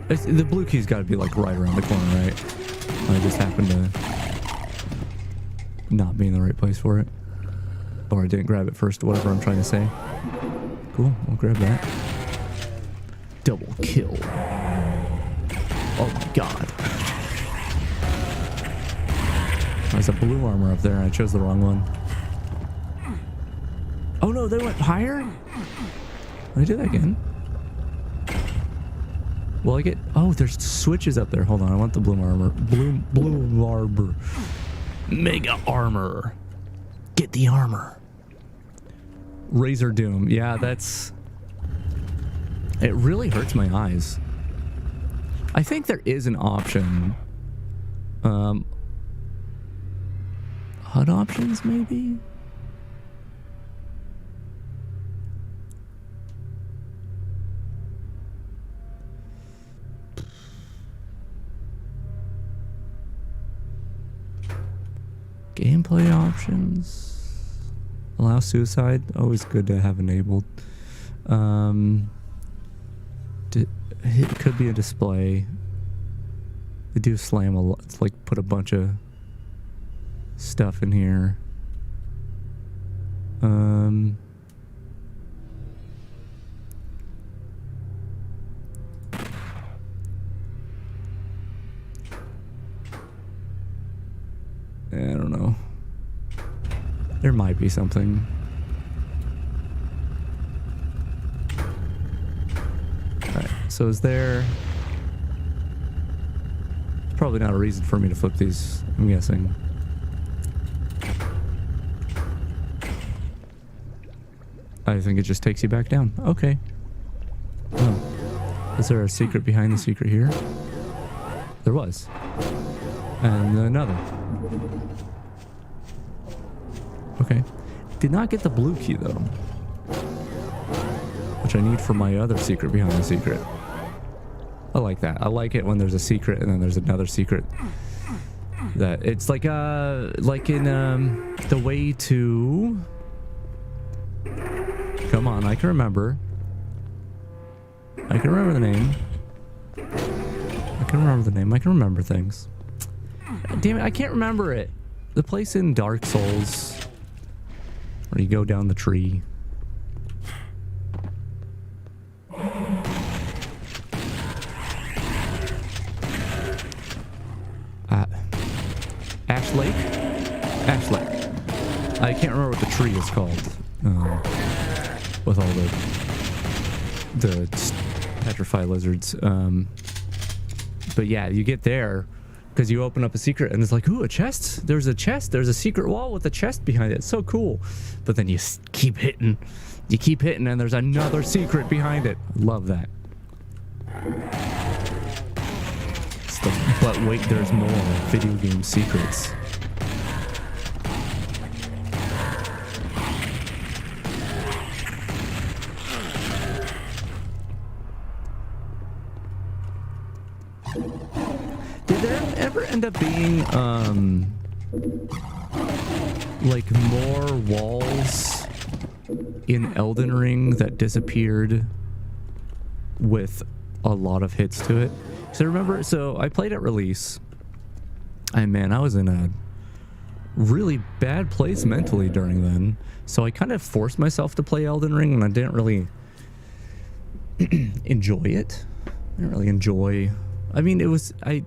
The blue key's got to be like right around the corner, right? I just happened to not be in the right place for it. Or I didn't grab it first, whatever I'm trying to say. Cool, I'll grab that. Double kill. Oh my god. There's a blue armor up there and I chose the wrong one. Oh no, they went higher? Let me do that again. Well, I get... Oh, there's switches up there. Hold on, I want the blue armor. Blue armor. Mega armor. Get the armor. Razor Doom. Yeah, that's... It really hurts my eyes. I think there is an option. HUD options, maybe? Gameplay options. Allow suicide. Always good to have enabled. It could be a display. They do slam a lot. It's like put a bunch of stuff in here. I don't know. There might be something. Alright, so is there... Probably not a reason for me to flip these, I'm guessing. I think it just takes you back down. Okay. Oh. Is there a secret behind the secret here? There was. And another. Okay. Did not get the blue key though. Which I need for my other secret behind the secret. I like that. I like it when there's a secret and then there's another secret. That it's like in the way to. Come on, I can remember. I can remember the name. I can remember the name. I can remember things. Damn it, I can't remember it. The place in Dark Souls where you go down the tree. Ash Lake? Ash Lake. I can't remember what the tree is called. With all the petrified lizards. But yeah, you get there because you open up a secret and it's like, ooh, a chest. There's a chest. There's a secret wall with a chest behind it. It's so cool. But then you keep hitting. You keep hitting and there's another secret behind it. Love that. But wait, there's more video game secrets. Did there ever end up being like more walls in Elden Ring that disappeared with a lot of hits to it? So remember, so I played at release, and man, I was in a really bad place mentally during then. So I kind of forced myself to play Elden Ring, and I didn't really enjoy it. I didn't really enjoy. I mean, I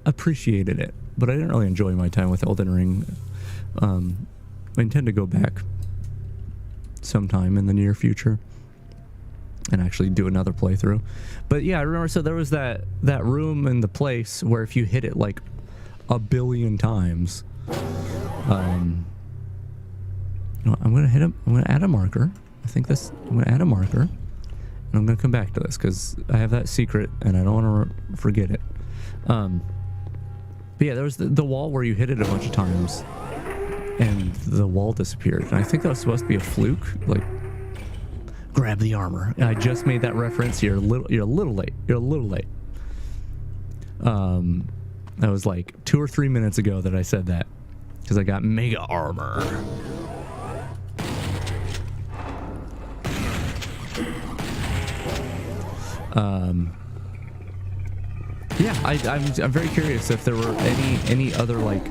appreciated it, but I didn't really enjoy my time with Elden Ring. I intend to go back sometime in the near future and actually do another playthrough. But yeah, I remember, so there was that room in the place where if you hit it like a billion times, I'm gonna add a marker. I'm gonna add a marker, and I'm gonna come back to this because I have that secret and I don't want to forget it. But yeah, there was the wall where you hit it a bunch of times and the wall disappeared, and I think that was supposed to be a fluke, like grab the armor. And I just made that reference. You're a little late. That was like 2 or 3 minutes ago that I said that, because I got mega armor. Yeah, I'm very curious if there were any other like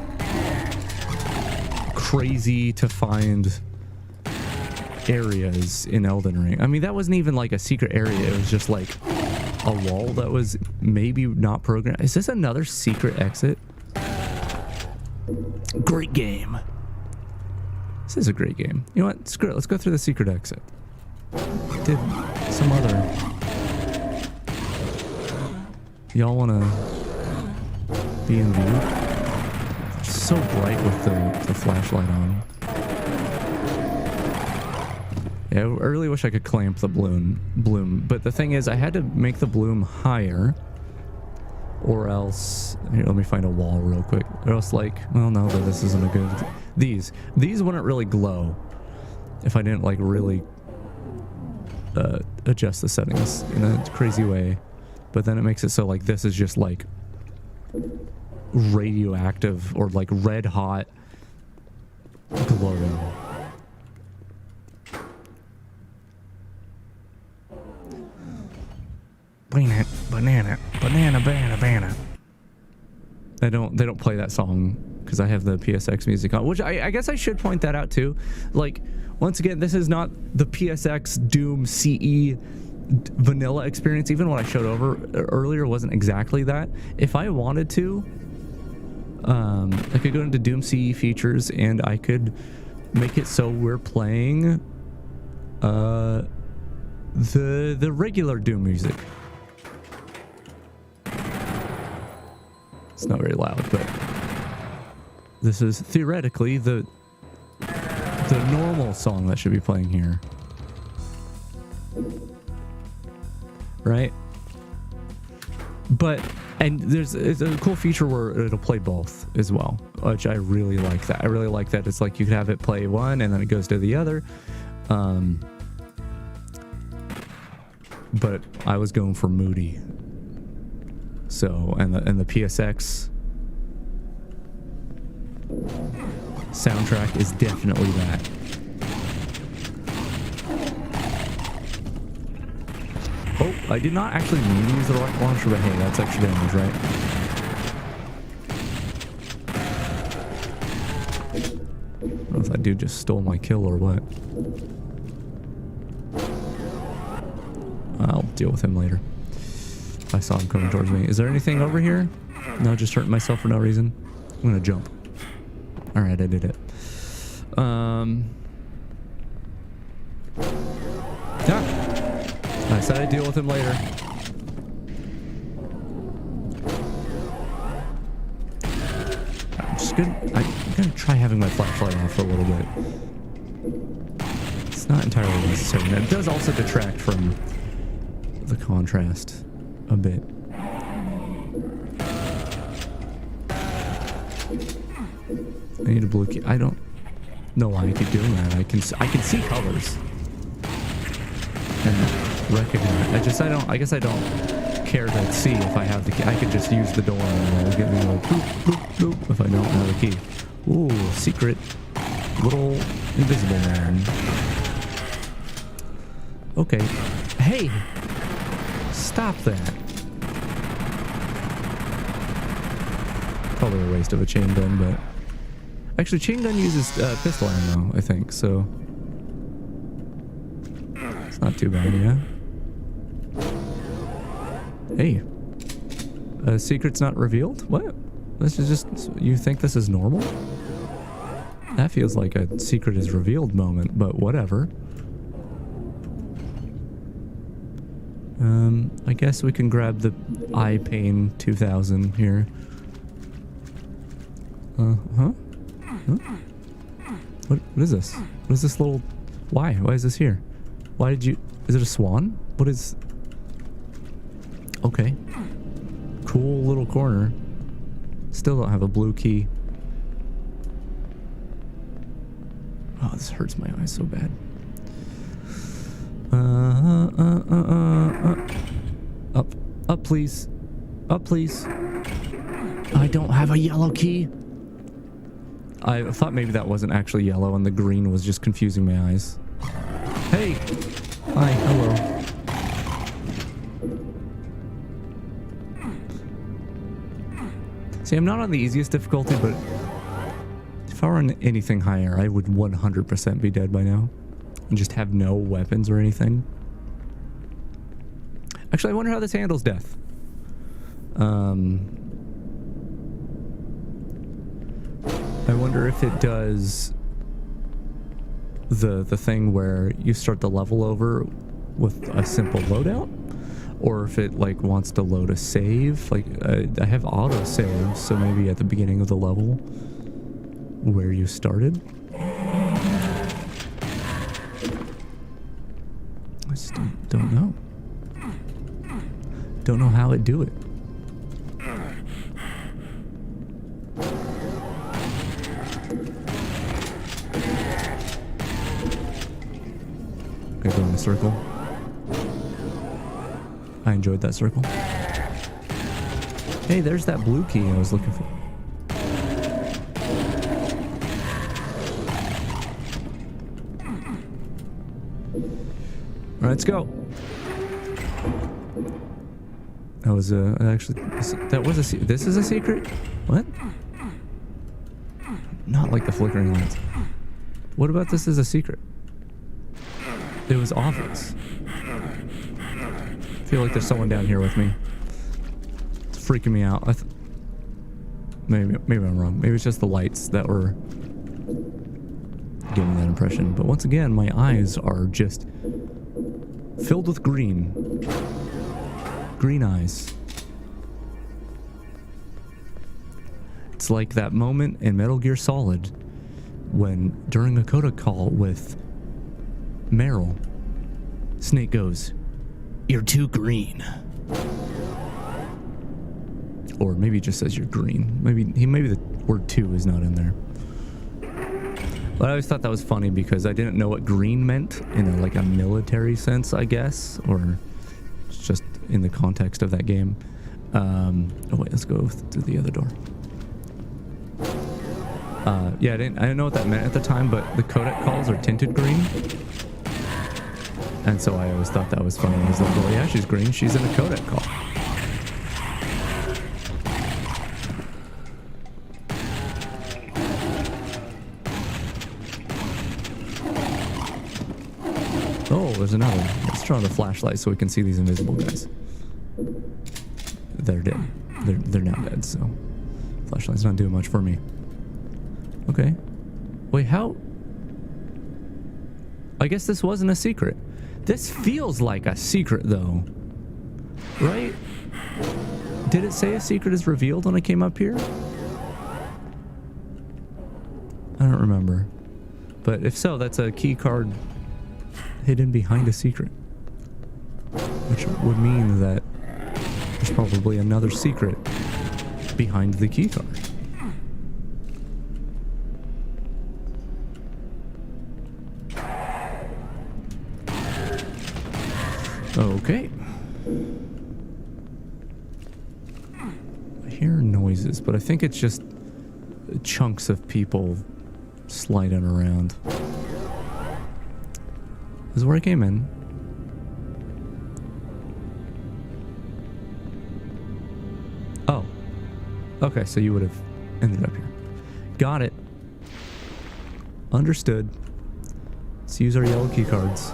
crazy to find areas in Elden Ring. I mean, that wasn't even like a secret area. It was just like a wall that was maybe not programmed. Is this another secret exit? Great game. This is a great game. You know what? Screw it. Let's go through the secret exit. Did some other... Y'all want to be in view? It's so bright with the flashlight on. Yeah, I really wish I could clamp the bloom, but the thing is, I had to make the bloom higher, or else... Here, let me find a wall real quick. Or else, like, well, no, this isn't a good... These wouldn't really glow if I didn't, like, really adjust the settings in a crazy way. But then it makes it so, like, this is just, like, radioactive or, like, red hot glowing. Banana. They don't play that song because I have the PSX music on, which I guess I should point that out too. Like, once again, this is not the PSX Doom CE vanilla experience. Even what I showed over earlier wasn't exactly that. If I wanted to, I could go into Doom CE features and I could make it so we're playing the regular Doom music. It's not very loud, but this is theoretically the normal song that should be playing here. Right? But, and it's a cool feature where it'll play both as well, which I really like that. I really like that. It's like you could have it play one and then it goes to the other. But I was going for moody. So, and the PSX soundtrack is definitely that. Oh, I did not actually mean to use the rocket launcher, but hey, that's extra damage, right? I don't know if that dude just stole my kill or what. I'll deal with him later. I saw him coming towards me. Is there anything over here? No, just hurting myself for no reason. I'm gonna jump. Alright, I did it. Yeah. I said I'd deal with him later. I'm gonna try having my flashlight off for a little bit. It's not entirely necessary. And it does also detract from the contrast a bit. I need a blue key. I don't know why I keep doing that. I can see colors and recognize. I guess I don't care to see if I have the key. I could just use the door and it'll get me like boop boop boop if I don't have the key. Ooh, secret little invisible man. Okay. Hey, stop that. Probably a waste of a chain gun, but actually chain gun uses pistol ammo, I think, so it's not too bad, yeah. Hey, secret's not revealed? What? This is just, you think this is normal? That feels like a secret is revealed moment, but whatever. I guess we can grab the eye pain 2000 here. Huh? What is this? What is this little... Why? Why is this here? Why did you... Is it a swan? What is... Okay. Cool little corner. Still don't have a blue key. Oh, this hurts my eyes so bad. Up. Up, please. Up, please. I don't have a yellow key. I thought maybe that wasn't actually yellow and the green was just confusing my eyes. Hey! Hi, hello. See, I'm not on the easiest difficulty, but if I were on anything higher, I would 100% be dead by now. And just have no weapons or anything. Actually, I wonder how this handles death. I wonder if it does the thing where you start the level over with a simple loadout, or if it like wants to load a save. Like I have auto saves, so maybe at the beginning of the level where you started. I just don't know. Don't know how it do it. Okay, go in a circle. I enjoyed that circle. Hey, there's that blue key I was looking for. All right, let's go. That was actually, this is a secret? What? Not like the flickering lights. What about this is a secret? It was obvious. I feel like there's someone down here with me. It's freaking me out. Maybe I'm wrong. Maybe it's just the lights that were giving that impression. But once again, my eyes are just filled with green. Green eyes. It's like that moment in Metal Gear Solid when, during a coda call with Meryl, Snake goes, "You're too green." Or maybe it just says you're green. Maybe the word "too" is not in there. But I always thought that was funny because I didn't know what green meant in a military sense, I guess, or just in the context of that game. Oh wait, let's go through the other door. Yeah, I didn't know what that meant at the time, but the codec calls are tinted green. And so I always thought that was funny. I was like, well, yeah, she's green. She's in a codec call. Oh, there's another one. Let's turn on the flashlight so we can see these invisible guys. They're dead. They're now dead, so flashlight's not doing much for me. Okay. Wait, how? I guess this wasn't a secret. This feels like a secret, though. Right? Did it say a secret is revealed when I came up here? I don't remember. But if so, that's a key card hidden behind a secret. Which would mean that there's probably another secret behind the key card. Okay. I hear noises, but I think it's just chunks of people sliding around. This is where I came in. Oh. Okay, so you would have ended up here. Got it. Understood. Let's use our yellow key cards.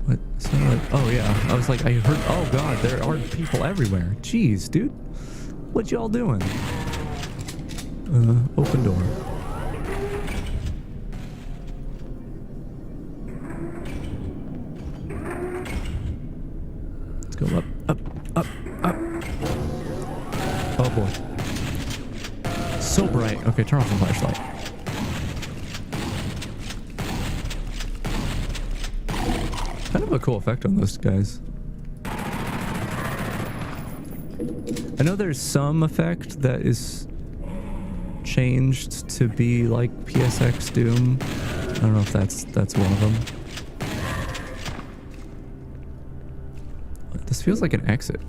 What? So like, oh yeah, I was like, I heard, oh god, there are people everywhere. Jeez, dude. What y'all doing? Open door. Let's go up, up, up, up. Oh boy. So bright. Okay, turn off the flashlight. Kind of a cool effect on those guys. I know there's some effect that is changed to be like PSX Doom. I don't know if that's one of them. This feels like an exit.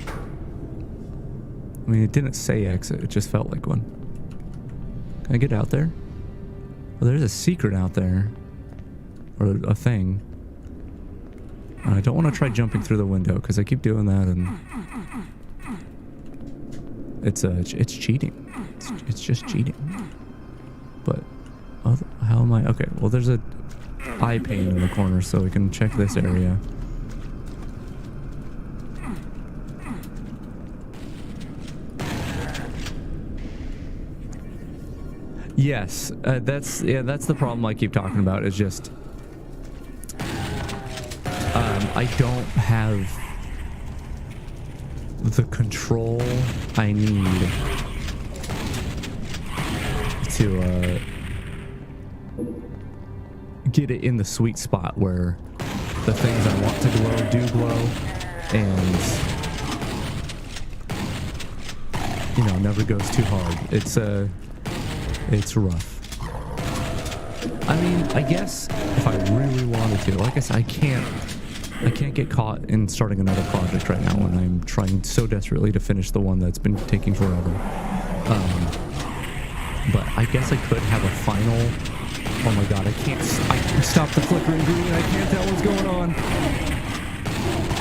I mean, it didn't say exit, it just felt like one. Can I get out there? Well, there's a secret out there. Or a thing. And I don't want to try jumping through the window because I keep doing that and it's cheating. It's just cheating. But how am I? Okay, well there's a eye pane in the corner so we can check this area. Yes, that's the problem I keep talking about. Is just I don't have the control I need to get it in the sweet spot where the things I want to glow do glow, and you know, never goes too hard. It's rough. I mean, I guess if I really wanted to, like I said, I can't get caught in starting another project right now when I'm trying so desperately to finish the one that's been taking forever. But I guess I could have a final. Oh my god, I can't stop the flickering green. I can't tell what's going on.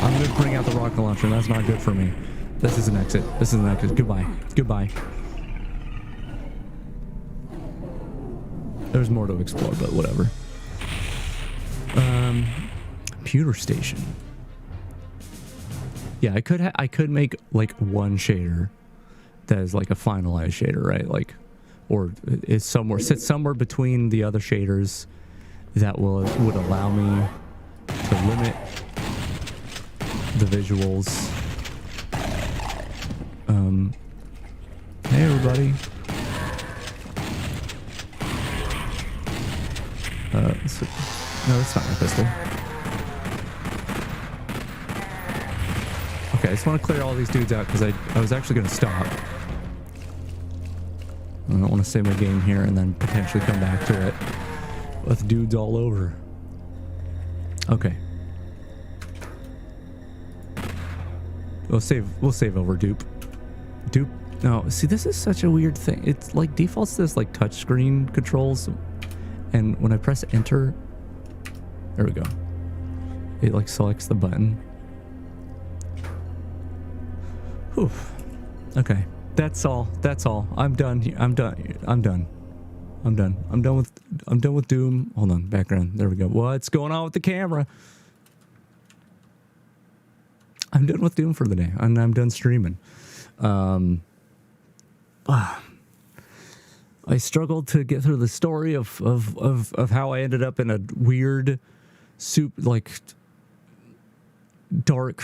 I'm gonna bring out the rocket launcher. That's not good for me. This is an exit. This is an exit. Goodbye. Goodbye. There's more to explore, but whatever. Computer station. Yeah, I could make like one shader that is like a finalized shader, right? Like, or is sits somewhere between the other shaders that would allow me to limit the visuals. Hey everybody. No, that's not my pistol. Okay, I just want to clear all these dudes out because I was actually going to stop. I don't want to save my game here and then potentially come back to it. with dudes all over. Okay. We'll save over dupe. Dupe. No, see, this is such a weird thing. It's like defaults to this like touchscreen controls, and when I press enter, there we go. It like selects the button. Whew. Okay, that's all. That's all. I'm done. I'm done. I'm done. I'm done. I'm done with Doom. Hold on, background. There we go. What's going on with the camera? I'm done with Doom for the day, and I'm done streaming. I struggled to get through the story of how I ended up in a weird dark,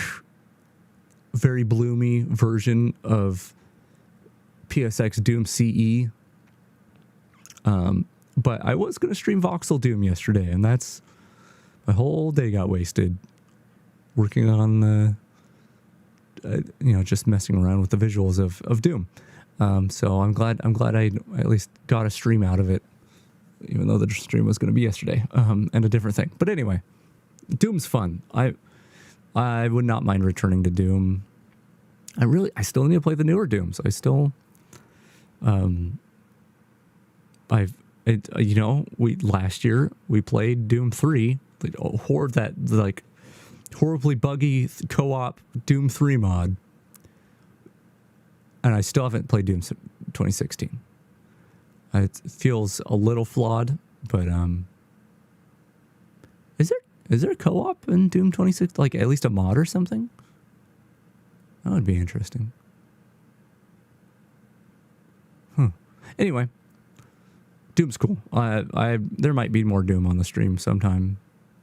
very bloomy version of PSX Doom CE. But I was going to stream Voxel Doom yesterday, and that's my whole day got wasted working on the just messing around with the visuals of Doom. So I'm glad I at least got a stream out of it, even though the stream was going to be yesterday, and a different thing. But anyway, Doom's fun. I would not mind returning to Doom. I still need to play the newer Dooms. Last year we played Doom 3, that horribly buggy co-op Doom 3 mod, and I still haven't played Doom 2016. It feels a little flawed, but is there a co-op in Doom 26, like at least a mod or something? That would be interesting. Anyway, Doom's cool. There might be more Doom on the stream sometime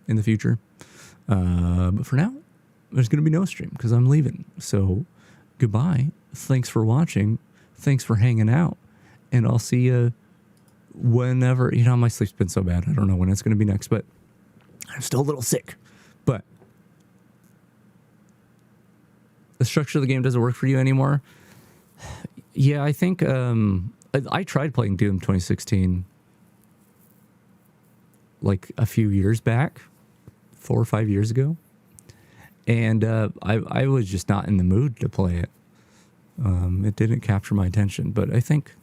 in the future. But for now, there's going to be no stream because I'm leaving. So goodbye. Thanks for watching. Thanks for hanging out. And I'll see you whenever, my sleep's been so bad. I don't know when it's going to be next, but I'm still a little sick. But the structure of the game doesn't work for you anymore. Yeah, I think I tried playing Doom 2016 like a few years back. 4 or 5 years ago, and I was just not in the mood to play it. It didn't capture my attention, but I think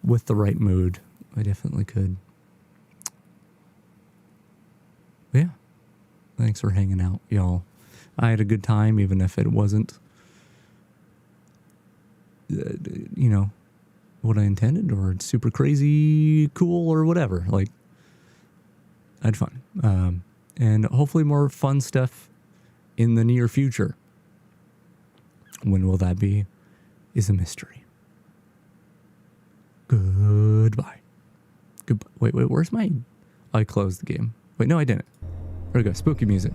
with the right mood, I definitely could. Yeah, thanks for hanging out, y'all. I had a good time, even if it wasn't, what I intended, or super crazy cool, or whatever. Like, I had fun. And hopefully more fun stuff in the near future. When will that be is a mystery. Goodbye. Goodbye. Wait, where's my... I closed the game. Wait, no, I didn't. There we go. Spooky music.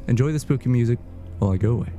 Enjoy the spooky music while I go away.